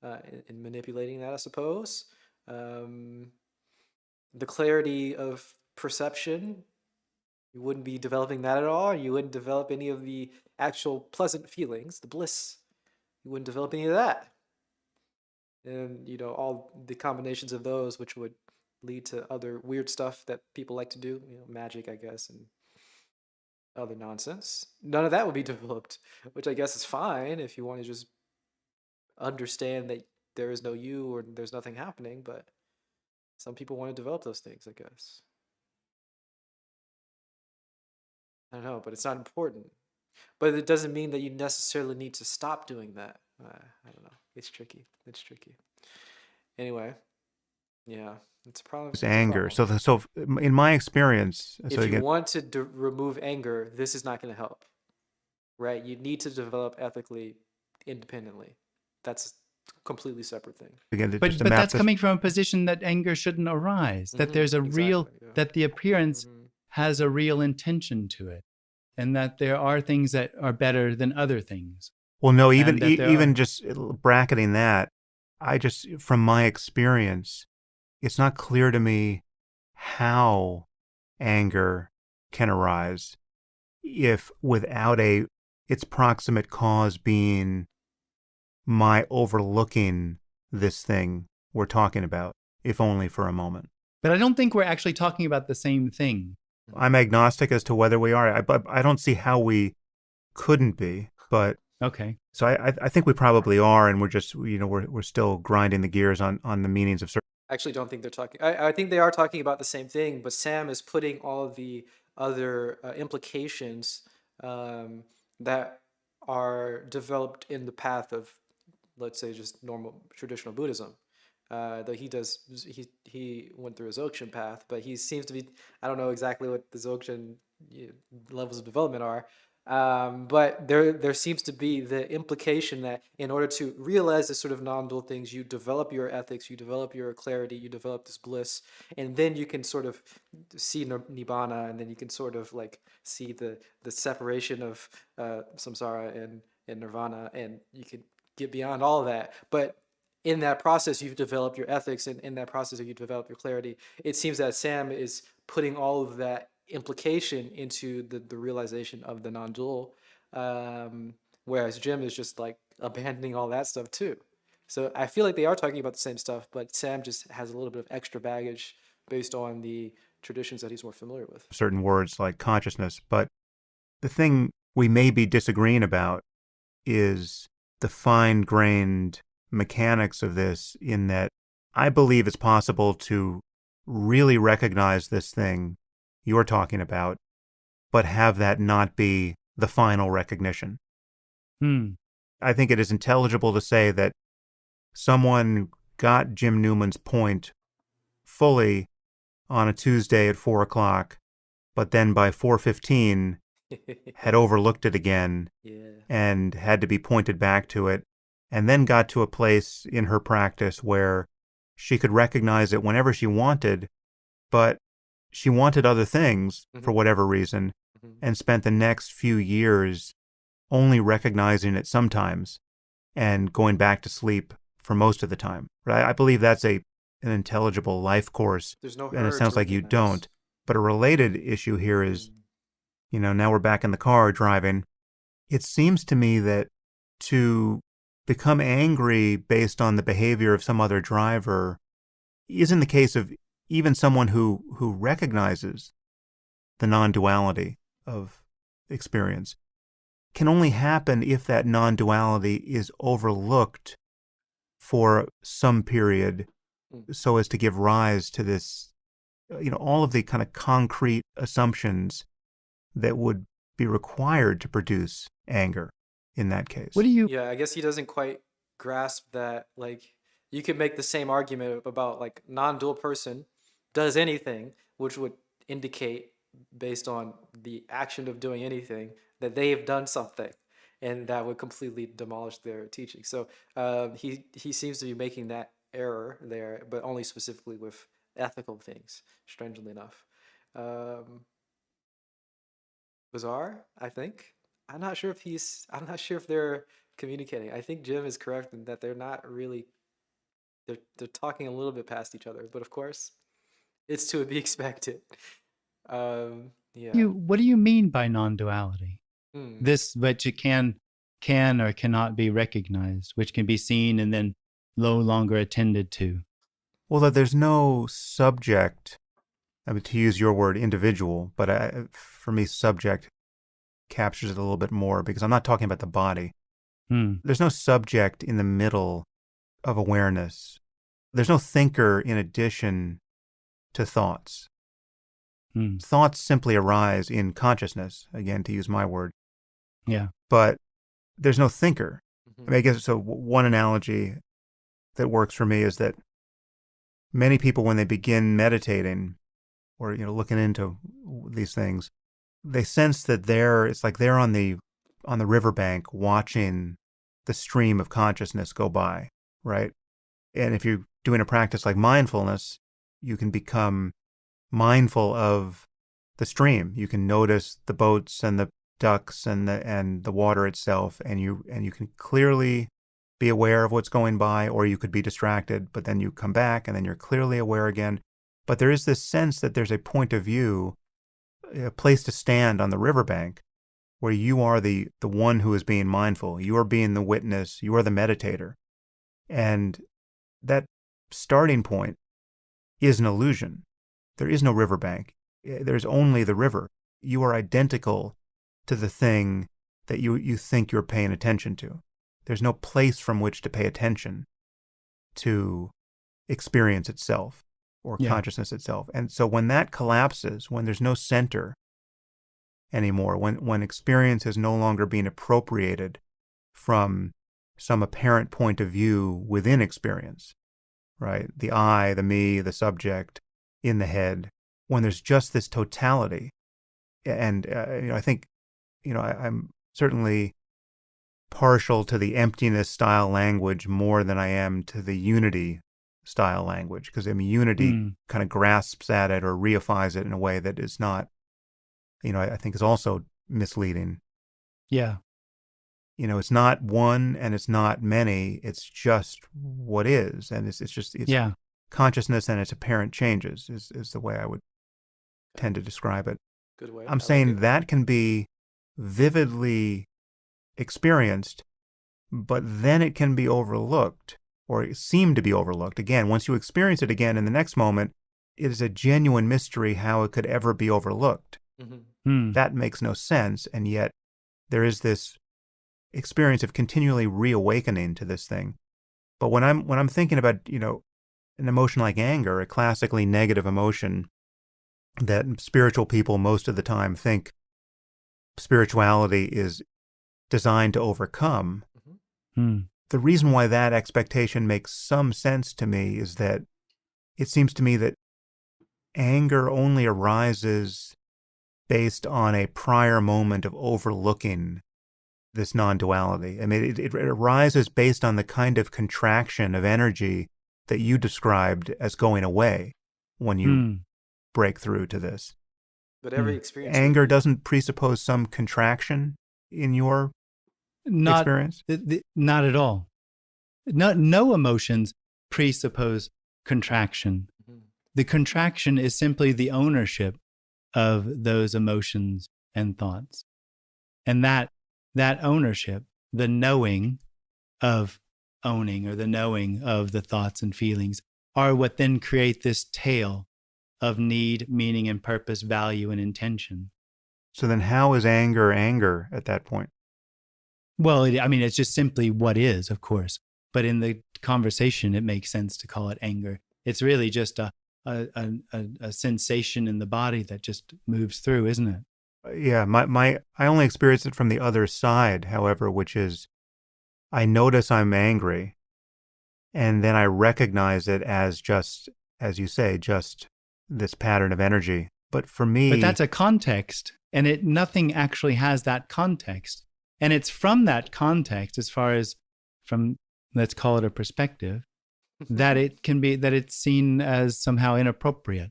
and manipulating that, I suppose. Um, the clarity of perception, you wouldn't be developing that at all. You wouldn't develop any of the actual pleasant feelings, the bliss. You wouldn't develop any of that. And, all the combinations of those, which would lead to other weird stuff that people like to do, magic, I guess, and other nonsense. None of that would be developed, which I guess is fine if you want to just understand that there is no you or there's nothing happening, but some people want to develop those things, I guess. I don't know, but it's not important. But it doesn't mean that you necessarily need to stop doing that. I don't know. It's tricky. Anyway, yeah, it's a problem. It's It's a anger. problem. So in my experience, so If you again, want to remove anger, this is not going to help, right? You need to develop ethically independently. That's a completely separate thing. just But to but map that's this. coming from a position that anger shouldn't arise, that there's a real, Exactly. Yeah. that the appearance Mhm. has a real intention to it, and that there are things that are better than other things. Well, no, even And that there even are, just bracketing that, I just from my experience, it's not clear to me how anger can arise if without its proximate cause being my overlooking this thing we're talking about, if only for a moment. but I don't think we're actually talking about the same thing. I'm agnostic as to whether we are. I don't see how we couldn't be, but Okay. so I think we probably are, and we're just we're still grinding the gears on the meanings of certain. I actually don't think they're talking. I think they are talking about the same thing, but Sam is putting all of the other implications that are developed in the path of, let's say, just normal traditional Buddhism. Though he went through a Dzogchen path, but he seems to be, I don't know exactly what the Dzogchen levels of development are, but there seems to be the implication that in order to realize this sort of non-dual things, you develop your ethics, you develop your clarity, you develop this bliss, and then you can sort of see nibbana, and then you can sort of like see the separation of samsara and nirvana, and you can get beyond all of that. But in that process, you've developed your ethics, and in that process, you develop your clarity. It seems that Sam is putting all of that implication into the realization of the non-dual, whereas Jim is just like abandoning all that stuff too. So I feel like they are talking about the same stuff, but Sam just has a little bit of extra baggage based on the traditions that he's more familiar with. certain words like consciousness. But the thing we may be disagreeing about is the fine-grained mechanics of this, in that I believe it's possible to really recognize this thing you're talking about, but have that not be the final recognition. I think it is intelligible to say that someone got Jim Newman's point fully on a Tuesday at 4:00, but then by 4:15 had overlooked it again Yeah. and had to be pointed back to it, and then got to a place in her practice where she could recognize it whenever she wanted, but she wanted other things for whatever reason, and spent the next few years only recognizing it sometimes and going back to sleep for most of the time. Right? I believe that's an intelligible life course, There's no and it hurt sounds to like you recognize. don't. But a related issue here is, now we're back in the car driving. It seems to me that to become angry based on the behavior of some other driver isn't the case of even someone who recognizes the non-duality of experience can only happen if that non-duality is overlooked for some period so as to give rise to this, all of the kind of concrete assumptions that would be required to produce anger in that case. What do you? Yeah, I guess he doesn't quite grasp that. Like, you could make the same argument about like non-dual person does anything, which would indicate, based on the action of doing anything, that they have done something, and that would completely demolish their teaching. So he seems to be making that error there, but only specifically with ethical things. Strangely enough, bizarre. I think. I'm not sure if they're communicating. I think Jim is correct in that they're not really. They're talking a little bit past each other, but of course, it's to be expected. Yeah. What do you mean by non-duality? Hmm. This, which it can or cannot be recognized, which can be seen and then no longer attended to. Well, that there's no subject, I mean, to use your word, individual, but for me, subject captures it a little bit more because I'm not talking about the body. There's no subject in the middle of awareness. There's no thinker in addition to thoughts. Thoughts simply arise in consciousness, again, to use my word. Yeah. But there's no thinker. I mean, I guess so. One analogy that works for me is that many people, when they begin meditating or looking into these things, they sense that it's like they're on the riverbank watching the stream of consciousness go by, right? And if you're doing a practice like mindfulness, you can become mindful of the stream. You can notice the boats and the ducks and the water itself, and you can clearly be aware of what's going by, or you could be distracted, but then you come back and then you're clearly aware again. But there is this sense that there's a point of view, a place to stand on the riverbank where you are the one who is being mindful. You are being the witness. You are the meditator. And that starting point is an illusion. There is no riverbank. There's only the river. You are identical to the thing that you think you're paying attention to. There's no place from which to pay attention to experience itself or consciousness itself. And so when that collapses, when there's no center anymore, when experience is no longer being appropriated from some apparent point of view within experience, right? The I, the me, the subject in the head, when there's just this totality. And, I think, I'm certainly partial to the emptiness style language more than I am to the unity style language, because unity kind of grasps at it or reifies it in a way that is not, I think is also misleading. Yeah. It's not one and it's not many. It's just what is, and it's consciousness and its apparent changes is the way I would tend to describe it. Good way. I'm saying that can be vividly experienced, but then it can be overlooked or seem to be overlooked. Again, once you experience it again in the next moment, it is a genuine mystery how it could ever be overlooked. That makes no sense, and yet there is this experience of continually reawakening to this thing. But when I'm thinking about, an emotion like anger, a classically negative emotion that spiritual people most of the time think spirituality is designed to overcome, the reason why that expectation makes some sense to me is that it seems to me that anger only arises based on a prior moment of overlooking this non-duality. I mean, it arises based on the kind of contraction of energy that you described as going away when you break through to this. But every experience... Anger doesn't presuppose some contraction in your experience? Not at all. No emotions presuppose contraction. The contraction is simply the ownership of those emotions and thoughts. And that ownership, the knowing of owning or the knowing of the thoughts and feelings, are what then create this tale of need, meaning, and purpose, value, and intention. So then how is anger anger at that point? Well, I mean, it's just simply what is, of course. But in the conversation, it makes sense to call it anger. It's really just a sensation in the body that just moves through, isn't it? Yeah, I only experience it from the other side, however, which is I notice I'm angry, and then I recognize it as just, as you say, just this pattern of energy. But for me, But that's a context, and nothing actually has that context. And it's from that context, as far as from, let's call it a perspective, that it's seen as somehow inappropriate.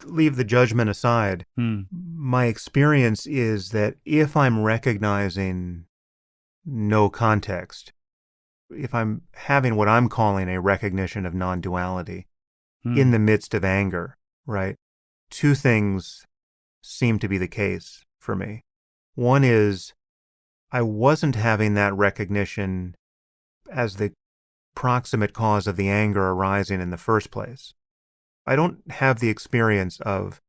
leave the judgment aside. My experience is that if I'm recognizing no context, if I'm having what I'm calling a recognition of non-duality in the midst of anger, right? Two things seem to be the case for me. One is I wasn't having that recognition as the proximate cause of the anger arising in the first place. I don't have the experience of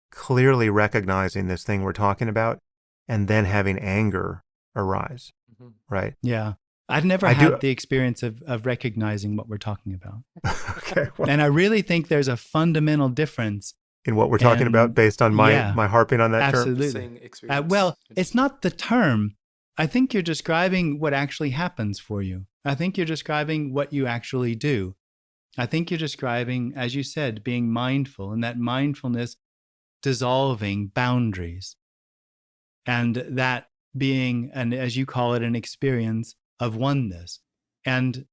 clearly recognizing this thing we're talking about and then having anger arise, right? Yeah. I've never had the experience of recognizing what we're talking about. Okay. Well, And I really think there's a fundamental difference in what we're talking about based on my harping on that term? Absolutely. Well, it's not the term. I think you're describing what actually happens for you. I think you're describing what you actually do. I think you're describing, as you said, being mindful, and that mindfulness dissolving boundaries. And that being, and as you call it, an experience of oneness. And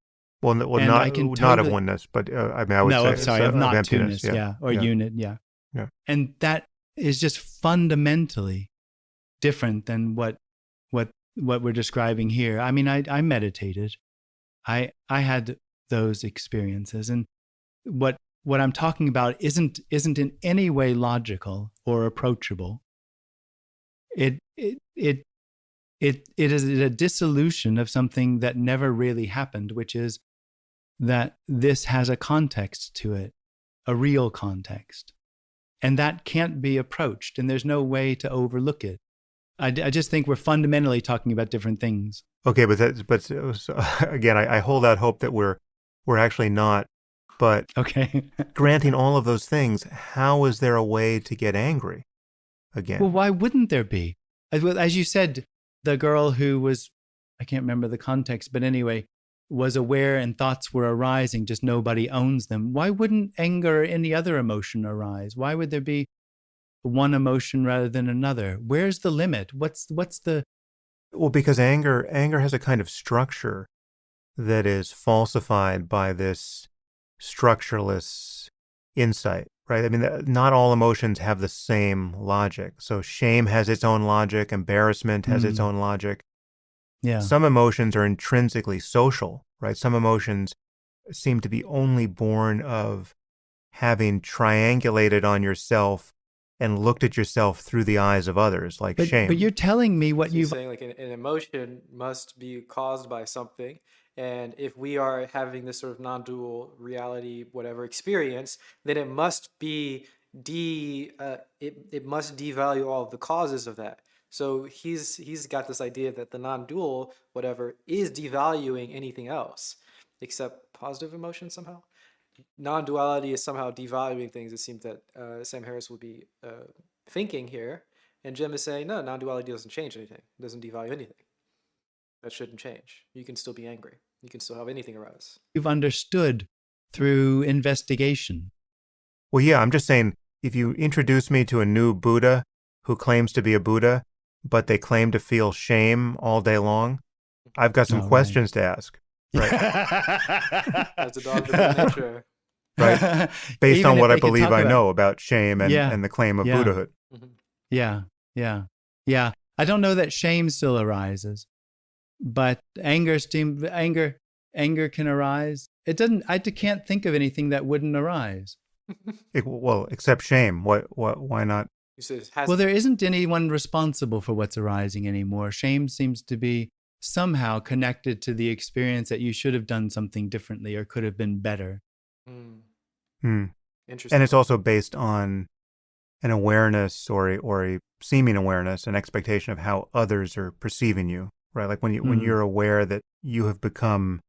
not of oneness, but I would say of not emptiness, two-ness, or unit, Yeah. And that is just fundamentally different than what we're describing here. I mean, I meditated. I had those experiences, and what I'm talking about isn't in any way logical or approachable. It is a dissolution of something that never really happened, which is that this has a context to it, a real context. And that can't be approached, and there's no way to overlook it. I just think we're fundamentally talking about different things. Okay, but again, I hold out hope that we're actually not. But okay, granting all of those things, how is there a way to get angry again? Well, why wouldn't there be? As you said, the girl who was, I can't remember the context, but anyway, was aware and thoughts were arising, just nobody owns them. Why wouldn't anger or any other emotion arise? Why would there be one emotion rather than another? Where's the limit? What's the... Well, because anger has a kind of structure that is falsified by this structureless insight, right? I mean, not all emotions have the same logic. So shame has its own logic, embarrassment has its own logic. Yeah. Some emotions are intrinsically social, right? Some emotions seem to be only born of having triangulated on yourself and looked at yourself through the eyes of others, like shame. But you're telling me what you're saying, like an emotion must be caused by something, and if we are having this sort of non-dual reality, whatever experience, then it must be it must devalue all of the causes of that. So he's got this idea that the non-dual whatever is devaluing anything else except positive emotion somehow. Non-duality is somehow devaluing things. It seems that Sam Harris would be thinking here, and Jim is saying no, non-duality doesn't change anything. It doesn't devalue anything. That shouldn't change. You can still be angry. You can still have anything arise. You've understood through investigation. Well, yeah, I'm just saying, if you introduce me to a new Buddha who claims to be a Buddha, but they claim to feel shame all day long, I've got some questions to ask. Right. That's a dog of nature. Right. Based on what I believe I know about shame and the claim of Buddhahood. Yeah. I don't know that shame still arises, but anger can arise. It doesn't. I can't think of anything that wouldn't arise. Well, except shame. Why not? Well, there isn't anyone responsible for what's arising anymore. Shame seems to be somehow connected to the experience that you should have done something differently or could have been better. Interesting. And it's also based on an awareness or a seeming awareness, an expectation of how others are perceiving you, right? Like when you're aware that you have become,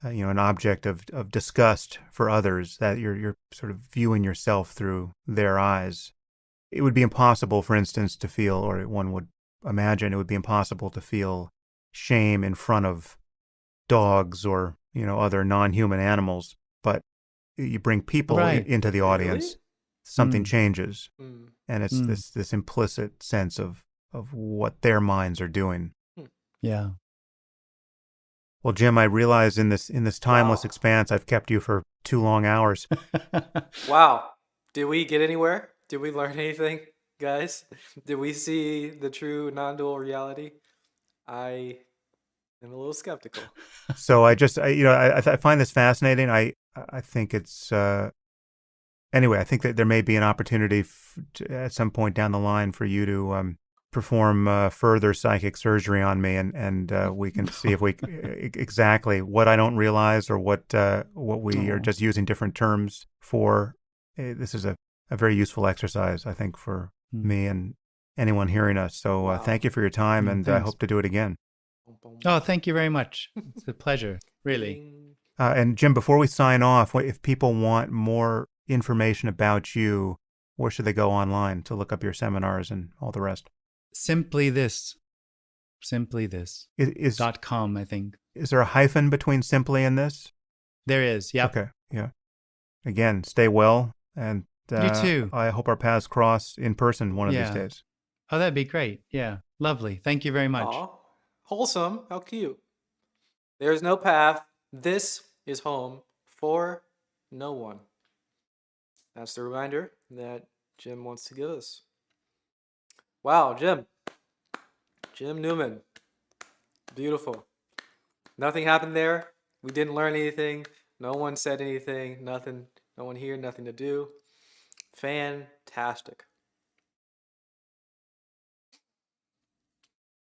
an object of disgust for others, that you're sort of viewing yourself through their eyes. It would be impossible, for instance, to feel, or one would imagine it would be impossible to feel shame in front of dogs or, other non-human animals. But you bring people into the audience, Really? something changes. Mm. And it's this implicit sense of what their minds are doing. Yeah. Well, Jim, I realize in this timeless expanse, I've kept you for 2 long hours. Wow. Did we get anywhere? Did we learn anything, guys? Did we see the true non-dual reality? I am a little skeptical. So I find this fascinating. I think it's anyway. I think that there may be an opportunity at some point down the line for you to perform further psychic surgery on me, and we can see if we exactly what I don't realize or what we are just using different terms for. This is a very useful exercise, I think, for me and anyone hearing us. So thank you for your time, and I hope to do it again. Oh, thank you very much. It's a pleasure, really. And Jim, before we sign off, if people want more information about you, where should they go online to look up your seminars and all the rest? Simply this. Is .com, I think. Is there a hyphen between simply and this? There is, yeah. Okay, yeah. Again, stay well, and you too. I hope our paths cross in person one of these days. Oh, that'd be great. Yeah, lovely. Thank you very much. Aw, wholesome. How cute. There's no path. This is home for no one. That's the reminder that Jim wants to give us. Wow, Jim Newman. Beautiful. Nothing happened there. We didn't learn anything. No one said anything. Nothing. No one here. Nothing to do. Fantastic.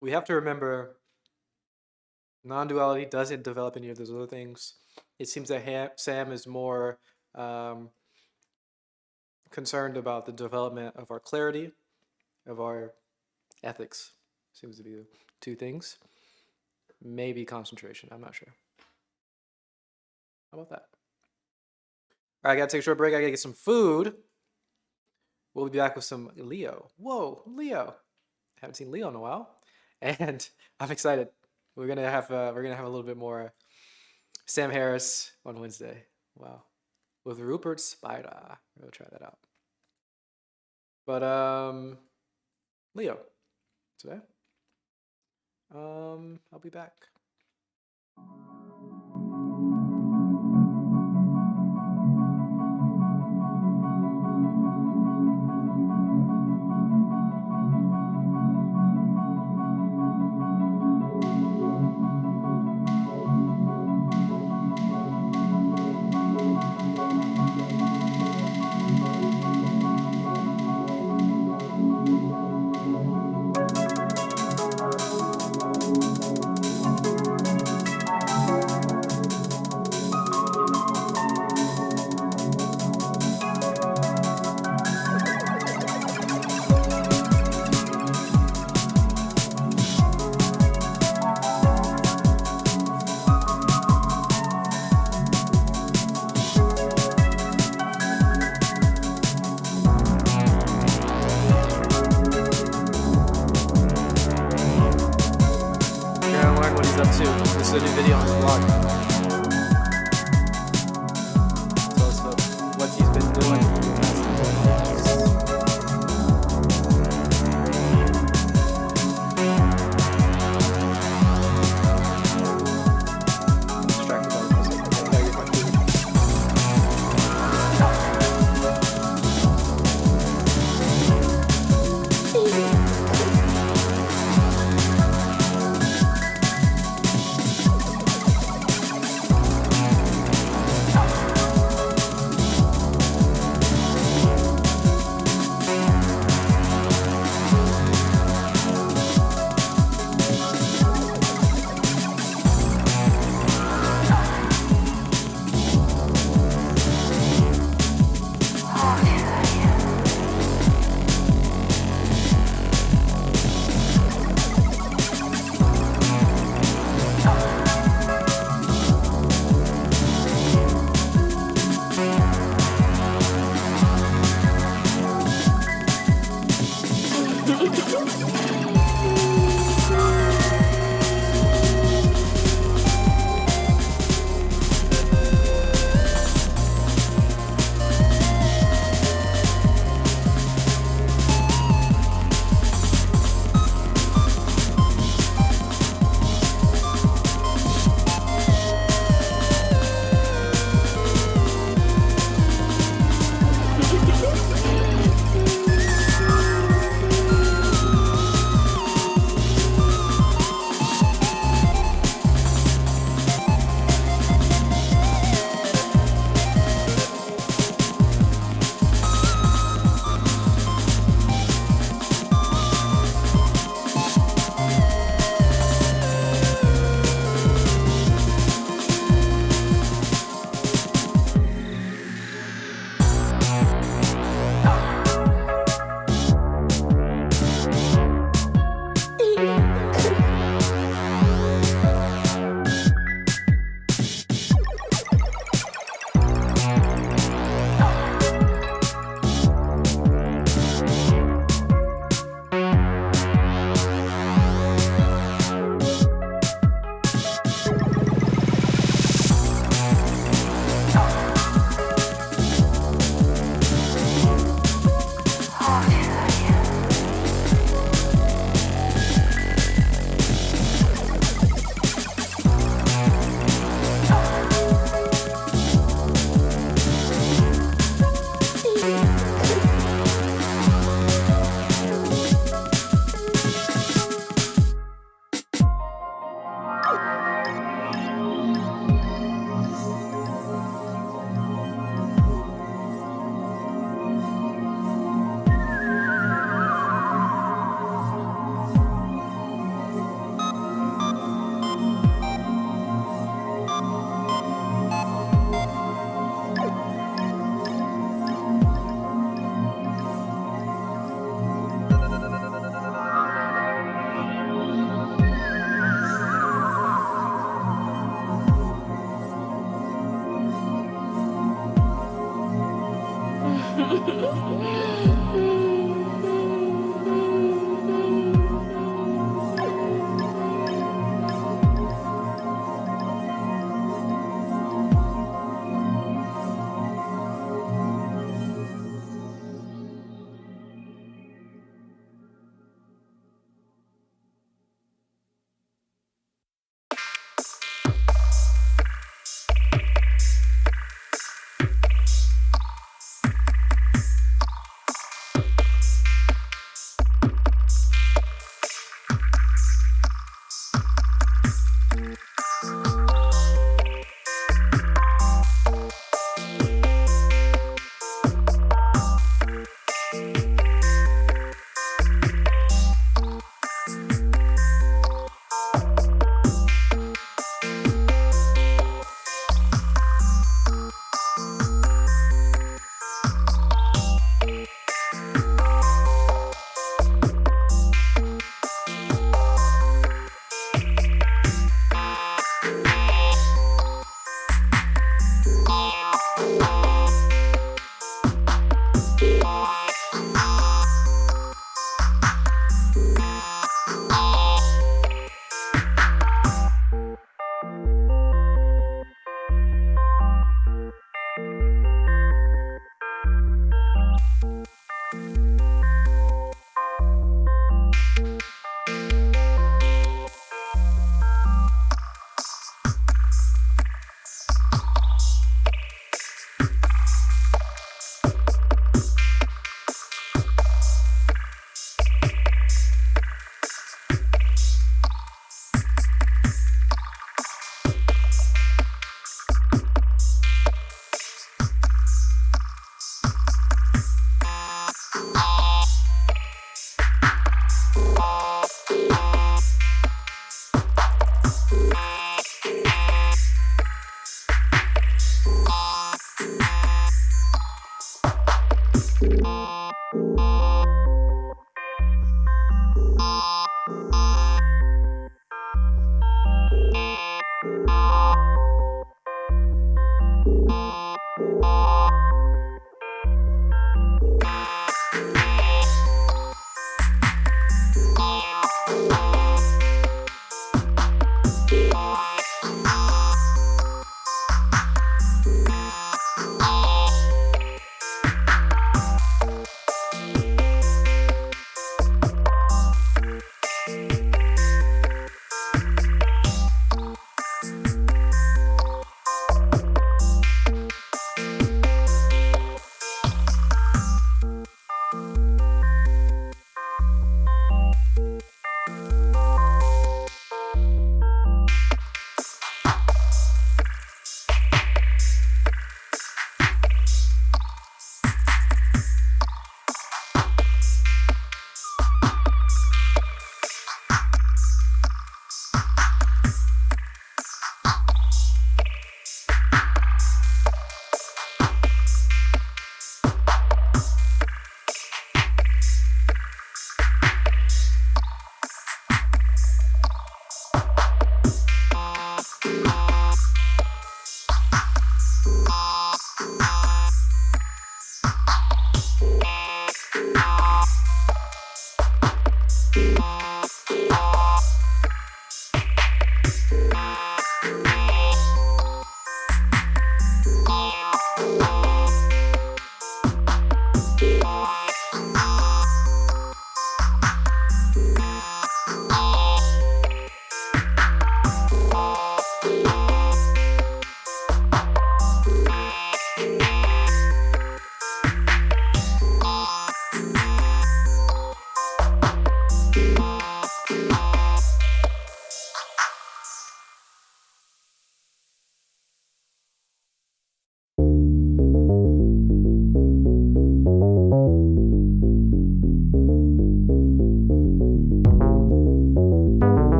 We have to remember non-duality doesn't develop any of those other things. It seems that Sam is more concerned about the development of our clarity, of our ethics. Seems to be the 2 things. Maybe concentration. I'm not sure. How about that? All right, I got to take a short break. I got to get some food. We'll be back with some Leo. Whoa, Leo. Haven't seen Leo in a while. And I'm excited. We're gonna have a little bit more Sam Harris on Wednesday. Wow, with Rupert Spider. We'll try that out. But Leo today. I'll be back. Up to. This is a new video on his blog. Tell us about what he's been doing. Distracted by the music. Okay, I gotta get my food.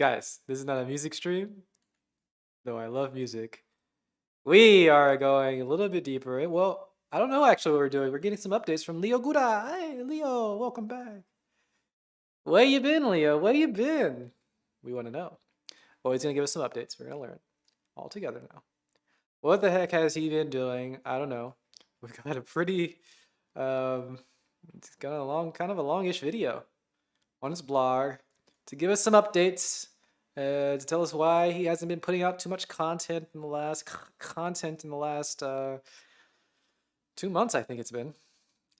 Guys, this is not a music stream, though I love music. We are going a little bit deeper. Well, I don't know actually what we're doing. We're getting some updates from Leo Guda. Hey, Leo, welcome back. Where you been, Leo? Where you been? We want to know. Well, he's going to give us some updates. We're going to learn all together now. What the heck has he been doing? I don't know. We've got a pretty, it's got a long, kind of a longish video on his blog to give us some updates, to tell us why he hasn't been putting out too much content in the last 2 months, I think it's been.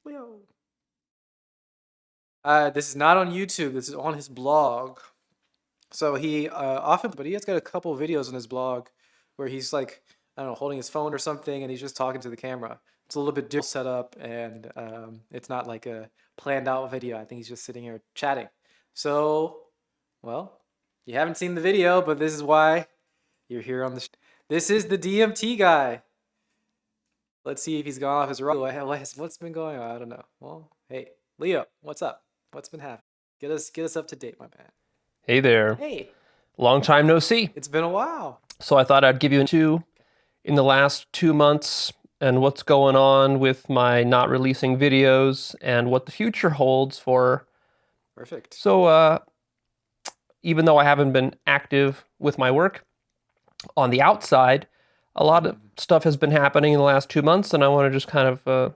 Leo. This is not on YouTube. This is on his blog. So he but he has got a couple videos on his blog where he's like, I don't know, holding his phone or something, and he's just talking to the camera. It's a little bit different setup, and it's not like a planned out video. I think he's just sitting here chatting. So, well, you haven't seen the video, but this is why you're here on the This is the DMT guy. Let's see if he's gone off his road. What's been going on? I don't know. Well, hey, Leo, what's up? What's been happening? Get us up to date, my man. Hey there. Hey. Long time no see. It's been a while. So I thought I'd give you two in the last 2 months and what's going on with my not releasing videos and what the future holds for. Perfect. So even though I haven't been active with my work on the outside, a lot of stuff has been happening in the last 2 months, and I want to just kind of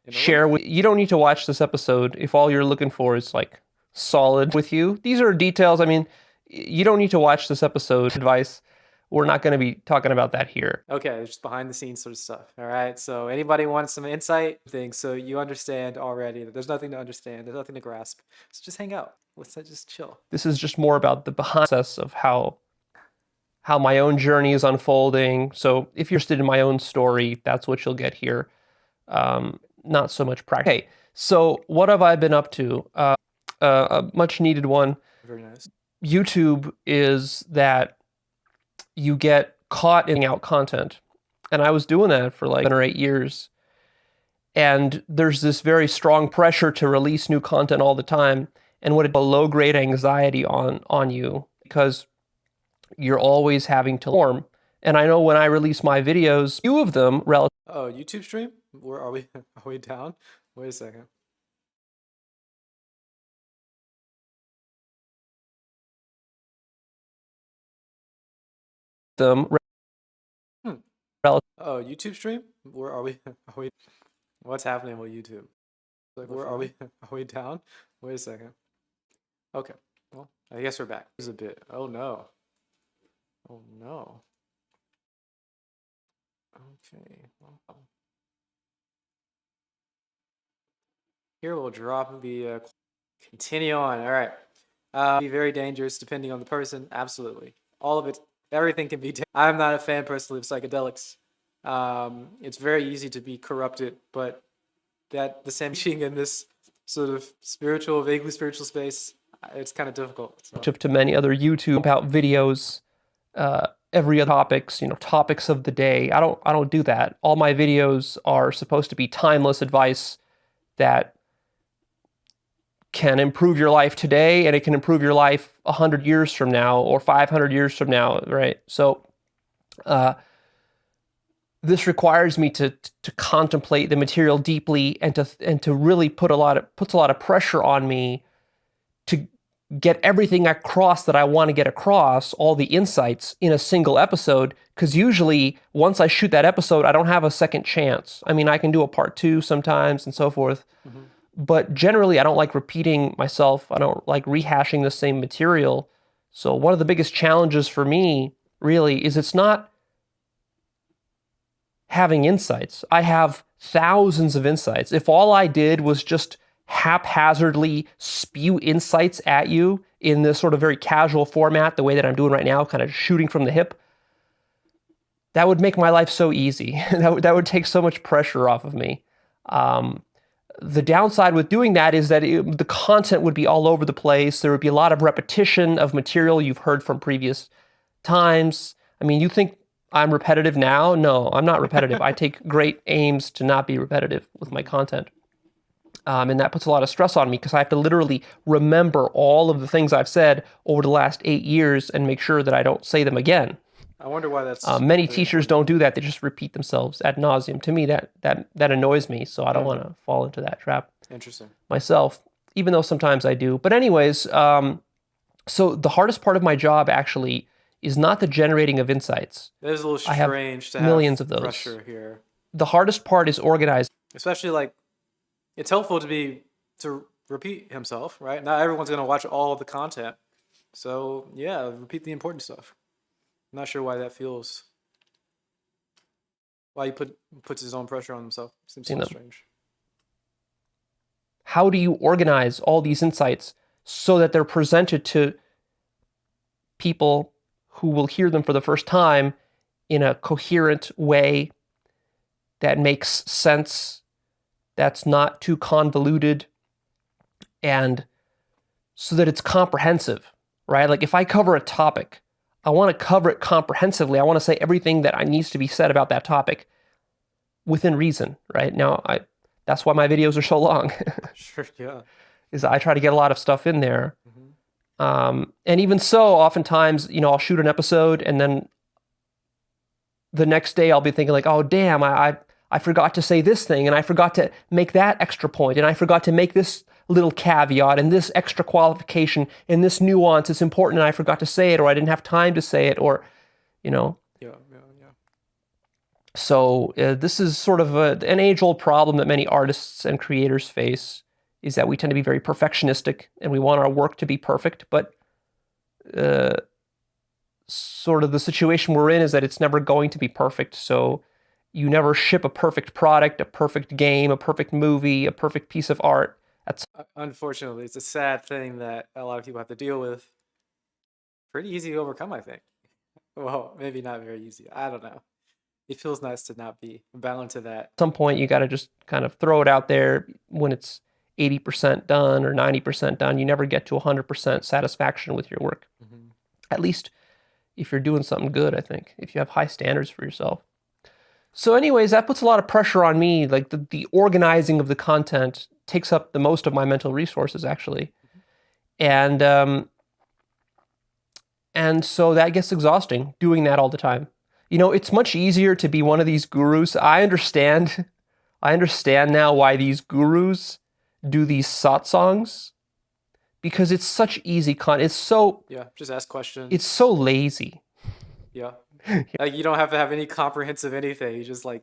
share with you. Don't need to watch this episode if all you're looking for is like solid with you. These are details. I mean, you don't need to watch this episode. Advice. We're not going to be talking about that here. Okay, just behind the scenes sort of stuff. All right. So anybody wants some insight things, so you understand already that there's nothing to understand, there's nothing to grasp. So just hang out. Let's just chill. This is just more about the behind process of how my own journey is unfolding. So if you're interested in my own story, that's what you'll get here. Not so much practice. Okay, so what have I been up to? A much needed one. Very nice. YouTube is that you get caught in out content. And I was doing that for like 7 or 8 years. And there's this very strong pressure to release new content all the time. And what a low-grade anxiety on you, because you're always having to perform. And I know when I release my videos, few of them relative. Oh, YouTube stream? Where are we? Are we down? Wait a second. Them. Oh, YouTube stream? Where are we? Are we? What's happening with YouTube? Like, where are we? Are we down? Wait a second. Okay. Well, I guess we're back. There's a bit. Oh no. Oh no. Okay. Well, here we'll drop the continue on. All right. Be very dangerous depending on the person. Absolutely. All of it. Everything can be. I'm not a fan personally of psychedelics. It's very easy to be corrupted, but that the same thing in this sort of spiritual, vaguely spiritual space, it's kind of difficult. So. To many other YouTube about videos, every other topics, topics of the day. I don't do that. All my videos are supposed to be timeless advice that can improve your life today, and it can improve your life 100 years from now or 500 years from now, right? So this requires me to contemplate the material deeply and to really puts a lot of pressure on me to get everything across that I want to get across, all the insights in a single episode, because usually once I shoot that episode, I don't have a second chance. I mean, I can do a part 2 sometimes and so forth. Mm-hmm. But generally, I don't like repeating myself. I don't like rehashing the same material. So one of the biggest challenges for me, really, is it's not having insights. I have thousands of insights. If all I did was just haphazardly spew insights at you in this sort of very casual format, the way that I'm doing right now, kind of shooting from the hip, that would make my life so easy. that would take so much pressure off of me. The downside with doing that is that the content would be all over the place. There would be a lot of repetition of material you've heard from previous times. I mean, you think I'm repetitive now? No, I'm not repetitive. I take great aims to not be repetitive with my content. And that puts a lot of stress on me because I have to literally remember all of the things I've said over the last 8 years and make sure that I don't say them again. I wonder why that's. Many teachers don't do that. They just repeat themselves ad nauseum. To me, that annoys me. So I don't want to fall into that trap. Interesting. Myself, even though sometimes I do. But anyways, so the hardest part of my job actually is not the generating of insights. It is a little I have strange to millions have of those. pressure here. The hardest part is organized. Especially like, it's helpful to repeat himself, right? Not everyone's gonna watch all of the content, so yeah, repeat the important stuff. I'm not sure why that feels. Why he puts his own pressure on himself. Seems so strange. How do you organize all these insights so that they're presented to people who will hear them for the first time in a coherent way that makes sense, that's not too convoluted, and so that it's comprehensive, right? Like if I cover a topic, I want to cover it comprehensively. I want to say everything that needs to be said about that topic within reason, right? Now, that's why my videos are so long. Sure, yeah. Is I try to get a lot of stuff in there. And even so, oftentimes, I'll shoot an episode and then the next day I'll be thinking like, oh, damn, I forgot to say this thing and I forgot to make that extra point and I forgot to make this little caveat and this extra qualification and this nuance is important and I forgot to say it or I didn't have time to say it or, Yeah. So this is sort of an age-old problem that many artists and creators face, is that we tend to be very perfectionistic and we want our work to be perfect, but sort of the situation we're in is that it's never going to be perfect. So you never ship a perfect product, a perfect game, a perfect movie, a perfect piece of art. Unfortunately, it's a sad thing that a lot of people have to deal with. Pretty easy to overcome, I think. Well, maybe not very easy. I don't know. It feels nice to not be bound to that. At some point, you got to just kind of throw it out there when it's 80% done or 90% done. You never get to 100% satisfaction with your work. At least if you're doing something good, I think, if you have high standards for yourself. So anyways, that puts a lot of pressure on me. Like the organizing of the content takes up the most of my mental resources, actually. And so that gets exhausting, doing that all the time. It's much easier to be one of these gurus. I understand now why these gurus do these satsangs, because it's such easy content. It's so... Yeah, just ask questions. It's so lazy. Yeah. Like you don't have to have any comprehensive anything. You just like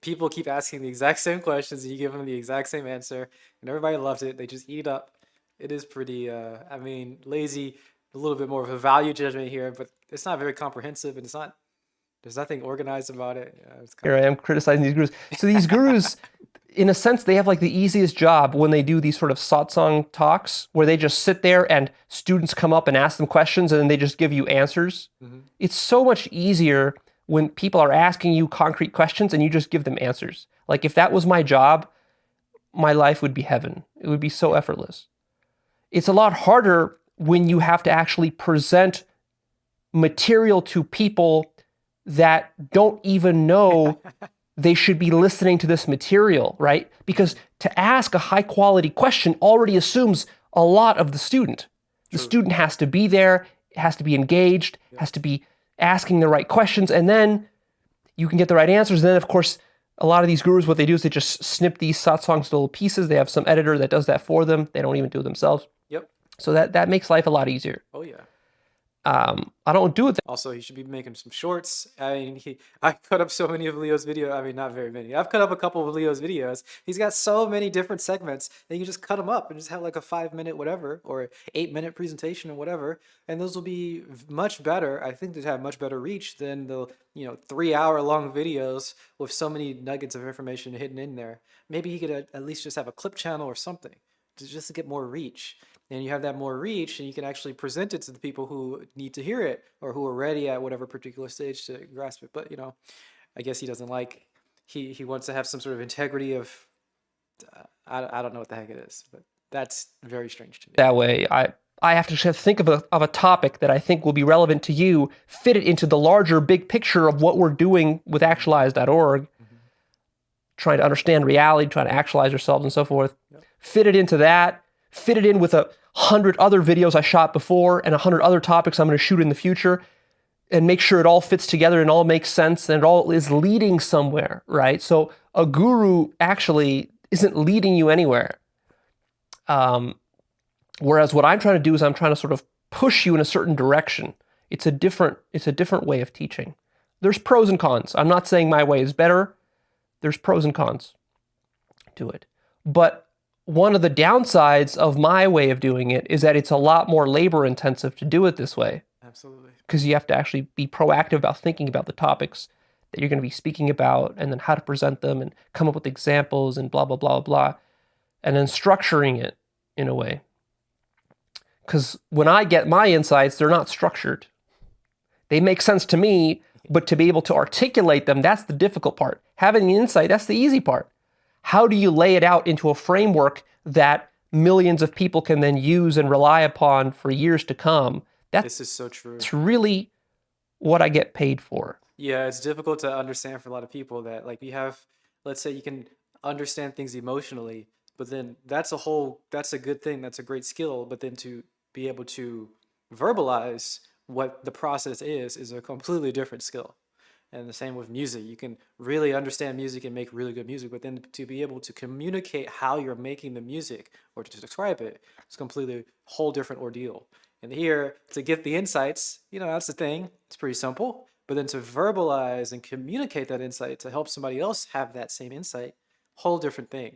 people keep asking the exact same questions and you give them the exact same answer and everybody loves it. They just eat it up. It is pretty, lazy, a little bit more of a value judgment here, but it's not very comprehensive and there's nothing organized about it. Yeah, Here I am criticizing these gurus. So these gurus, in a sense, they have like the easiest job when they do these sort of satsang talks where they just sit there and students come up and ask them questions and then they just give you answers. It's so much easier when people are asking you concrete questions and you just give them answers. Like if that was my job, my life would be heaven. It would be so effortless. It's a lot harder when you have to actually present material to people that don't even know they should be listening to this material, right? Because to ask a high quality question already assumes a lot of the student. The student has to be there, has to be engaged, has to be asking the right questions, and then you can get the right answers. And then, of course, a lot of these gurus, what they do is they just snip these satsangs to little pieces. They have some editor that does that for them. They don't even do it themselves. Yep. So that makes life a lot easier. Oh, yeah. I don't do it. Also, he should be making some shorts. I cut up so many of Leo's videos. I mean, not very many. I've cut up a couple of Leo's videos. He's got so many different segments that you can just cut them up and just have like a 5-minute whatever or 8-minute presentation or whatever. And those will be much better. I think they'd have much better reach than the 3-hour-long videos with so many nuggets of information hidden in there. Maybe he could at least just have a clip channel or something just to get more reach. And you have that more reach and you can actually present it to the people who need to hear it or who are ready at whatever particular stage to grasp it. But, I guess he doesn't he wants to have some sort of integrity of, I don't know what the heck it is, but that's very strange to me. That way, I have to think of a topic that I think will be relevant to you, fit it into the larger big picture of what we're doing with actualize.org, trying to understand reality, trying to actualize ourselves and so forth. Fit it into that, fit it in with 100 other videos I shot before and 100 other topics I'm going to shoot in the future, and make sure it all fits together and all makes sense and it all is leading somewhere, right? So a guru actually isn't leading you anywhere. Whereas what I'm trying to do is I'm trying to sort of push you in a certain direction. It's a different way of teaching. There's pros and cons. I'm not saying my way is better. There's pros and cons to it. But one of the downsides of my way of doing it is that it's a lot more labor intensive to do it this way. Absolutely. Because you have to actually be proactive about thinking about the topics that you're going to be speaking about, and then how to present them and come up with examples and blah, blah, blah, blah, and then structuring it in a way. Because when I get my insights, they're not structured. They make sense to me, but to be able to articulate them, that's the difficult part. Having the insight, that's the easy part. How do you lay it out into a framework that millions of people can then use and rely upon for years to come? This is so true. It's really what I get paid for. Yeah, it's difficult to understand for a lot of people that, like, you have, let's say you can understand things emotionally, but then that's a good thing, that's a great skill, but then to be able to verbalize what the process is a completely different skill. And the same with music. You can really understand music and make really good music, but then to be able to communicate how you're making the music or to describe it, it's a completely whole different ordeal. And here, to get the insights, that's the thing. It's pretty simple. But then to verbalize and communicate that insight to help somebody else have that same insight, whole different thing.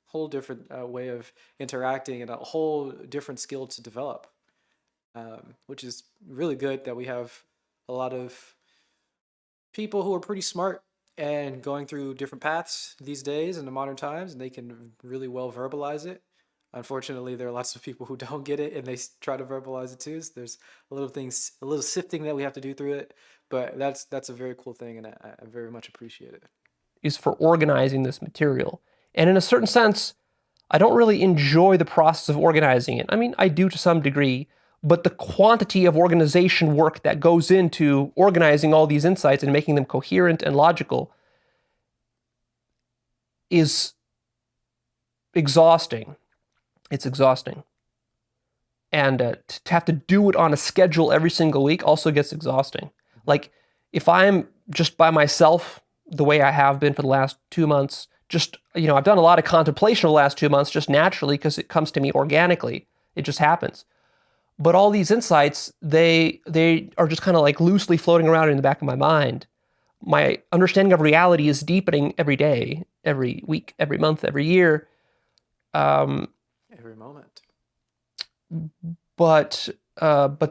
Whole different way of interacting and a whole different skill to develop, which is really good that we have a lot of people who are pretty smart and going through different paths these days in the modern times, and they can really well verbalize it. Unfortunately, there are lots of people who don't get it and they try to verbalize it too. So there's a little sifting that we have to do through it, but that's a very cool thing, and I very much appreciate it. Is for organizing this material. And in a certain sense, I don't really enjoy the process of organizing it. I mean, I do to some degree, but the quantity of organization work that goes into organizing all these insights and making them coherent and logical is exhausting. It's exhausting. And to have to do it on a schedule every single week also gets exhausting. Like, if I'm just by myself, the way I have been for the last 2 months, I've done a lot of contemplation over the last 2 months just naturally because it comes to me organically. It just happens. But all these insights, they are just kind of like loosely floating around in the back of my mind. My understanding of reality is deepening every day, every week, every month, every year. Every moment. But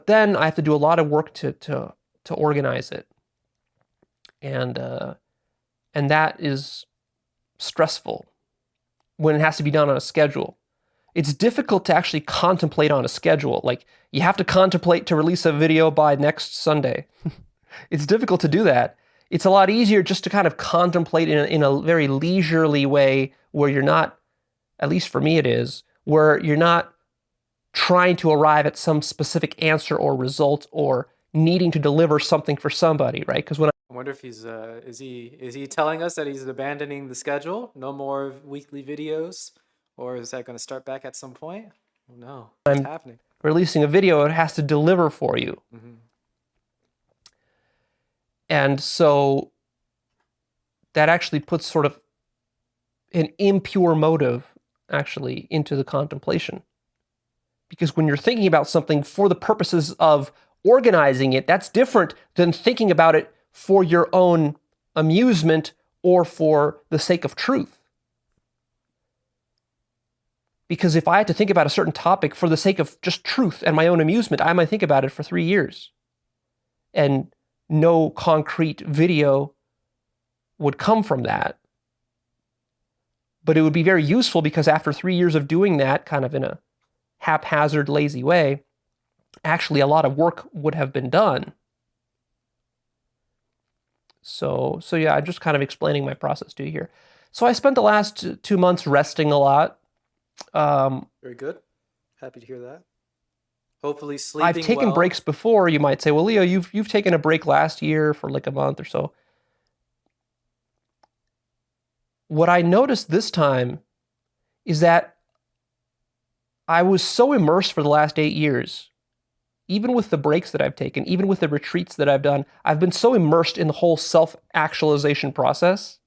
then I have to do a lot of work to organize it. And that is stressful when it has to be done on a schedule. It's difficult to actually contemplate on a schedule. Like, you have to contemplate to release a video by next Sunday. It's difficult to do that. It's a lot easier just to kind of contemplate in a very leisurely way where you're not, at least for me it is, where you're not trying to arrive at some specific answer or result or needing to deliver something for somebody, right? Because when I wonder if he's is he telling us that he's abandoning the schedule? No more weekly videos, or is that going to start back at some point? No, what's happening? Releasing a video, it has to deliver for you. Mm-hmm. And so that actually puts sort of an impure motive actually into the contemplation. Because when you're thinking about something for the purposes of organizing it, that's different than thinking about it for your own amusement or for the sake of truth. Because if I had to think about a certain topic for the sake of just truth and my own amusement, I might think about it for 3 years. And no concrete video would come from that. But it would be very useful because after 3 years of doing that, kind of in a haphazard, lazy way, actually a lot of work would have been done. So yeah, I'm just kind of explaining my process to you here. So I spent the last 2 months resting a lot. Very good. Happy to hear that. Hopefully sleeping I've taken well. breaks before. You might say, well, Leo, you've taken a break last year for like a month or so. what I noticed this time is that I was so immersed for the last 8 years, even with the breaks that I've taken, even with the retreats that I've done, I've been so immersed in the whole self-actualization process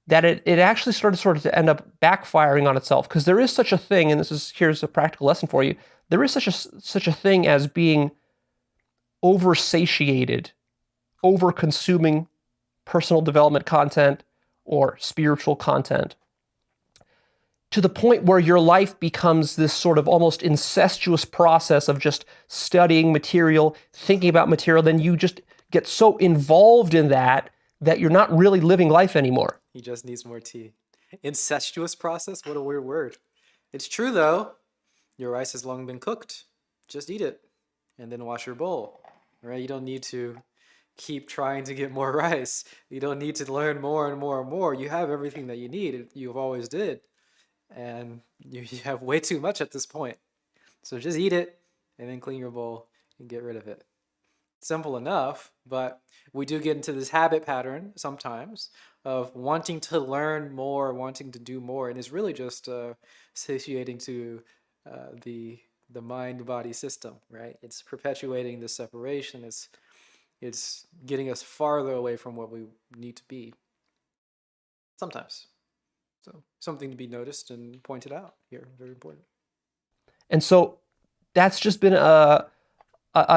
that it actually started sort of to end up backfiring on itself. Because there is such a thing, and here's a practical lesson for you, there is such a thing as being oversatiated, over-consuming personal development content or spiritual content, to the point where your life becomes this sort of almost incestuous process of just studying material, thinking about material, then you just get so involved in that you're not really living life anymore. He just needs more tea. Incestuous process? What a weird word. It's true though. Your rice has long been cooked. Just eat it and then wash your bowl, right? You don't need to keep trying to get more rice. You don't need to learn more and more and more. You have everything that you need. You've always did. And you have way too much at this point. So just eat it and then clean your bowl and get rid of it. Simple enough, but we do get into this habit pattern sometimes of wanting to learn more, wanting to do more, and it's really just satiating to the mind-body system, right? It's perpetuating the separation. It's getting us farther away from what we need to be. Sometimes. So something to be noticed and pointed out here. Very important. And so that's just been a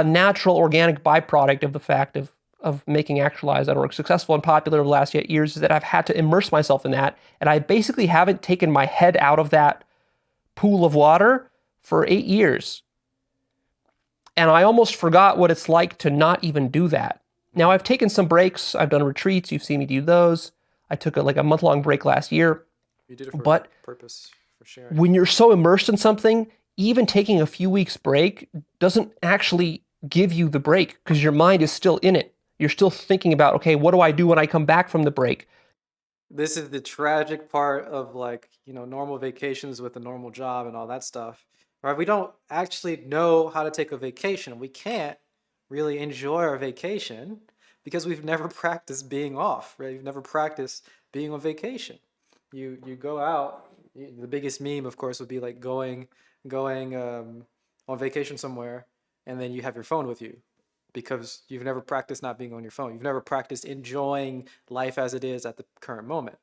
natural, organic byproduct of the fact of making actualize.org successful and popular over the last 8 years, is that I've had to immerse myself in that. And I basically haven't taken my head out of that pool of water for 8 years. And I almost forgot what it's like to not even do that. Now, I've taken some breaks. I've done retreats. You've seen me do those. I took a month-long break last year. You did it for But a purpose, for sharing. when you're so immersed in something, even taking a few weeks break doesn't actually give you the break because your mind is still in it. You're still thinking about, okay, what do I do when I come back from the break? This is the tragic part of normal vacations with a normal job and all that stuff, right? We don't actually know how to take a vacation. We can't really enjoy our vacation because we've never practiced being off, right? You've never practiced being on vacation. You go out. The biggest meme, of course, would be like going on vacation somewhere, and then you have your phone with you because you've never practiced not being on your phone. You've never practiced enjoying life as it is at the current moment.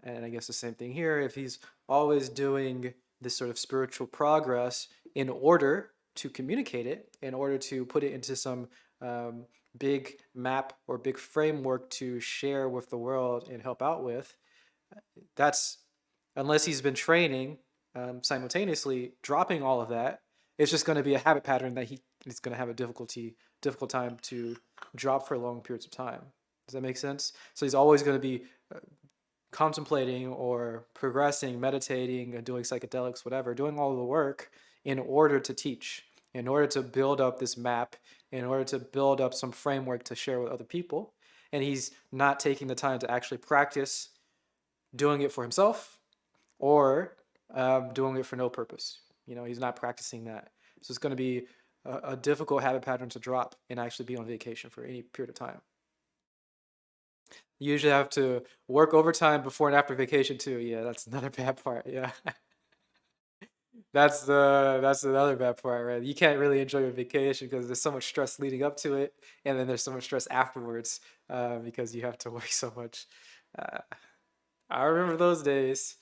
And I guess the same thing here. If he's always doing this sort of spiritual progress in order to communicate it, in order to put it into some big map or big framework to share with the world and help out with, that's, unless he's been training simultaneously, dropping all of that, it's just going to be a habit pattern that he's going to have a difficult time to drop for long periods of time. Does that make sense? So he's always going to be contemplating or progressing, meditating, and doing psychedelics, whatever, doing all of the work in order to teach, in order to build up this map, in order to build up some framework to share with other people. And he's not taking the time to actually practice doing it for himself or doing it for no purpose. He's not practicing that. So it's going to be a difficult habit pattern to drop and actually be on vacation for any period of time. You usually have to work overtime before and after vacation too. Yeah, that's another bad part. Yeah. That's another bad part, right? You can't really enjoy your vacation because there's so much stress leading up to it, and then there's so much stress afterwards because you have to work so much. I remember those days.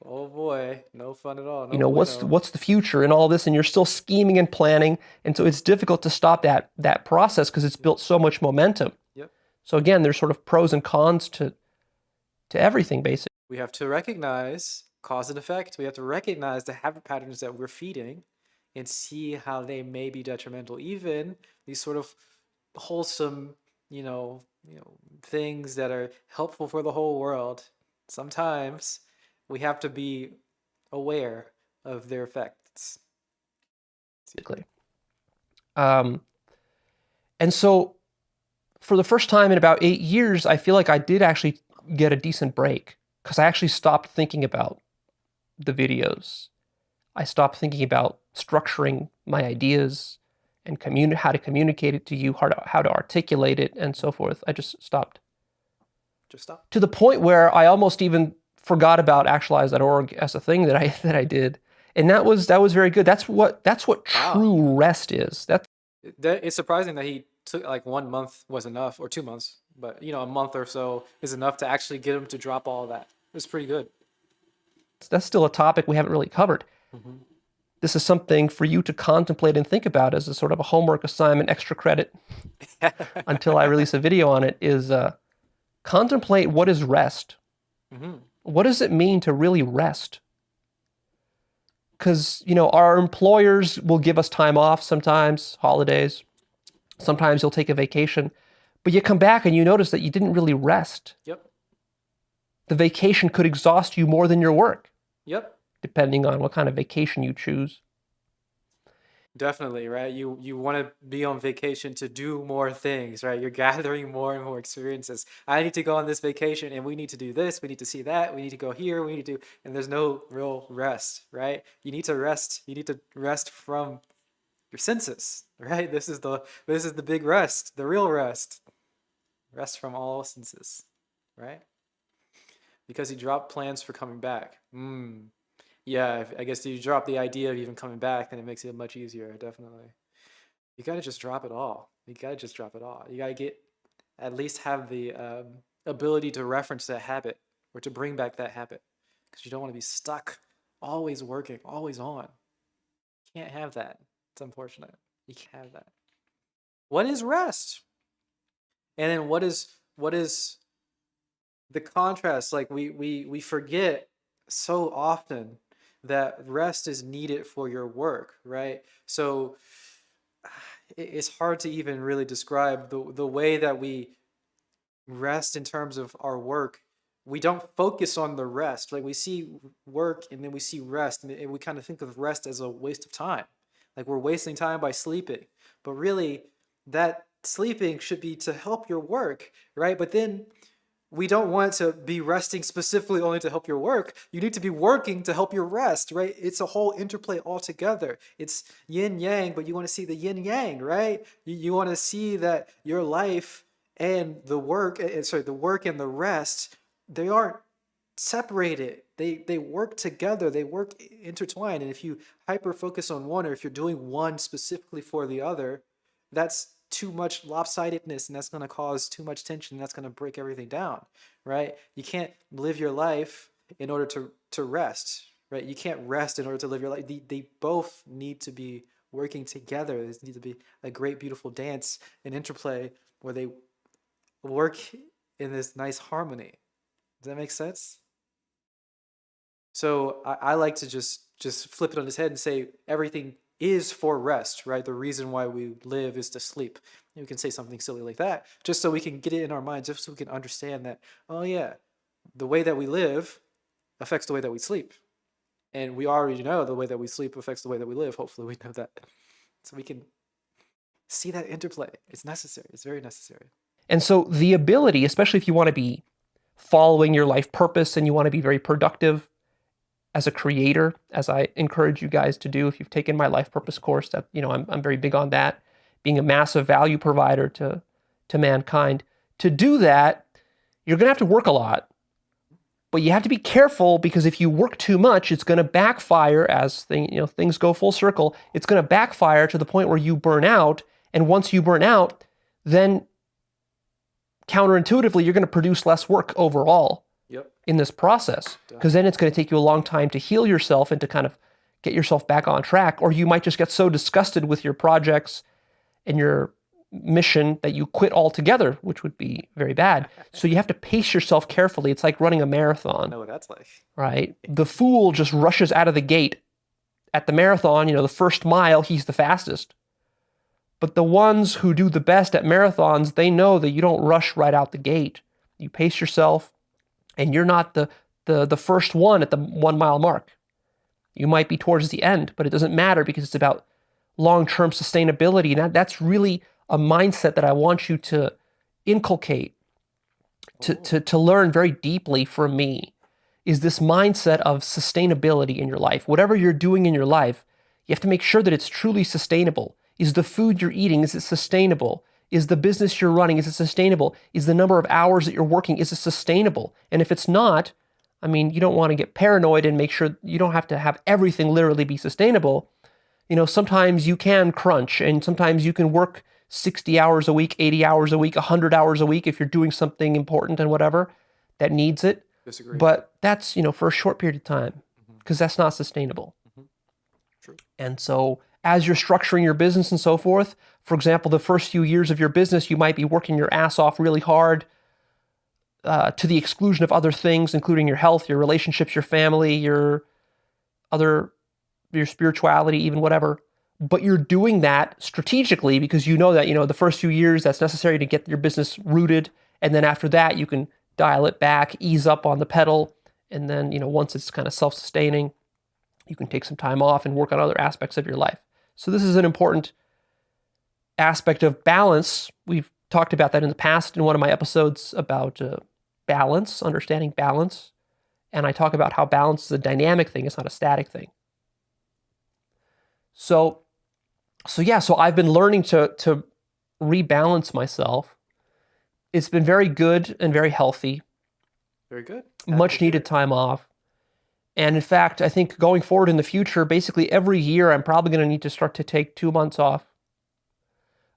Oh boy, no fun at all. No What's the future and all this, and you're still scheming and planning, and so it's difficult to stop that process because it's built so much momentum. Yep. So again, there's sort of pros and cons to everything, basically. We have to recognize cause and effect. We have to recognize the habit patterns that we're feeding and see how they may be detrimental. Even these sort of wholesome, things that are helpful for the whole world. Sometimes we have to be aware of their effects. Basically. And so for the first time in about 8 years, I feel like I did actually get a decent break because I actually stopped thinking about the videos. I stopped thinking about structuring my ideas and how to communicate it to you, how to articulate it, and so forth. I just stopped. Just stop. To the point where I almost even forgot about actualize.org as a thing that I did. And that was very good. That's what true rest is. It's surprising that he took like 1 month was enough, or 2 months, but a month or so is enough to actually get him to drop all that. It's pretty good. That's still a topic we haven't really covered. This is something for you to contemplate and think about as a sort of a homework assignment, extra credit, until I release a video on it, is contemplate what is rest. What does it mean to really rest? Because, our employers will give us time off sometimes, holidays. Sometimes you'll take a vacation, but you come back and you notice that you didn't really rest. Yep. The vacation could exhaust you more than your work. Yep. Depending on what kind of vacation you choose. Definitely, right? You want to be on vacation to do more things, right? You're gathering more and more experiences. I need to go on this vacation and we need to do this, we need to see that, we need to go here, we need to do, and there's no real rest, right? You need to rest from your senses, right? This is the big rest, the real rest. Rest from all senses, right? Because you drop plans for coming back. Yeah, I guess you drop the idea of even coming back, then it makes it much easier, definitely. You got to just drop it all. You got to at least have the ability to reference that habit or to bring back that habit, because you don't want to be stuck, always working, always on. You can't have that. It's unfortunate. You can't have that. What is rest? And then what is the contrast? Like we forget so often that rest is needed for your work, right? So it's hard to even really describe the way that we rest in terms of our work. We don't focus on the rest. Like we see work and then we see rest, and we kind of think of rest as a waste of time. Like we're wasting time by sleeping. But really, that sleeping should be to help your work, right? But then we don't want to be resting specifically only to help your work. You need to be working to help your rest, right? It's a whole interplay altogether. It's yin yang, but you want to see the yin yang, right? You want to see that your life and the work, the work and the rest, they aren't separated. They work together. They work intertwined. And if you hyper focus on one, or if you're doing one specifically for the other, that's too much lopsidedness, and that's going to cause too much tension, and that's going to break everything down, right? You can't live your life in order to rest, right? You can't rest in order to live your life. They both need to be working together. There needs to be a great, beautiful dance and interplay where they work in this nice harmony. Does that make sense? So I like to just flip it on its head and say everything is for rest, right? The reason why we live is to sleep. We can say something silly like that, just so we can get it in our minds, just so we can understand that, oh yeah, the way that we live affects the way that we sleep. And we already know the way that we sleep affects the way that we live. Hopefully we know that. So we can see that interplay. It's necessary. It's very necessary. And so the ability, especially if you want to be following your life purpose and you want to be very productive as a creator, as I encourage you guys to do, if you've taken my life purpose course, that I'm very big on that, being a massive value provider to mankind. To do that, you're going to have to work a lot, but you have to be careful, because if you work too much, it's going to backfire as things go full circle. It's going to backfire to the point where you burn out, and once you burn out, then counterintuitively, you're going to produce less work overall. In this process, because then it's going to take you a long time to heal yourself and to kind of get yourself back on track, or you might just get so disgusted with your projects and your mission that you quit altogether, which would be very bad. So you have to pace yourself carefully. It's like running a marathon. I know what that's like. Right? The fool just rushes out of the gate. At the marathon, the first mile, he's the fastest. But the ones who do the best at marathons, they know that you don't rush right out the gate. You pace yourself. And you're not the first one at the 1 mile mark. You might be towards the end, but it doesn't matter, because it's about long-term sustainability. And that's really a mindset that I want you to inculcate, to learn very deeply from me, is this mindset of sustainability in your life. Whatever you're doing in your life, you have to make sure that it's truly sustainable. Is the food you're eating, is it sustainable? Is the business you're running, is it sustainable? Is the number of hours that you're working, is it sustainable? And if it's not, I mean, you don't want to get paranoid and make sure you don't have to have everything literally be sustainable. You know, sometimes you can crunch, and sometimes you can work 60 hours a week, 80 hours a week, 100 hours a week if you're doing something important and whatever that needs it. Disagree. But that's, for a short period of time, because that's not sustainable. True. And so as you're structuring your business and so forth, for example, the first few years of your business, you might be working your ass off really hard to the exclusion of other things, including your health, your relationships, your family, your spirituality, even whatever. But you're doing that strategically because you know that, the first few years that's necessary to get your business rooted. And then after that, you can dial it back, ease up on the pedal. And then, once it's kind of self-sustaining, you can take some time off and work on other aspects of your life. So this is an important aspect of balance. We've talked about that in the past in one of my episodes about balance, understanding balance. And I talk about how balance is a dynamic thing. It's not a static thing. So I've been learning to rebalance myself. It's been very good and very healthy. Very good. Much needed time off. And in fact, I think going forward in the future, basically every year, I'm probably going to need to start to take 2 months off.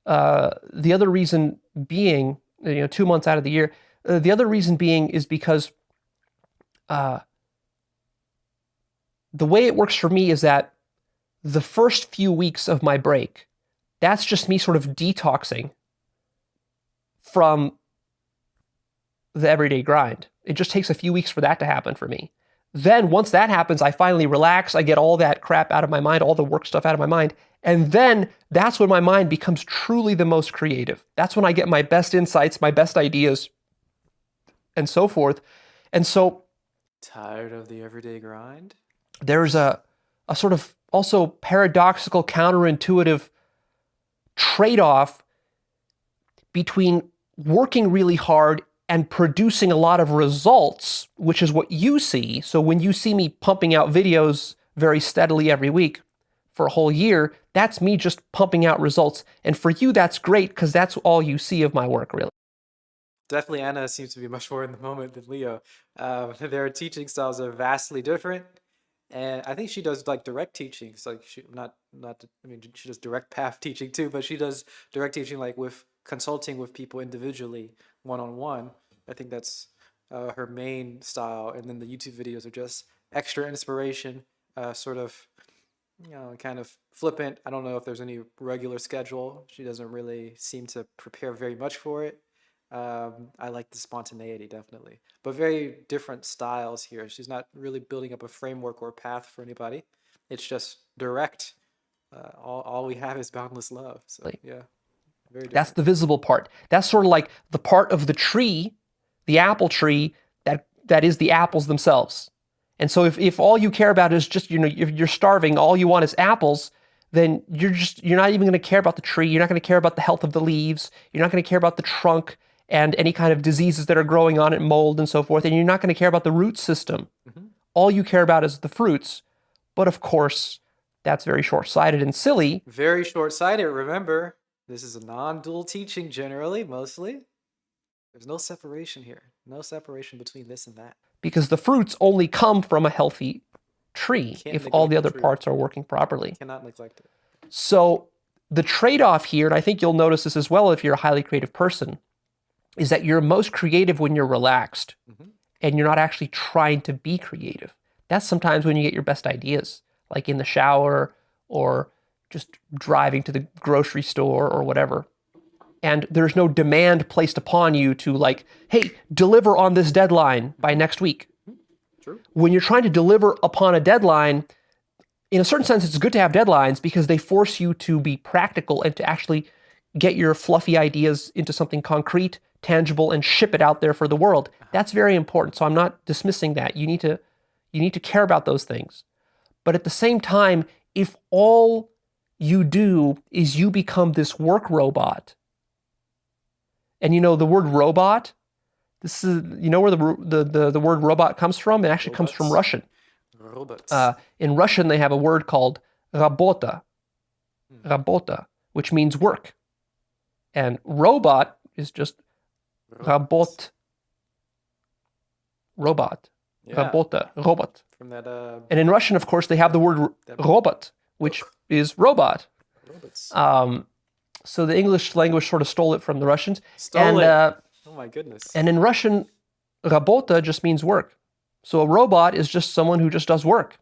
The other reason being, 2 months out of the year, the other reason being is because the way it works for me is that the first few weeks of my break, that's just me sort of detoxing from the everyday grind. It just takes a few weeks for that to happen for me. Then once that happens, I finally relax. I get all that crap out of my mind, all the work stuff out of my mind. And then that's when my mind becomes truly the most creative. That's when I get my best insights, my best ideas, and so forth. And so Tired of the everyday grind? there's a sort of also paradoxical, counterintuitive trade-off between working really hard and producing a lot of results, which is what you see. So when you see me pumping out videos very steadily every week for a whole year, that's me just pumping out results. And for you, that's great because that's all you see of my work, really. Definitely, Anna seems to be much more in the moment than Leo. Their teaching styles are vastly different, and I think she does like direct teaching. It's like she she does direct path teaching too, but she does direct teaching like with consulting with people individually, one-on-one. I think that's her main style, and then the YouTube videos are just extra inspiration, sort of, kind of flippant. I don't know if there's any regular schedule. She doesn't really seem to prepare very much for it. I like the spontaneity, definitely, but very different styles here. She's not really building up a framework or a path for anybody. It's just direct. All we have is boundless love. So yeah, very different. That's the visible part. That's sort of like the part of the tree, the apple tree, that is the apples themselves. And so if all you care about is just, if you're starving, all you want is apples, then you're not even going to care about the tree. You're not going to care about the health of the leaves. You're not going to care about the trunk and any kind of diseases that are growing on it, mold and so forth. And you're not going to care about the root system. Mm-hmm. All you care about is the fruits. But of course, that's very short-sighted and silly. Very short-sighted. Remember, this is a non-dual teaching generally, mostly. There's no separation here. No separation between this and that. Because the fruits only come from a healthy tree if all the other parts are working properly. Cannot neglect it. So the trade-off here, and I think you'll notice this as well if you're a highly creative person, is that you're most creative when you're relaxed and you're not actually trying to be creative. That's sometimes when you get your best ideas, like in the shower or just driving to the grocery store or whatever. And there's no demand placed upon you to like, hey, deliver on this deadline by next week. True. When you're trying to deliver upon a deadline, in a certain sense, it's good to have deadlines because they force you to be practical and to actually get your fluffy ideas into something concrete, tangible, and ship it out there for the world. That's very important. So I'm not dismissing that. You need to care about those things. But at the same time, if all you do is you become this work robot, and the word robot, this is where the word robot comes from? It actually comes from Russian. Robots. In Russian, they have a word called rabota, which means work. And robot is just robot. Robot. Yeah. Rabota. Robot. From that And in Russian, of course, they have the word robot, which is robot. robots. So the English language sort of stole it from the Russians. Stole it. And Oh my goodness. and in Russian, rabota just means work. So a robot is just someone who just does work.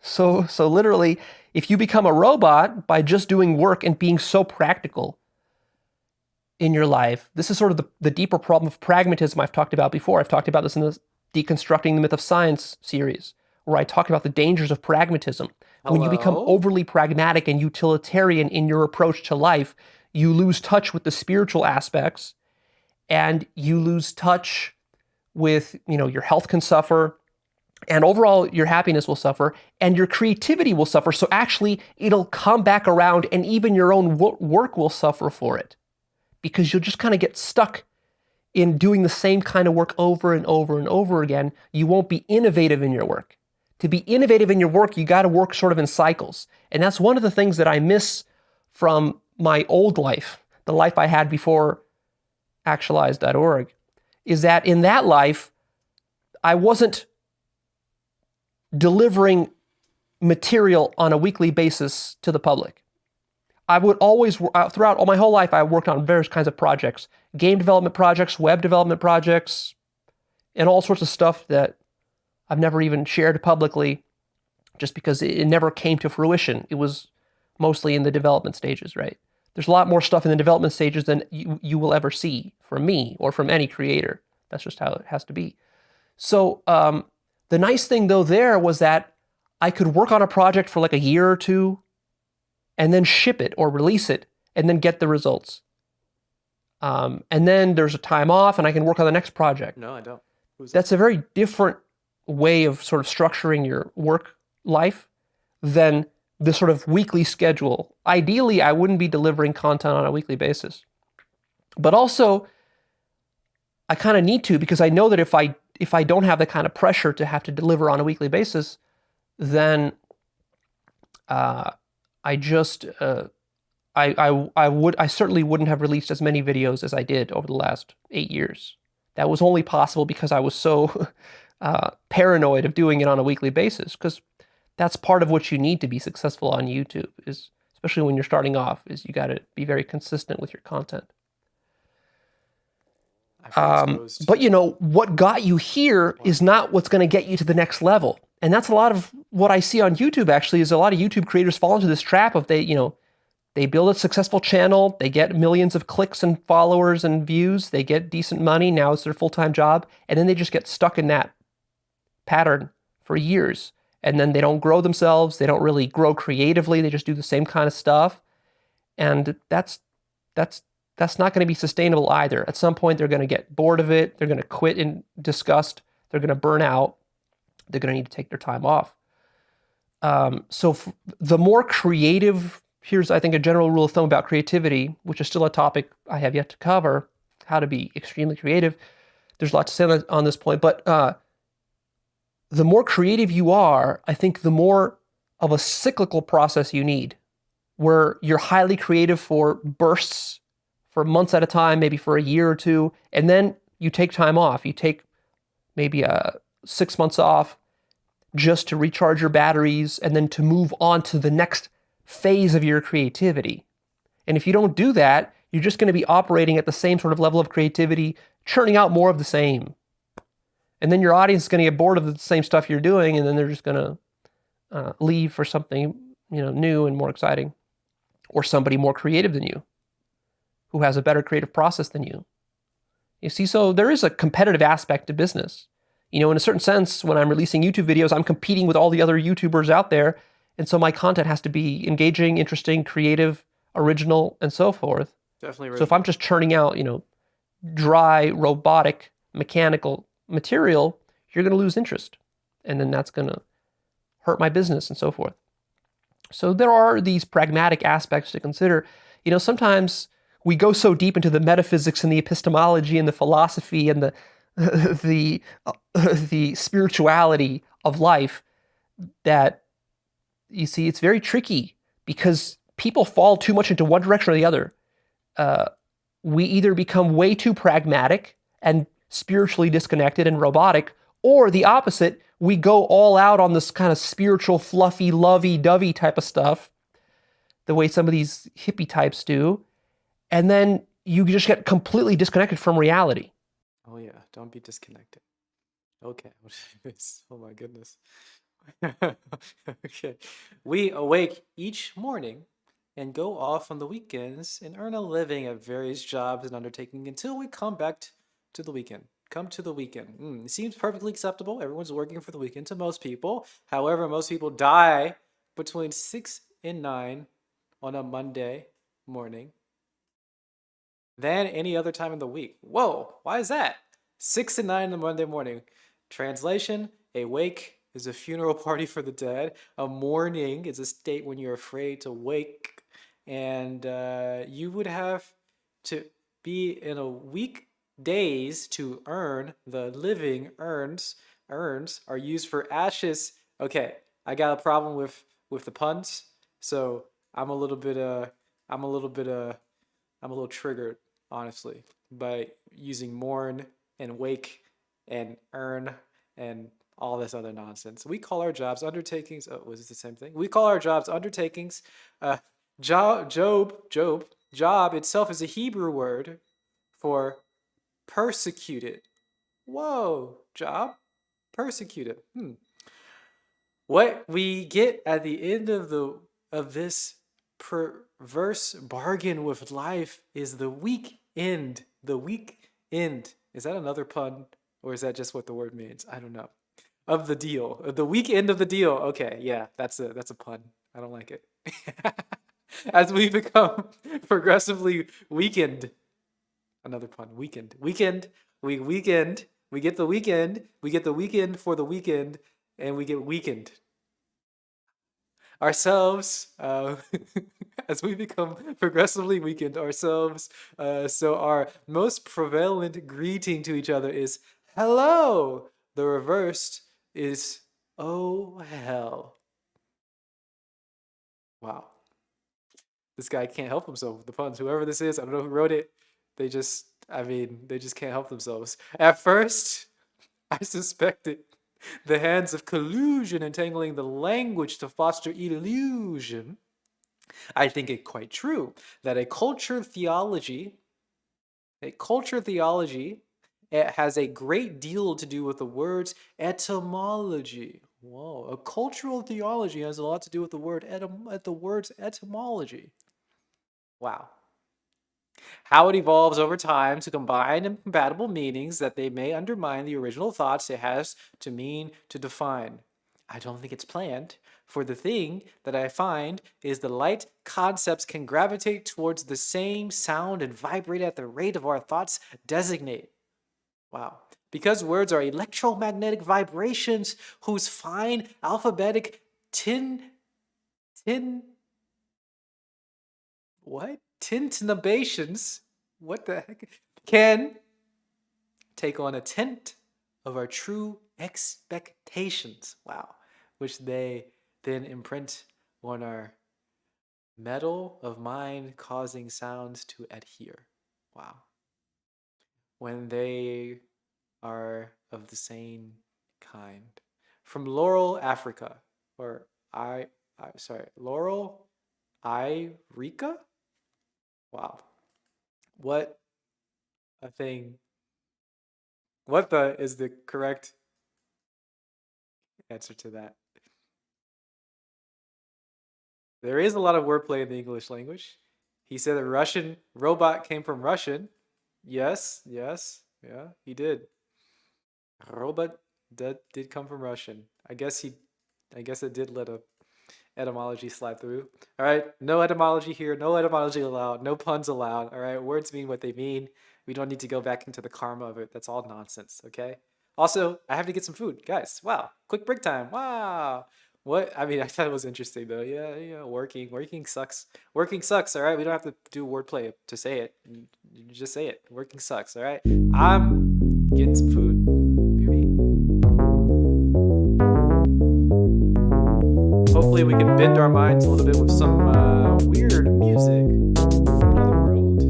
So literally, if you become a robot by just doing work and being so practical in your life, this is sort of the deeper problem of pragmatism I've talked about before. I've talked about this in the Deconstructing the Myth of Science series, where I talk about the dangers of pragmatism. When you become Hello? overly pragmatic and utilitarian in your approach to life, you lose touch with the spiritual aspects, and you lose touch with, your health can suffer, and overall your happiness will suffer, and your creativity will suffer. So actually, it'll come back around, and even your own work will suffer for it, because you'll just kind of get stuck in doing the same kind of work over and over and over again. You won't be innovative in your work. To be innovative in your work, you got to work sort of in cycles. And that's one of the things that I miss from my old life, the life I had before actualize.org, is that in that life, I wasn't delivering material on a weekly basis to the public. I would always, throughout all my whole life, I worked on various kinds of projects, game development projects, web development projects, and all sorts of stuff that I've never even shared publicly just because it never came to fruition. It was mostly in the development stages, right? There's a lot more stuff in the development stages than you will ever see from me or from any creator. That's just how it has to be. So the nice thing, though, there was that I could work on a project for like a year or two and then ship it or release it and then get the results. And then there's a time off and I can work on the next project. No, I don't. Who's That's a very different way of sort of structuring your work life than the sort of weekly schedule. Ideally, I wouldn't be delivering content on a weekly basis. But also, I kind of need to, because I know that if I don't have the kind of pressure to have to deliver on a weekly basis, then I certainly wouldn't have released as many videos as I did over the last 8 years. That was only possible because I was so paranoid of doing it on a weekly basis, because that's part of what you need to be successful on YouTube, is especially when you're starting off, is you got to be very consistent with your content. I feel exposed. But what got you here is not what's going to get you to the next level. And that's a lot of what I see on YouTube, actually, is a lot of YouTube creators fall into this trap of they build a successful channel, they get millions of clicks and followers and views, they get decent money, now it's their full-time job, and then they just get stuck in that pattern for years. And then they don't grow themselves, they don't really grow creatively, they just do the same kind of stuff. And that's not going to be sustainable either. At some point, they're going to get bored of it, they're going to quit in disgust, they're going to burn out, they're going to need to take their time off. The more creative, here's, I think, a general rule of thumb about creativity, which is still a topic I have yet to cover, how to be extremely creative. There's a lot to say on this point, but the more creative you are, I think the more of a cyclical process you need, where you're highly creative for bursts, for months at a time, maybe for a year or two, and then you take time off. You take maybe 6 months off just to recharge your batteries and then to move on to the next phase of your creativity. And if you don't do that, you're just going to be operating at the same sort of level of creativity, churning out more of the same. And then your audience is going to get bored of the same stuff you're doing, and then they're just going to leave for something new and more exciting, or somebody more creative than you, who has a better creative process than you. You see, so there is a competitive aspect to business. In a certain sense, when I'm releasing YouTube videos, I'm competing with all the other YouTubers out there, and so my content has to be engaging, interesting, creative, original, and so forth. Definitely. So if I'm just churning out, dry, robotic, mechanical material, you're going to lose interest, and then that's going to hurt my business and so forth. So there are these pragmatic aspects to consider. Sometimes we go so deep into the metaphysics and the epistemology and the philosophy and the spirituality of life that, you see, it's very tricky because people fall too much into one direction or the other. we either become way too pragmatic and spiritually disconnected and robotic, or the opposite, we go all out on this kind of spiritual, fluffy, lovey-dovey type of stuff, the way some of these hippie types do, and then you just get completely disconnected from reality. Oh yeah, don't be disconnected. Okay. Oh my goodness. Okay. We awake each morning and go off on the weekends and earn a living at various jobs and undertakings until we come back to the weekend. Come to the weekend. It seems perfectly acceptable. Everyone's working for the weekend to most people. However, most people die between 6 and 9 on a Monday morning than any other time in the week. Whoa, why is that? 6 and 9 on a Monday morning. Translation, a wake is a funeral party for the dead. A mourning is a state when you're afraid to wake. And you would have to be in a weekdays to earn the living. Earns are used for ashes. Okay, I got a problem with the puns. So I'm a little triggered, honestly, by using mourn and wake and earn and all this other nonsense. We call our jobs undertakings. Oh, was it the same thing? We call our jobs undertakings. Job itself is a Hebrew word for persecuted. Whoa, job, persecuted. What we get at the end of this perverse bargain with life is the weekend. The weekend. Is that another pun, or is that just what the word means? I don't know. Of the deal, the weekend of the deal. Okay, yeah, that's a pun. I don't like it. As we become progressively weakened. Another pun. Weekend. We get the weekend. We get the weekend for the weekend, and we get weakened ourselves as we become progressively weakened ourselves. So our most prevalent greeting to each other is hello. The reversed is oh hell. Wow. This guy can't help himself with the puns. Whoever this is, I don't know who wrote it. They just can't help themselves. At first, I suspected the hands of collusion entangling the language to foster illusion. I think it quite true that a culture theology, it has a great deal to do with the word's etymology. Whoa, a cultural theology has a lot to do with the word's etymology. Wow. How it evolves over time to combine incompatible meanings that they may undermine the original thoughts it has to mean to define. I don't think it's planned, for the thing that I find is the light concepts can gravitate towards the same sound and vibrate at the rate of our thoughts designate. Wow. Because words are electromagnetic vibrations whose fine alphabetic tintillations, what the heck, can take on a tint of our true expectations. Wow. Which they then imprint on our metal of mind, causing sounds to adhere. Wow. When they are of the same kind. From Laurel, Africa, or Laurel, Irika? Wow. What a thing. What the is the correct answer to that? There is a lot of wordplay in the English language. He said the Russian robot came from Russian. Yes, yeah, he did. Robot that did come from Russian. I guess it did let a etymology slide through. All right, no etymology here, no etymology allowed, no puns allowed. All right, words mean what they mean. We don't need to go back into the karma of it. That's all nonsense, okay? Also, I have to get some food. Guys, wow, quick break time. Wow. What? I mean, I thought it was interesting though. Yeah, working sucks. Working sucks, all right? We don't have to do wordplay to say it. You just say it. Working sucks, all right? I'm getting some food. Hopefully we can bend our minds a little bit with some weird music from another world.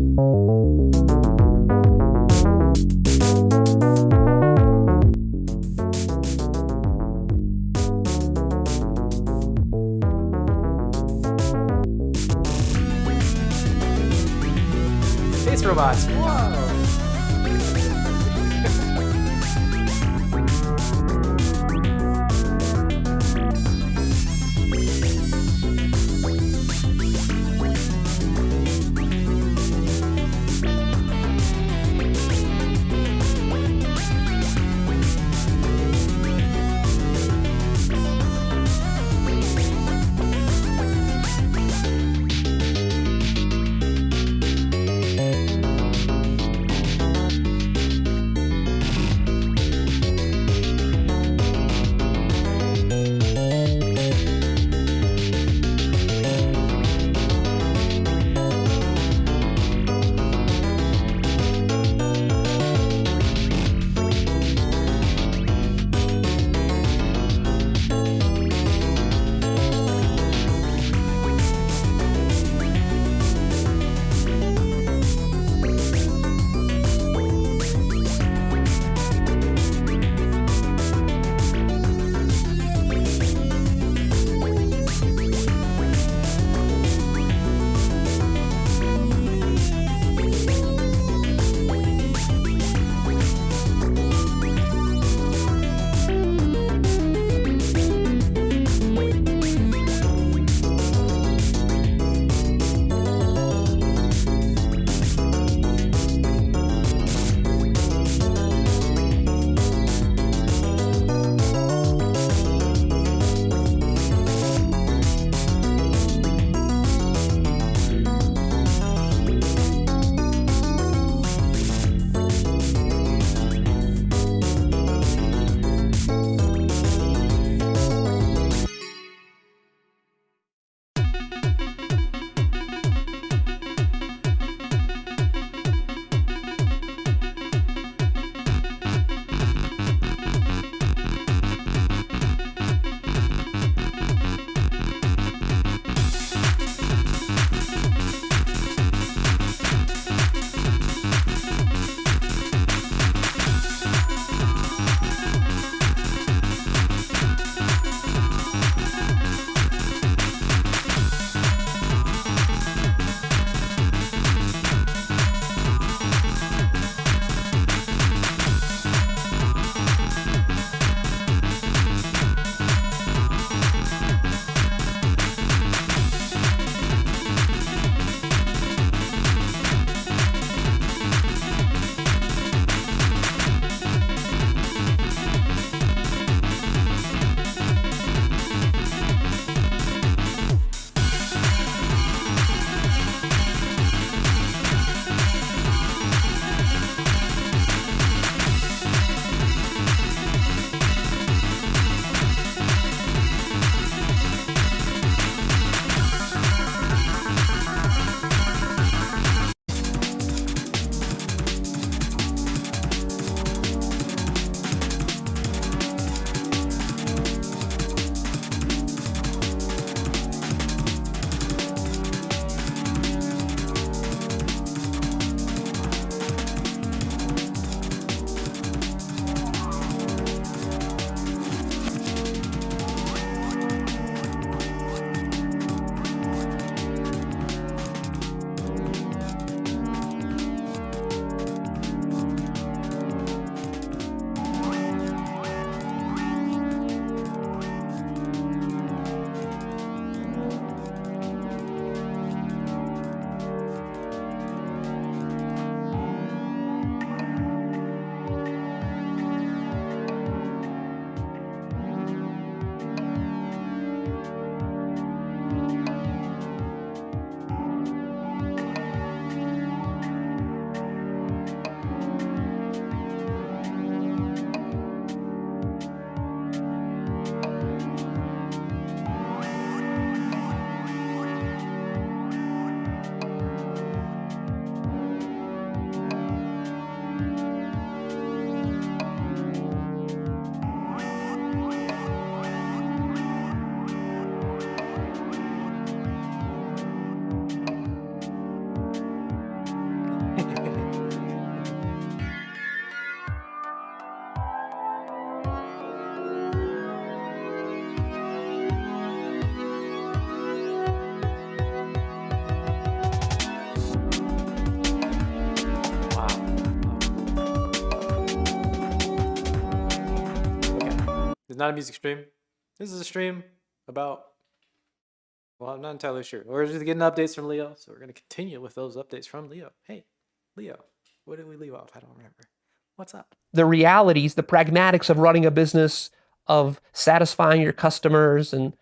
space robots. Whoa. not a music stream. This is a stream about, well, I'm not entirely sure. We're just getting updates from Leo, so we're going to continue with those updates from Leo. Hey, Leo, where did we leave off? I don't remember. What's up? The realities, the pragmatics of running a business, of satisfying your customers and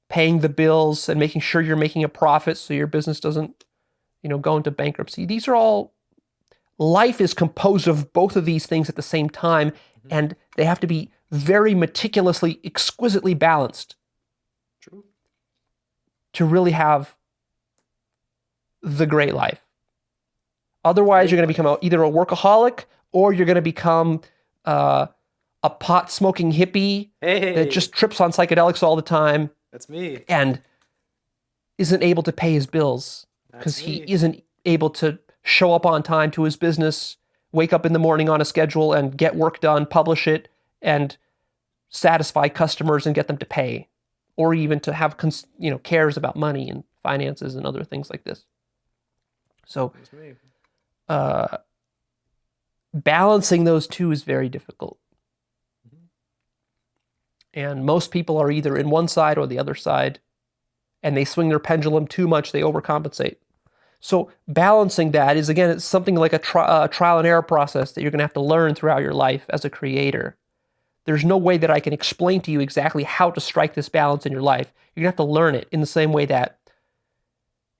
paying the bills and making sure you're making a profit so your business doesn't, go into bankruptcy. These are all, life is composed of both of these things at the same time, and they have to be very meticulously, exquisitely balanced. True. To really have the great life. Otherwise, you're going to become either a workaholic or you're going to become a pot-smoking hippie that just trips on psychedelics all the time. That's me. And isn't able to pay his bills because he isn't able to show up on time to his business, wake up in the morning on a schedule and get work done, publish it, and satisfy customers and get them to pay, or even to have cares about money and finances and other things like this. So balancing those two is very difficult. And most people are either in one side or the other side, and they swing their pendulum too much, they overcompensate. So balancing that is, again, it's something like a trial and error process that you're going to have to learn throughout your life as a creator. There's no way that I can explain to you exactly how to strike this balance in your life. You're going to have to learn it in the same way that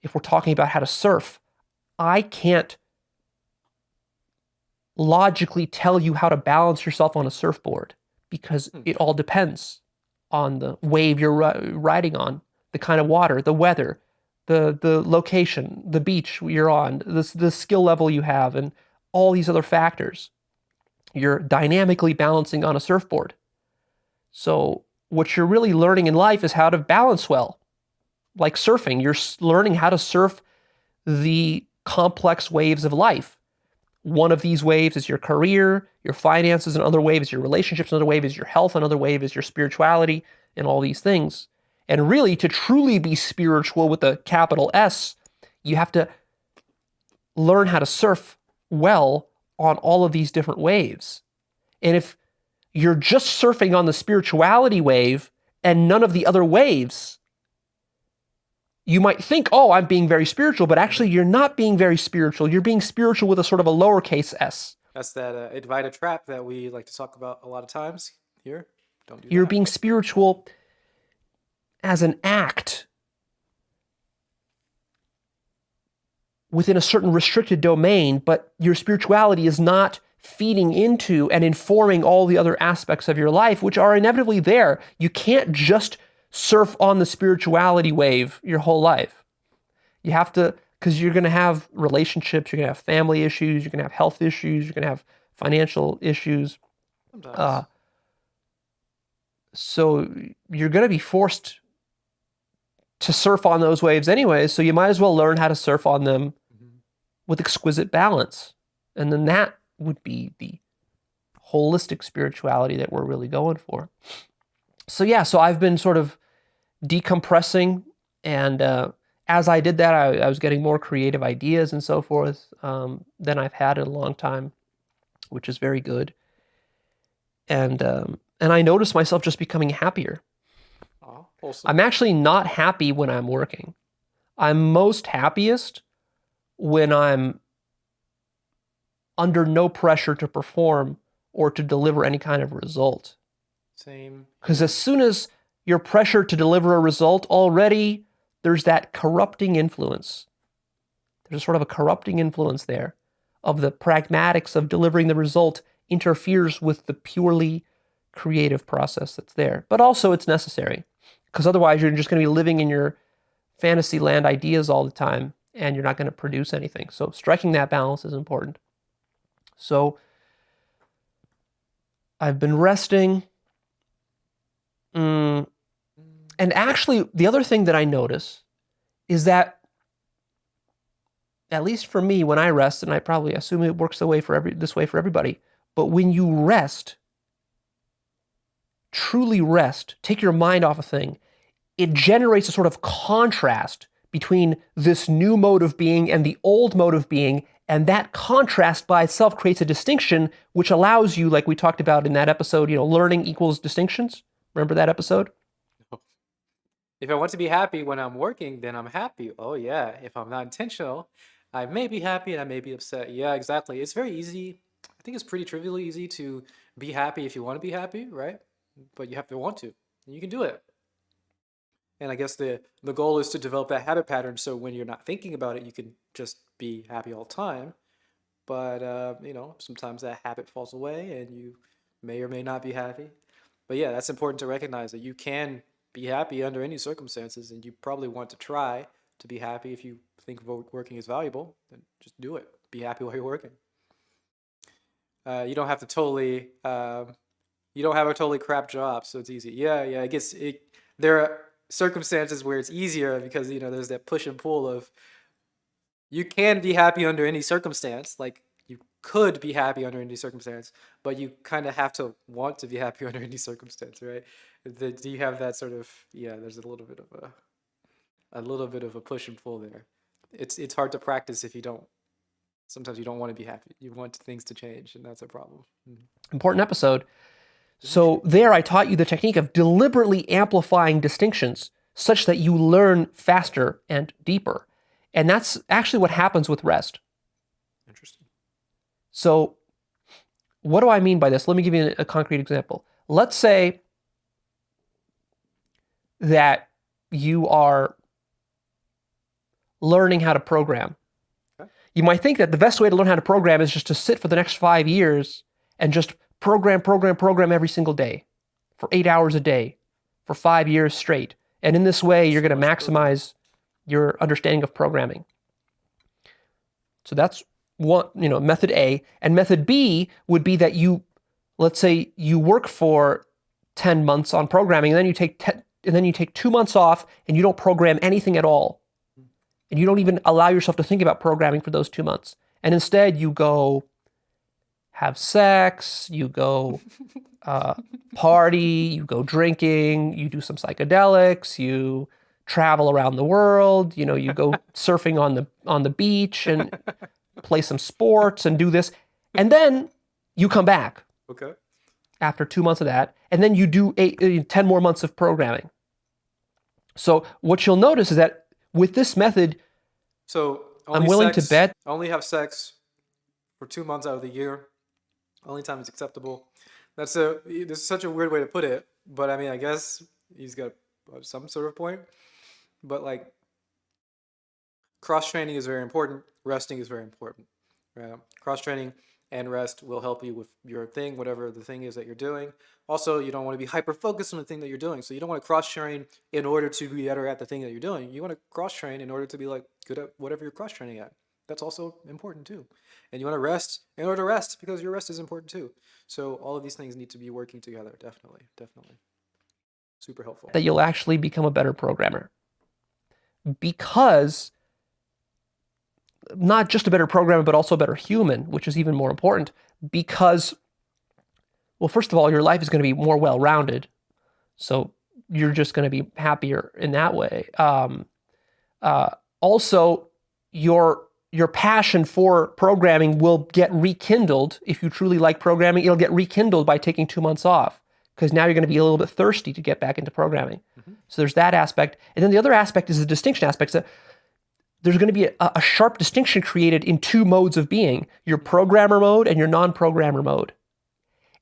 if we're talking about how to surf, I can't logically tell you how to balance yourself on a surfboard because it all depends on the wave you're riding on, the kind of water, the weather, the location, the beach you're on, the skill level you have, and all these other factors. You're dynamically balancing on a surfboard. So what you're really learning in life is how to balance well. Like surfing, you're learning how to surf the complex waves of life. One of these waves is your career, your finances. Another wave is your relationships. Another wave is your health. Another wave is your spirituality and all these things. And really, to truly be spiritual with a capital S, you have to learn how to surf well on all of these different waves. And if you're just surfing on the spirituality wave and none of the other waves, you might think, oh, I'm being very spiritual, but actually you're not being very spiritual. You're being spiritual with a sort of a lowercase s. That's that Advaita trap that we like to talk about a lot of times here. Don't do that. You're being spiritual as an act within a certain restricted domain, but your spirituality is not feeding into and informing all the other aspects of your life, which are inevitably there. You can't just surf on the spirituality wave your whole life. You have to, because you're going to have relationships, you're going to have family issues, you're going to have health issues, you're going to have financial issues. So you're going to be forced to surf on those waves anyway, so you might as well learn how to surf on them with exquisite balance. And then that would be the holistic spirituality that we're really going for. So I've been sort of decompressing, and as I did that, I was getting more creative ideas and so forth than I've had in a long time, which is very good. And I noticed myself just becoming happier. Awesome. I'm actually not happy when I'm working. I'm most happiest when I'm under no pressure to perform or to deliver any kind of result. Same. Because as soon as you're pressured to deliver a result, already there's that corrupting influence. There's sort of a corrupting influence there of the pragmatics of delivering the result interferes with the purely creative process that's there. But also it's necessary, because otherwise you're just going to be living in your fantasy land ideas all the time and you're not going to produce anything. So striking that balance is important. So I've been resting. And actually, the other thing that I notice is that, at least for me, when I rest, and I probably assume it works this way for everybody, but when you rest, truly rest, take your mind off a thing, it generates a sort of contrast between this new mode of being and the old mode of being, And that contrast by itself creates a distinction, which allows you, like we talked about in that episode, learning equals distinctions. Remember that episode? If I want to be happy when I'm working, then I'm happy. Oh yeah. If I'm not intentional, I may be happy and I may be upset. Yeah, exactly. It's very easy. I think it's pretty trivially easy to be happy if you want to be happy, right? But you have to want to. And you can do it. And I guess the goal is to develop that habit pattern so when you're not thinking about it, you can just be happy all the time. But sometimes that habit falls away and you may or may not be happy. But yeah, that's important to recognize that you can be happy under any circumstances, and you probably want to try to be happy. If you think working is valuable, then just do it. Be happy while you're working. You don't have to totally, you don't have a totally crap job, so it's easy. Yeah. There are circumstances where it's easier because there's that push and pull of you can be happy under any circumstance. Like you could be happy under any circumstance, but you kind of have to want to be happy under any circumstance, right? Do you have that sort of there's a little bit of a push and pull there. It's hard to practice if you don't. Sometimes you don't want to be happy. You want things to change, and that's a problem. Important episode. So there I taught you the technique of deliberately amplifying distinctions such that you learn faster and deeper. And that's actually what happens with rest. Interesting. So what do I mean by this? Let me give you a concrete example. Let's say that you are learning how to program. Okay. You might think that the best way to learn how to program is just to sit for the next 5 years and just program every single day for 8 hours a day for 5 years straight. And in this way, you're going to maximize your understanding of programming. So that's one, method A. And method B would be that let's say you work for 10 months on programming, and then you take 2 months off and you don't program anything at all. And you don't even allow yourself to think about programming for those 2 months. And instead you go have sex, you go party, you go drinking, you do some psychedelics, you travel around the world, you go surfing on the beach and play some sports and do this. And then you come back. Okay. After 2 months of that, and then you do 10 more months of programming. So what you'll notice is that with this method, so I'm willing to bet only have sex for 2 months out of the year. Only time it's acceptable. This is such a weird way to put it, but I mean, I guess he's got some sort of point. But like, cross training is very important. Resting is very important. Right? Cross training and rest will help you with your thing, whatever the thing is that you're doing. Also, you don't want to be hyper focused on the thing that you're doing. So you don't want to cross train in order to be better at the thing that you're doing. You want to cross train in order to be like good at whatever you're cross training at. That's also important too. And you want to rest in order to rest because your rest is important too. So all of these things need to be working together. Definitely. Super helpful. that you'll actually become a better programmer. Because not just a better programmer, but also a better human, which is even more important. Because, well, first of all, your life is going to be more well-rounded. So you're just going to be happier in that way. Also, your passion for programming will get rekindled. If you truly like programming, it'll get rekindled by taking 2 months off, because now you're going to be a little bit thirsty to get back into programming. Mm-hmm. So there's that aspect. And then the other aspect is the distinction aspect. So there's going to be a sharp distinction created in two modes of being, your programmer mode and your non-programmer mode.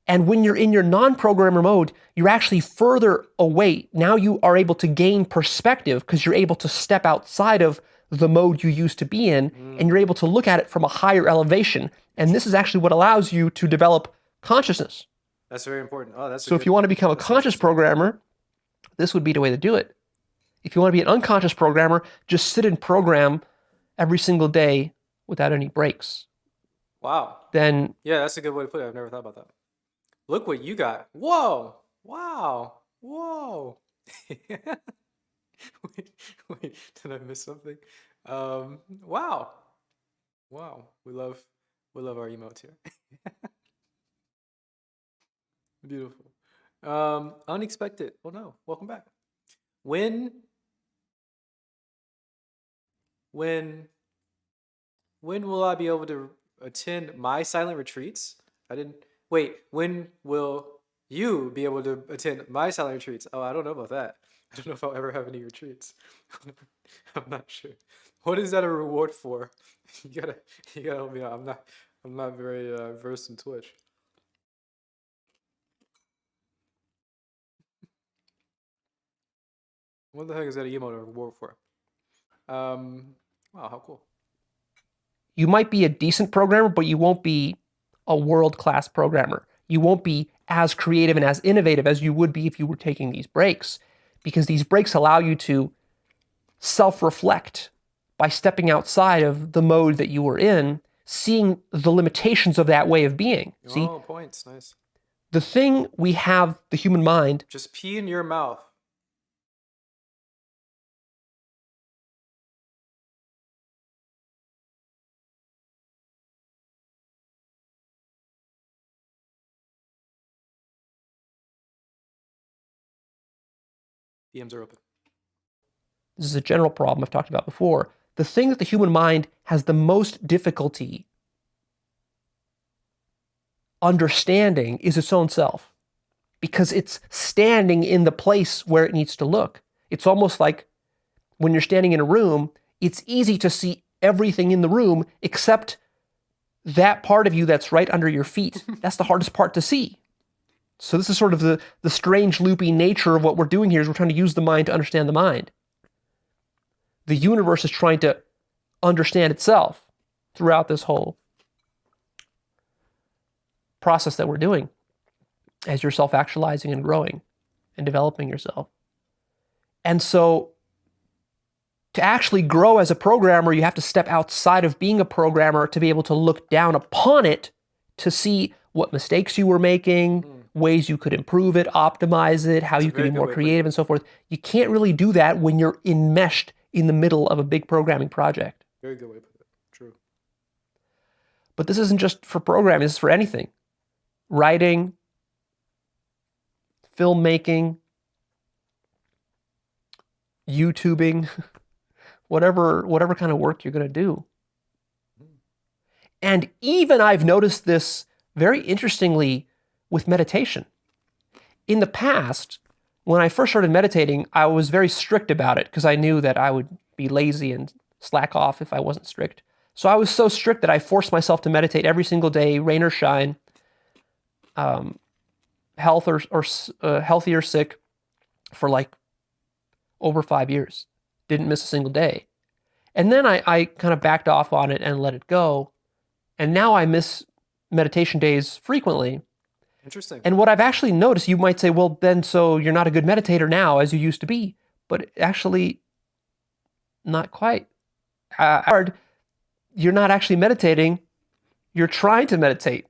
And when you're in your non-programmer mode, you're actually further away. Now you are able to gain perspective because you're able to step outside of the mode you used to be in, and you're able to look at it from a higher elevation. And this is actually what allows you to develop consciousness. That's very important. Oh, that's so if you want to become a conscious programmer, this would be the way to do it. If you want to be an unconscious programmer, just sit and program every single day without any breaks. Wow. Then yeah, that's a good way to put it. I've never thought about that. Look what you got. Whoa. Wow. Whoa. wait, did I miss something? Wow. Wow. We love our emotes here. Beautiful. Unexpected. Oh no, welcome back. When when will I be able to attend my silent retreats? I didn't wait. When will you be able to attend my silent retreats? Oh, I don't know about that. I don't know if I'll ever have any retreats. I'm not sure. What is that a reward for? You gotta, you gotta help me out. I'm not very versed in Twitch. What the heck is that emote a reward for? Wow, how cool. You might be a decent programmer, but you won't be a world-class programmer. You won't be as creative and as innovative as you would be if you were taking these breaks, because these breaks allow you to self-reflect by stepping outside of the mode that you were in, seeing the limitations of that way of being. See, Oh, points. Nice. the thing we have, the human mind, Just pee in your mouth. DMs are open. this is a general problem I've talked about before, the thing that the human mind has the most difficulty understanding is its own self, because it's standing in the place where it needs to look. It's almost like when you're standing in a room, it's easy to see everything in the room except that part of you that's right under your feet. That's the hardest part to see. So this is sort of the strange loopy nature of what we're doing here, is we're trying to use the mind to understand the mind. The universe is trying to understand itself throughout this whole process that we're doing as you're self-actualizing and growing and developing yourself. And so to actually grow as a programmer, you have to step outside of being a programmer to be able to look down upon it to see what mistakes you were making, ways you could improve it, optimize it, how That's a you could very be good more way of putting creative and so forth. You can't really do that when you're enmeshed in the middle of a big programming project. Very good way to put it. True. But this isn't just for programming, this is for anything. Writing, filmmaking, YouTubing, whatever kind of work you're going to do. And even I've noticed this very interestingly with meditation. In the past, when I first started meditating, I was very strict about it because I knew that I would be lazy and slack off if I wasn't strict. So I was so strict that I forced myself to meditate every single day, rain or shine, healthy or sick, for like over 5 years. Didn't miss a single day. And then I kind of backed off on it and let it go. And now I miss meditation days frequently. Interesting. And what I've actually noticed, you might say, well, then so you're not a good meditator now as you used to be. But actually, not quite. You're not actually meditating. You're trying to meditate,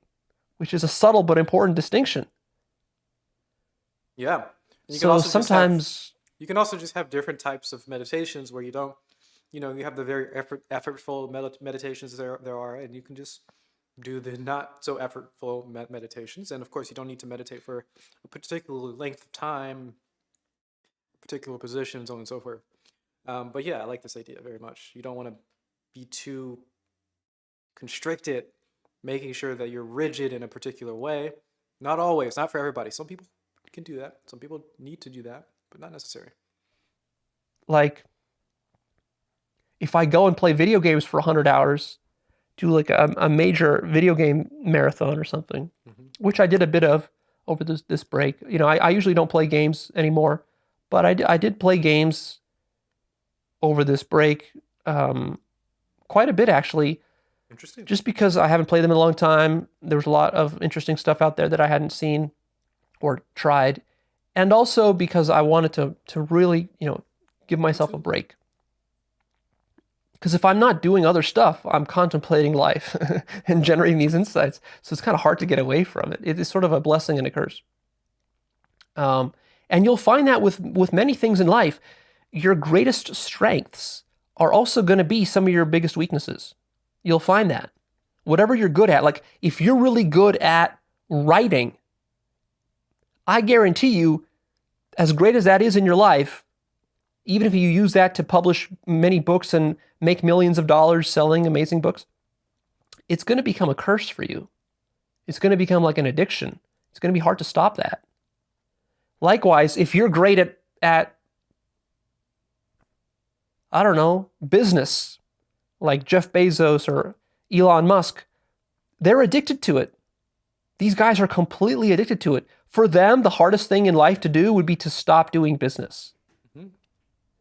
which is a subtle but important distinction. Yeah. You can So also just have- sometimes, you can also just have different types of meditations where you don't, you have the very effortful meditations there are, and you can just do the not so effortful meditations. And of course, you don't need to meditate for a particular length of time, particular position, so on and so forth. But yeah, I like this idea very much. You don't want to be too constricted, making sure that you're rigid in a particular way. Not always, not for everybody. Some people can do that. Some people need to do that, but not necessary. like, if I go and play video games for 100 hours, do like a major video game marathon or something, which I did a bit of over this break. I usually don't play games anymore, but I did play games over this break, quite a bit actually, Interesting. just because I haven't played them in a long time. There was a lot of interesting stuff out there that I hadn't seen or tried, and also because I wanted to really, give myself a break. Because if I'm not doing other stuff, I'm contemplating life and generating these insights. So it's kind of hard to get away from it. It is sort of a blessing and a curse. And you'll find that with many things in life, your greatest strengths are also going to be some of your biggest weaknesses. You'll find that. Whatever you're good at, like if you're really good at writing, I guarantee you, as great as that is in your life, even if you use that to publish many books and make millions of dollars selling amazing books, it's going to become a curse for you. It's going to become like an addiction. It's going to be hard to stop that. Likewise, if you're great at I don't know, business, like Jeff Bezos or Elon Musk, they're addicted to it. These guys are completely addicted to it. For them, the hardest thing in life to do would be to stop doing business.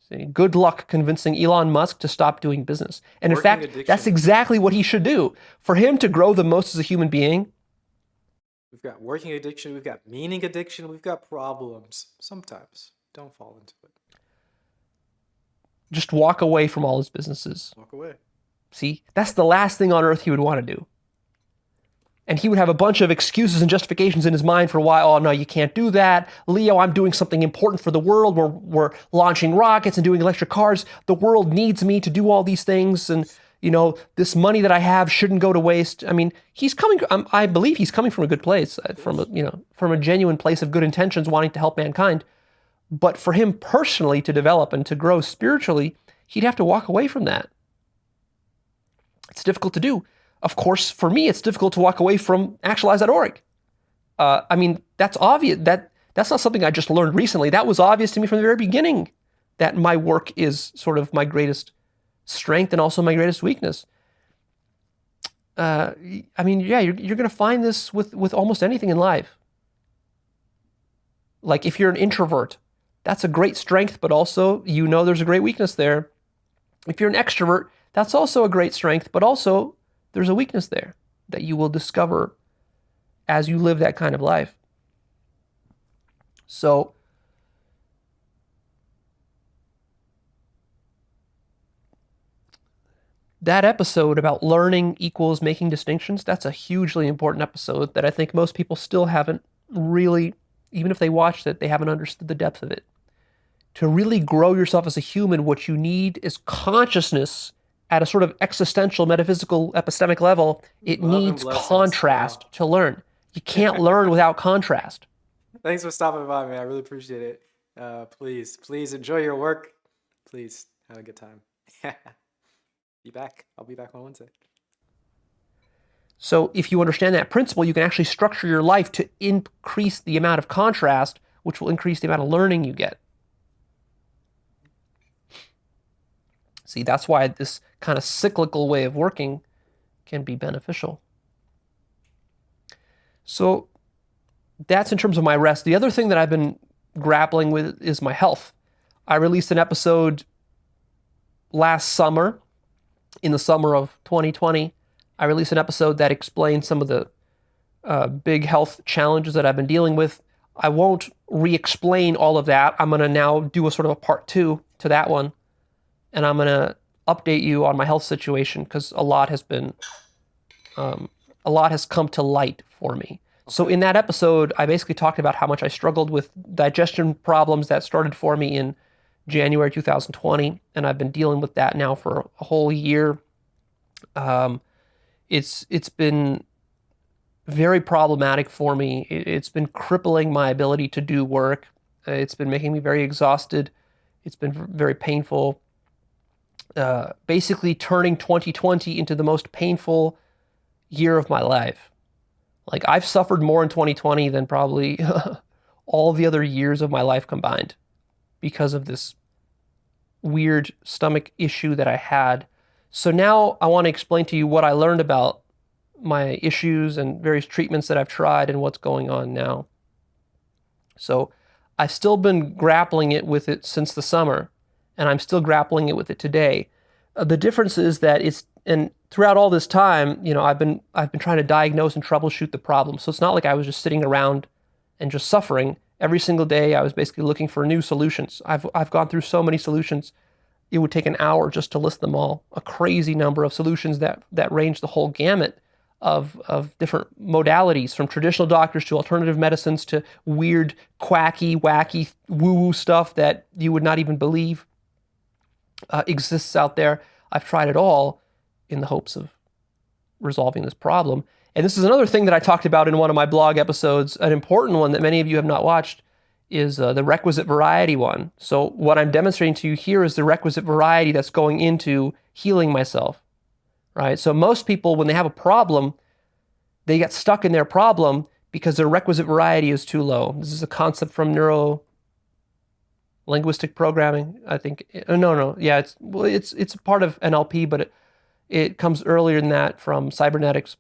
See, good luck convincing Elon Musk to stop doing business. And in Working fact, addiction. that's exactly what he should do. For him to grow the most as a human being, We've got working addiction, we've got meaning addiction, we've got problems. Sometimes. Don't fall into it. just walk away from all his businesses. Walk away. See, that's the last thing on earth he would want to do. And he would have a bunch of excuses and justifications in his mind for why, oh, no, you can't do that. Leo, I'm doing something important for the world. We're launching rockets and doing electric cars. The world needs me to do all these things. And, this money that I have shouldn't go to waste. I mean, I believe he's coming from a good place, from a genuine place of good intentions, wanting to help mankind. But for him personally to develop and to grow spiritually, he'd have to walk away from that. It's difficult to do. Of course, for me, it's difficult to walk away from actualize.org. That's obvious. That's not something I just learned recently. That was obvious to me from the very beginning, that my work is sort of my greatest strength and also my greatest weakness. You're going to find this with almost anything in life. Like if you're an introvert, that's a great strength, but also there's a great weakness there. If you're an extrovert, that's also a great strength, but also there's a weakness there that you will discover as you live that kind of life. So, that episode about learning equals making distinctions, that's a hugely important episode that I think most people still haven't really, even if they watched it, they haven't understood the depth of it. To really grow yourself as a human, what you need is consciousness at a sort of existential, metaphysical, epistemic level. It Love and needs blessings. contrast to learn. You can't learn without contrast. Thanks for stopping by, man. I really appreciate it. Please enjoy your work. Please have a good time. Be back. I'll be back on Wednesday. So if you understand that principle, you can actually structure your life to increase the amount of contrast, which will increase the amount of learning you get. See, that's why this kind of cyclical way of working can be beneficial. So that's in terms of my rest. The other thing that I've been grappling with is my health. I released an episode last summer, in the summer of 2020. I released an episode that explained some of the big health challenges that I've been dealing with. I won't re-explain all of that. I'm going to now do a sort of a part 2 to that one. And I'm going to update you on my health situation because a lot has come to light for me. So in that episode, I basically talked about how much I struggled with digestion problems that started for me in January 2020, and I've been dealing with that now for a whole year. It's been very problematic for me. It's been crippling my ability to do work. It's been making me very exhausted. It's been very painful. Basically turning 2020 into the most painful year of my life. Like I've suffered more in 2020 than probably all the other years of my life combined because of this weird stomach issue that I had. So now I want to explain to you what I learned about my issues and various treatments that I've tried and what's going on now. So I've still been grappling with it since the summer, and I'm still grappling it with it today. The difference is that throughout all this time, I've been trying to diagnose and troubleshoot the problem. So it's not like I was just sitting around and just suffering. Every single day, I was basically looking for new solutions. I've gone through so many solutions. It would take an hour just to list them all. A crazy number of solutions that range the whole gamut of different modalities, from traditional doctors to alternative medicines to weird, quacky, wacky, woo-woo stuff that you would not even believe exists out there. I've tried it all in the hopes of resolving this problem. And this is another thing that I talked about in one of my blog episodes, an important one that many of you have not watched, is the requisite variety one. So what I'm demonstrating to you here is the requisite variety that's going into healing myself. right? So most people, when they have a problem, they get stuck in their problem because their requisite variety is too low. This is a concept from neuro-linguistic programming, I think. No. Yeah, it's a part of NLP, but it comes earlier than that from cybernetics.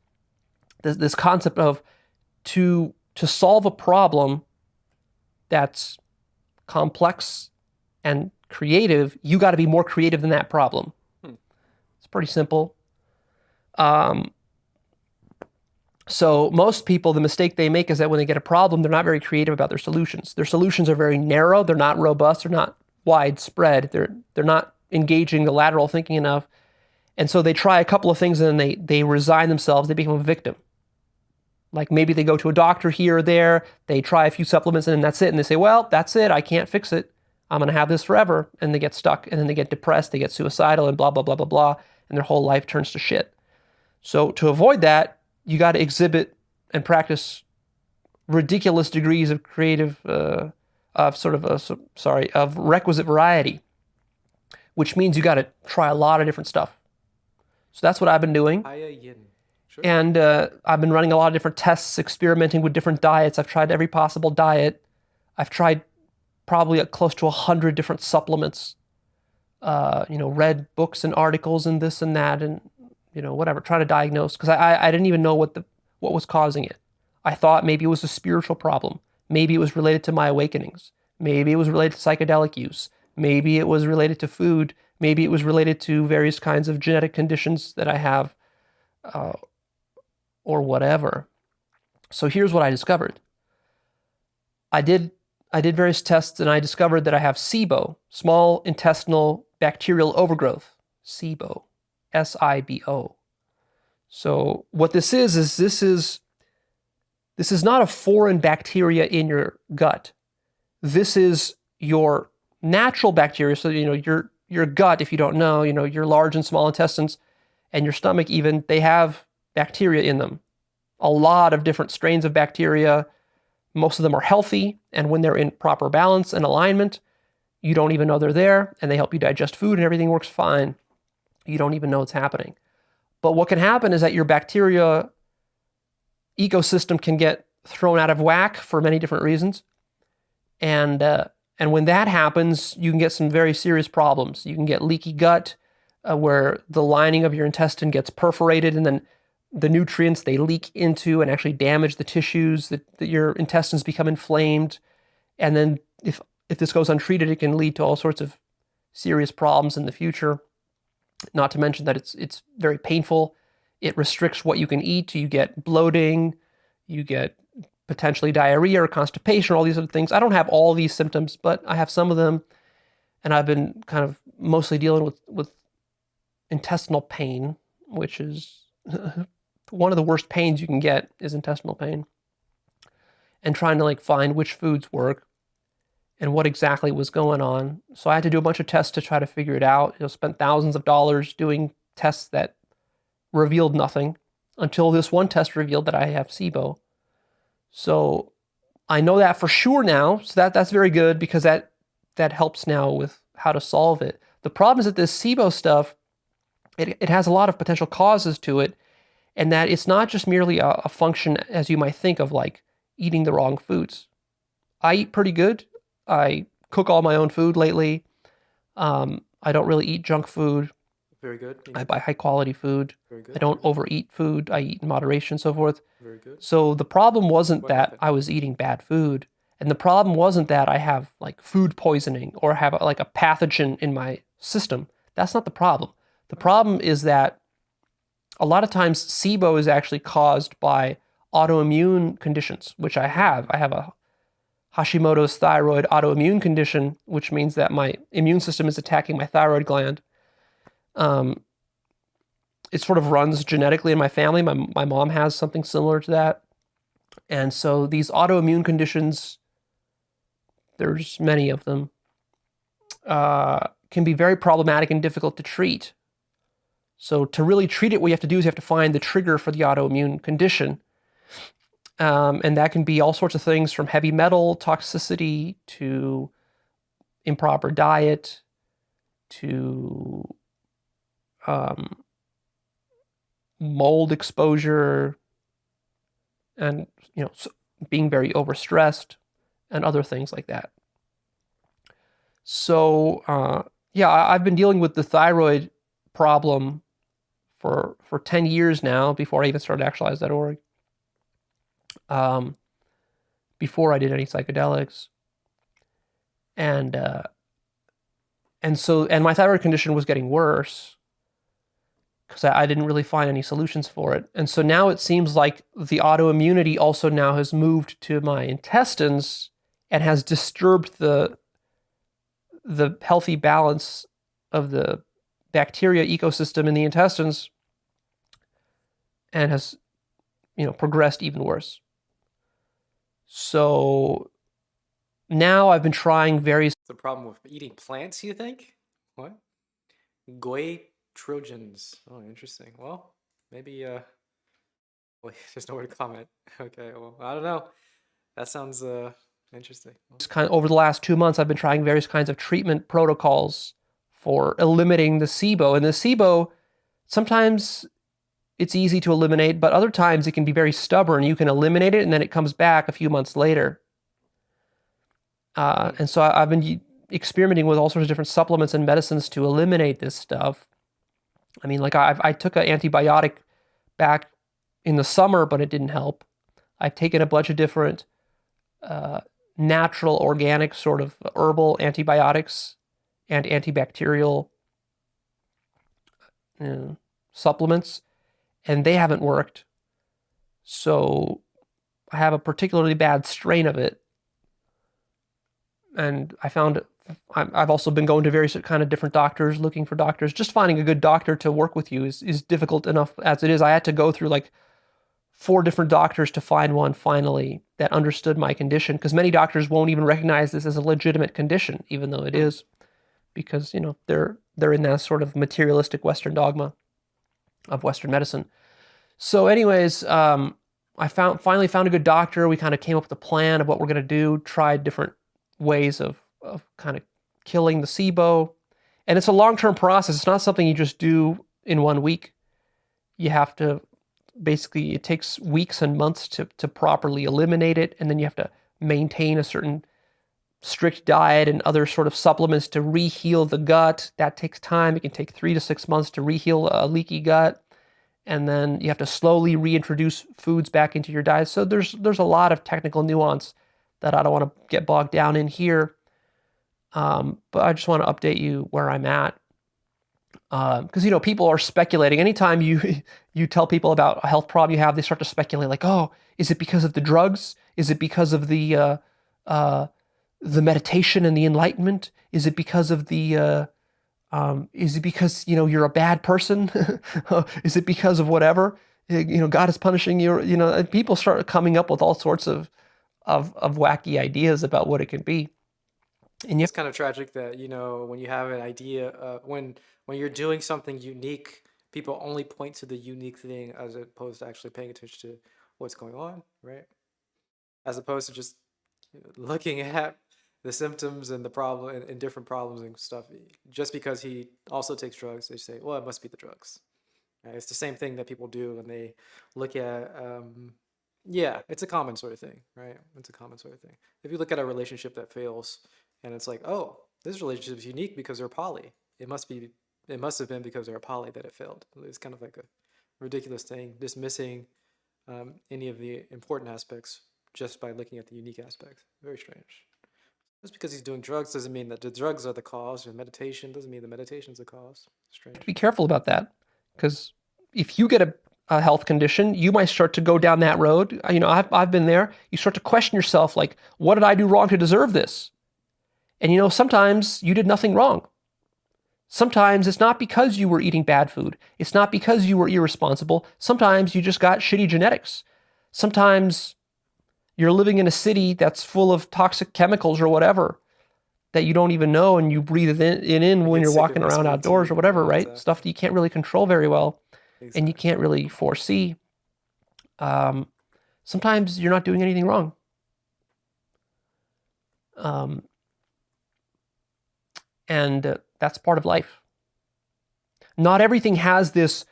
This concept of to solve a problem that's complex and creative, you got to be more creative than that problem. It's pretty simple. So most people, the mistake they make is that when they get a problem, they're not very creative about their solutions. Their solutions are very narrow. They're not robust. They're not widespread. They're not engaging the lateral thinking enough. And so they try a couple of things and then they resign themselves. They become a victim. Like maybe they go to a doctor here or there. They try a few supplements and then that's it. And they say, well, that's it. I can't fix it. I'm going to have this forever. And they get stuck and then they get depressed. They get suicidal and blah, blah, blah, blah, blah. And their whole life turns to shit. So to avoid that, you got to exhibit and practice ridiculous degrees of creative, of requisite variety, which means you got to try a lot of different stuff. So that's what I've been doing. Sure. And I've been running a lot of different tests, experimenting with different diets. I've tried every possible diet. I've tried probably close to 100 different supplements, read books and articles and this and that and, whatever, trying to diagnose. Because I didn't even know what was causing it. I thought maybe it was a spiritual problem. Maybe it was related to my awakenings. Maybe it was related to psychedelic use. Maybe it was related to food. Maybe it was related to various kinds of genetic conditions that I have, or whatever. So here's what I discovered. I did various tests and I discovered that I have SIBO, small intestinal bacterial overgrowth. SIBO, SIBO. So what this is this is not a foreign bacteria in your gut. This is your natural bacteria. So your gut, if you don't know, your large and small intestines and your stomach even, they have bacteria in them. A lot of different strains of bacteria. Most of them are healthy, and when they're in proper balance and alignment, you don't even know they're there, and they help you digest food and everything works fine. You don't even know it's happening. But what can happen is that your bacteria ecosystem can get thrown out of whack for many different reasons. And when that happens, you can get some very serious problems. You can get leaky gut, where the lining of your intestine gets perforated and then the nutrients, they leak into and actually damage the tissues, that your intestines become inflamed. And then if this goes untreated, it can lead to all sorts of serious problems in the future. Not to mention that it's very painful. It restricts what you can eat. You get bloating, you get potentially diarrhea or constipation, or all these other things. I don't have all these symptoms, but I have some of them. And I've been kind of mostly dealing with intestinal pain, which is one of the worst pains you can get is intestinal pain. And trying to find which foods work and what exactly was going on. So I had to do a bunch of tests to try to figure it out. Spent thousands of dollars doing tests that revealed nothing until this one test revealed that I have SIBO. So I know that for sure now. So that's very good because that helps now with how to solve it. The problem is that this SIBO stuff, it has a lot of potential causes to it, and that it's not just merely a function as you might think of eating the wrong foods. I eat pretty good. I cook all my own food lately. I don't really eat junk food. Very good. I buy high quality food. Very good. I don't overeat food. I eat in moderation, so forth. Very good. So the problem wasn't What that happened? I was eating bad food. And the problem wasn't that I have food poisoning or have a pathogen in my system. That's not the problem. The problem is that a lot of times SIBO is actually caused by autoimmune conditions, which I have. I have a Hashimoto's thyroid autoimmune condition, which means that my immune system is attacking my thyroid gland. It sort of runs genetically in my family. My mom has something similar to that. And so these autoimmune conditions, there's many of them, can be very problematic and difficult to treat. So to really treat it, what you have to do is you have to find the trigger for the autoimmune condition. And that can be all sorts of things from heavy metal toxicity to improper diet to mold exposure and, being very overstressed and other things like that. So, I've been dealing with the thyroid problem for 10 years now, before I even started actualize.org. Before I did any psychedelics. And my thyroid condition was getting worse because I didn't really find any solutions for it. And so now it seems like the autoimmunity also now has moved to my intestines and has disturbed the healthy balance of the bacteria ecosystem in the intestines, and has, progressed even worse. So now I've been trying various. The problem with eating plants, you think? What? Goy Trojans. Oh, interesting. Well, maybe well, there's nowhere to comment. Okay, well, I don't know. That sounds interesting. Over the last 2 months, I've been trying various kinds of treatment protocols for eliminating the SIBO. And the SIBO, sometimes it's easy to eliminate, but other times it can be very stubborn. You can eliminate it and then it comes back a few months later. And so I've been experimenting with all sorts of different supplements and medicines to eliminate this stuff. I mean, like I took an antibiotic back in the summer, but it didn't help. I've taken a bunch of different natural, organic, sort of herbal antibiotics and antibacterial supplements, and they haven't worked. So I have a particularly bad strain of it. And I've also been going to various kind of different doctors, looking for doctors. Just finding a good doctor to work with you is difficult enough as it is. I had to go through like 4 different doctors to find one finally that understood my condition, because many doctors won't even recognize this as a legitimate condition, even though it is, because, they're in that sort of materialistic Western dogma of Western medicine. So anyways, I finally found a good doctor. We kind of came up with a plan of what we're going to do, tried different ways of kind of killing the SIBO. And it's a long-term process. It's not something you just do in 1 week. You have to, basically, it takes weeks and months to properly eliminate it. And then you have to maintain a certain strict diet and other sort of supplements to reheal the gut. That takes time. It can take 3 to 6 months to reheal a leaky gut. And then you have to slowly reintroduce foods back into your diet. So there's a lot of technical nuance that I don't want to get bogged down in here. But I just want to update you where I'm at. Because, people are speculating. Anytime you tell people about a health problem you have, they start to speculate like, oh, is it because of the drugs? Is it because of the meditation and the enlightenment? Is it because of is it because, you're a bad person? Is it because of whatever? God is punishing you. And people start coming up with all sorts of wacky ideas about what it can be. And it's kind of tragic that, when you have an idea, when you're doing something unique, people only point to the unique thing as opposed to actually paying attention to what's going on, right? As opposed to just looking at the symptoms and the problem and different problems and stuff. Just because he also takes drugs, they say, well, it must be the drugs. Right? It's the same thing that people do when they look at, it's a common sort of thing, right? It's a common sort of thing. If you look at a relationship that fails and it's like, oh, this relationship is unique because they're poly. It must have been because they're poly that it failed. It's kind of like a ridiculous thing, dismissing any of the important aspects just by looking at the unique aspects. Very strange. Just because he's doing drugs doesn't mean that the drugs are the cause, or meditation doesn't mean the meditation's the cause. Strange. Be careful about that, because if you get a health condition, you might start to go down that road. I've been there. You start to question yourself, like, what did I do wrong to deserve this? And sometimes you did nothing wrong. Sometimes it's not because you were eating bad food. It's not because you were irresponsible. Sometimes you just got shitty genetics. Sometimes you're living in a city that's full of toxic chemicals or whatever that you don't even know, and you breathe it in when you're walking around outdoors or whatever, right? Exactly. Stuff that you can't really control very well. Exactly. And you can't really foresee. Sometimes you're not doing anything wrong. And that's part of life. Not everything has this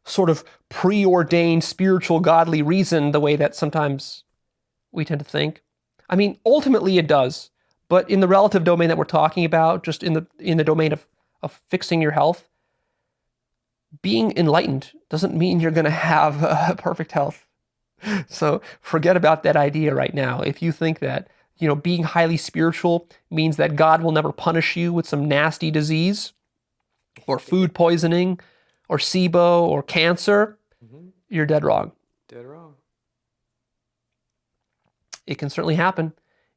sort of preordained spiritual godly reason the way that sometimes we tend to think. I mean, ultimately it does, but in the relative domain that we're talking about, just in the domain of fixing your health, being enlightened doesn't mean you're going to have perfect health. So forget about that idea right now. If you think that, being highly spiritual means that God will never punish you with some nasty disease or food poisoning or SIBO or cancer, you're dead wrong. Dead wrong. It can certainly happen,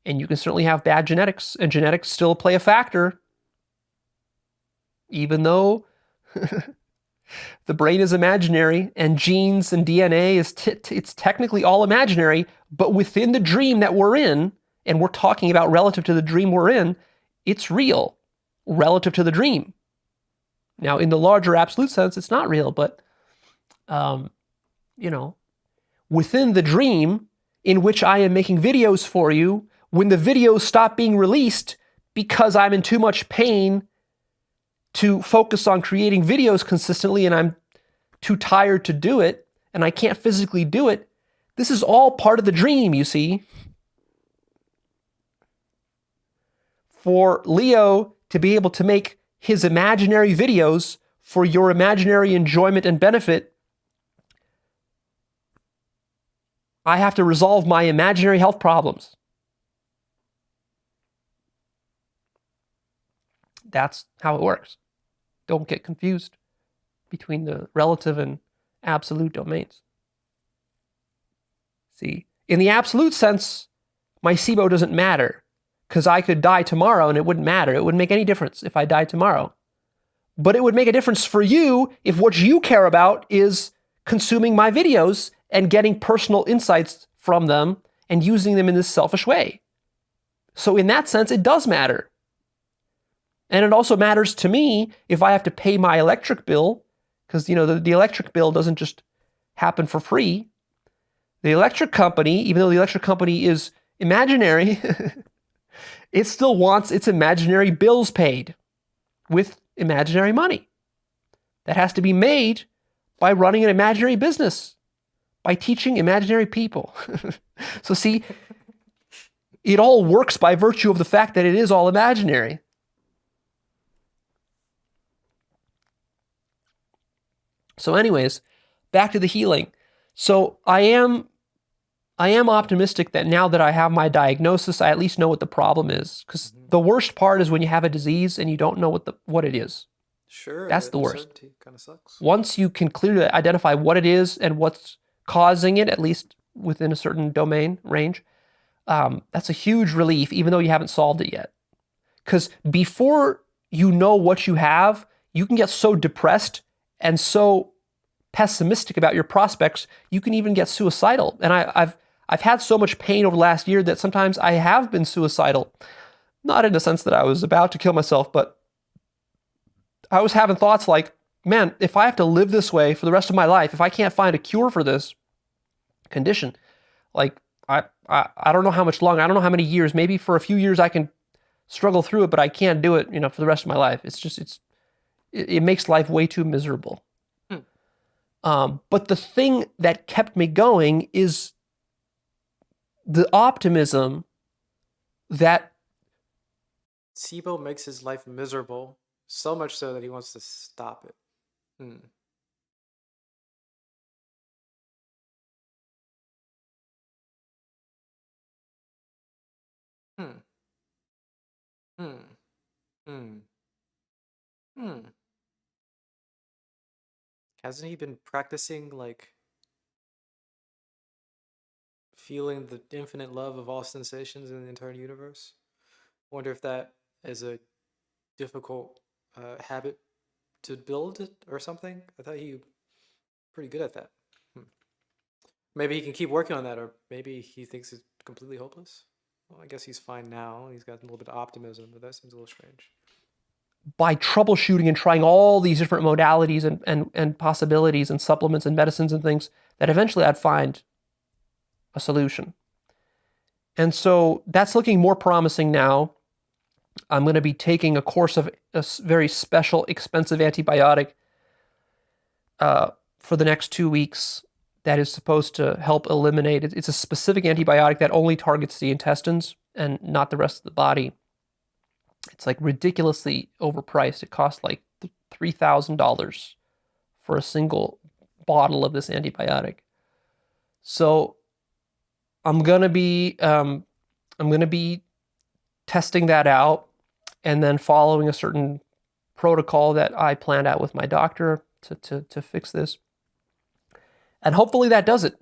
and you can certainly have bad genetics, and genetics still play a factor, even though the brain is imaginary and genes and DNA it's technically all imaginary, but within the dream that we're in, and we're talking about relative to the dream we're in, it's real relative to the dream. Now, in the larger absolute sense, it's not real, but, within the dream in which I am making videos for you, when the videos stop being released because I'm in too much pain to focus on creating videos consistently and I'm too tired to do it and I can't physically do it, this is all part of the dream, you see. For Leo to be able to make his imaginary videos for your imaginary enjoyment and benefit, I have to resolve my imaginary health problems. That's how it works. Don't get confused between the relative and absolute domains. See, in the absolute sense, my SIBO doesn't matter because I could die tomorrow and it wouldn't matter. It wouldn't make any difference if I died tomorrow. But it would make a difference for you if what you care about is consuming my videos and getting personal insights from them and using them in this selfish way. So in that sense, it does matter. And it also matters to me if I have to pay my electric bill, because, the electric bill doesn't just happen for free. The electric company, even though the electric company is imaginary, it still wants its imaginary bills paid with imaginary money. That has to be made by running an imaginary business, by teaching imaginary people. So see, it all works by virtue of the fact that it is all imaginary. So anyways, back to the healing. So I am optimistic that now that I have my diagnosis, I at least know what the problem is. Because the worst part is when you have a disease and you don't know what it is. Sure. That's the worst. Uncertainty kind of sucks. Once you can clearly identify what it is and what's causing it, at least within a certain domain range, that's a huge relief, even though you haven't solved it yet. Because before you know what you have, you can get so depressed and so pessimistic about your prospects, you can even get suicidal. And I've had so much pain over the last year that sometimes I have been suicidal. Not in the sense that I was about to kill myself, but I was having thoughts like, man, if I have to live this way for the rest of my life, if I can't find a cure for this condition, like I don't know how much longer, I don't know how many years, maybe for a few years I can struggle through it, but I can't do it, for the rest of my life. It makes life way too miserable. But the thing that kept me going is the optimism that SIBO makes his life miserable, so much so that he wants to stop it. Hmm. Hmm. Hmm. Hmm. Hmm. Hasn't he been practicing, like, feeling the infinite love of all sensations in the entire universe? Wonder if that is a difficult habit to build or something. I thought he was pretty good at that. Maybe he can keep working on that, or maybe he thinks it's completely hopeless. Well, I guess he's fine now. He's got a little bit of optimism, but that seems a little strange. by troubleshooting and trying all these different modalities and possibilities and supplements and medicines and things, that eventually I'd find a solution. And so that's looking more promising now. I'm going to be taking a course of a very special, expensive antibiotic for the next 2 weeks that is supposed to help eliminate it. It's a specific antibiotic that only targets the intestines and not the rest of the body. It's like ridiculously overpriced. It costs like $3,000 for a single bottle of this antibiotic. So I'm gonna be testing that out and then following a certain protocol that I planned out with my doctor to fix this. And hopefully that does it.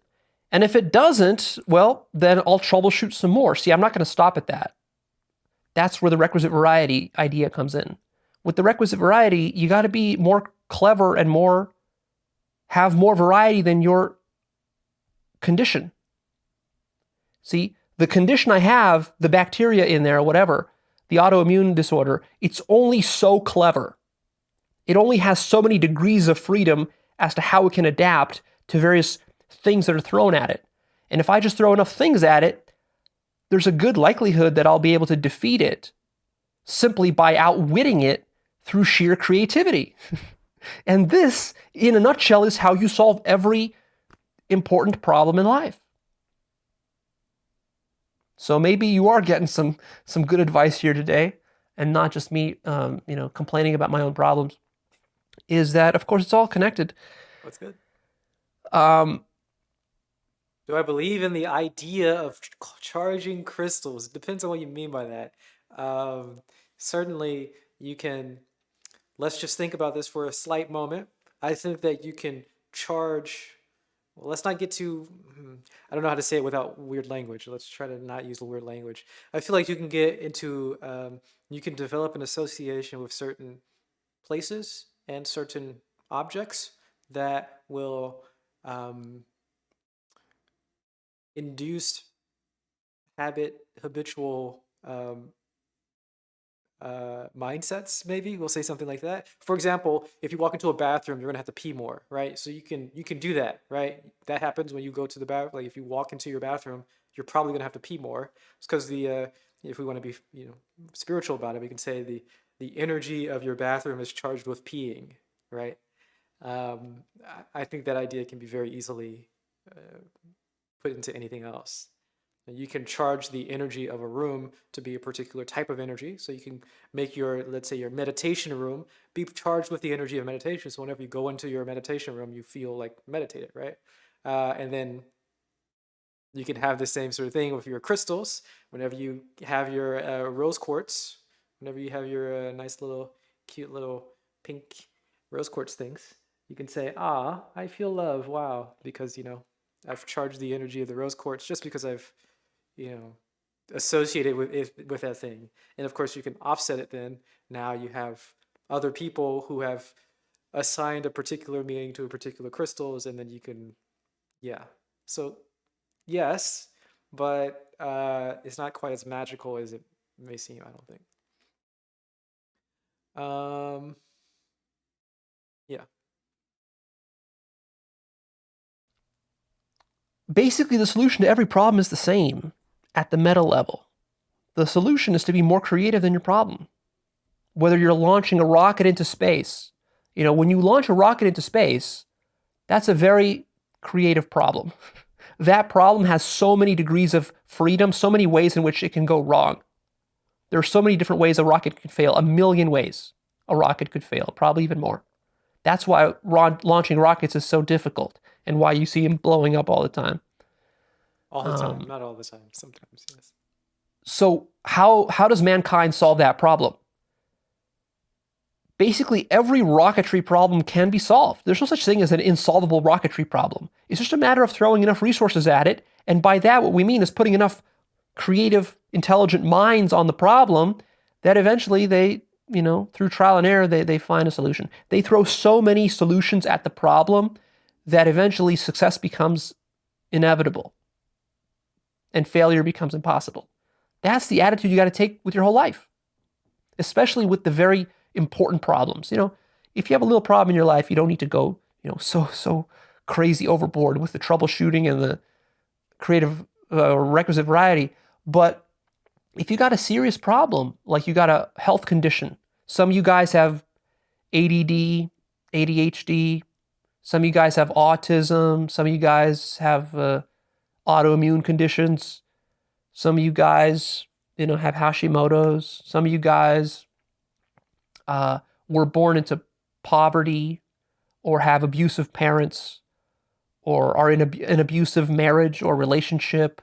And if it doesn't, well, then I'll troubleshoot some more. See, I'm not going to stop at that. That's where the requisite variety idea comes in. With the requisite variety, you got to be more clever and have more variety than your condition. See, the condition I have, the bacteria in there, whatever, the autoimmune disorder, it's only so clever. It only has so many degrees of freedom as to how it can adapt to various things that are thrown at it. And if I just throw enough things at it, there's a good likelihood that I'll be able to defeat it simply by outwitting it through sheer creativity. And this, in a nutshell, is how you solve every important problem in life. So maybe you are getting some good advice here today, and not just me, complaining about my own problems. Is that, of course, it's all connected. What's good? Do I believe in the idea of charging crystals? Depends on what you mean by that. Certainly, you can. Let's just think about this for a slight moment. I think that you can charge. Well, let's not get too. I don't know how to say it without weird language. Let's try to not use the weird language. I feel like you can get into. You can develop an association with certain places and certain objects that will induce habitual mindsets. Maybe we'll say something like that. For example, if you walk into a bathroom, you're gonna have to pee more, right? So you can do that, right? That happens when you go to the bathroom. Like if you walk into your bathroom, you're probably gonna have to pee more. It's because if we want to be spiritual about it, we can say the energy of your bathroom is charged with peeing, right? I think that idea can be very easily put into anything else. And you can charge the energy of a room to be a particular type of energy. So you can make let's say your meditation room be charged with the energy of meditation. So whenever you go into your meditation room, you feel like meditated, right? And then you can have the same sort of thing with your crystals. Whenever you have your rose quartz, whenever you have your nice little, cute little pink rose quartz things, you can say, I feel love, wow, because, I've charged the energy of the rose quartz just because I've, associated with that thing. And of course you can offset it then. Now you have other people who have assigned a particular meaning to a particular crystals, and then you can, So yes, but it's not quite as magical as it may seem, I don't think. Basically, the solution to every problem is the same at the meta level. The solution is to be more creative than your problem. Whether you're launching a rocket into space, when you launch a rocket into space, that's a very creative problem. That problem has so many degrees of freedom, so many ways in which it can go wrong. There are so many different ways a rocket could fail, 1 million ways a rocket could fail, probably even more. That's why launching rockets is so difficult, and why you see them blowing up all the time. All the time, not all the time, sometimes, yes. So how does mankind solve that problem? Basically, every rocketry problem can be solved. There's no such thing as an insolvable rocketry problem. It's just a matter of throwing enough resources at it, and by that what we mean is putting enough creative, intelligent minds on the problem that eventually they, through trial and error, they find a solution. They throw so many solutions at the problem that eventually success becomes inevitable and failure becomes impossible. That's the attitude you got to take with your whole life, especially with the very important problems. If you have a little problem in your life, you don't need to go, so crazy overboard with the troubleshooting and the creative requisite variety. But if you got a serious problem, like you got a health condition, some of you guys have ADD, ADHD, Some of you guys have autism. Some of you guys have autoimmune conditions. Some of you guys, have Hashimoto's. Some of you guys were born into poverty or have abusive parents or are in an abusive marriage or relationship,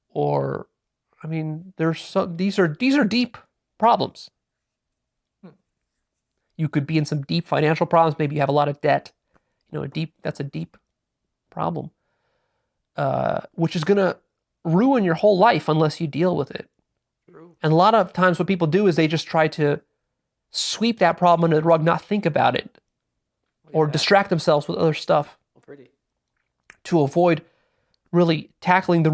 or, these are deep problems. You could be in some deep financial problems. Maybe you have a lot of debt. That's a deep problem, which is going to ruin your whole life unless you deal with it. True. And a lot of times what people do is they just try to sweep that problem under the rug, not think about it, or distract themselves with other stuff Pretty. to avoid really tackling the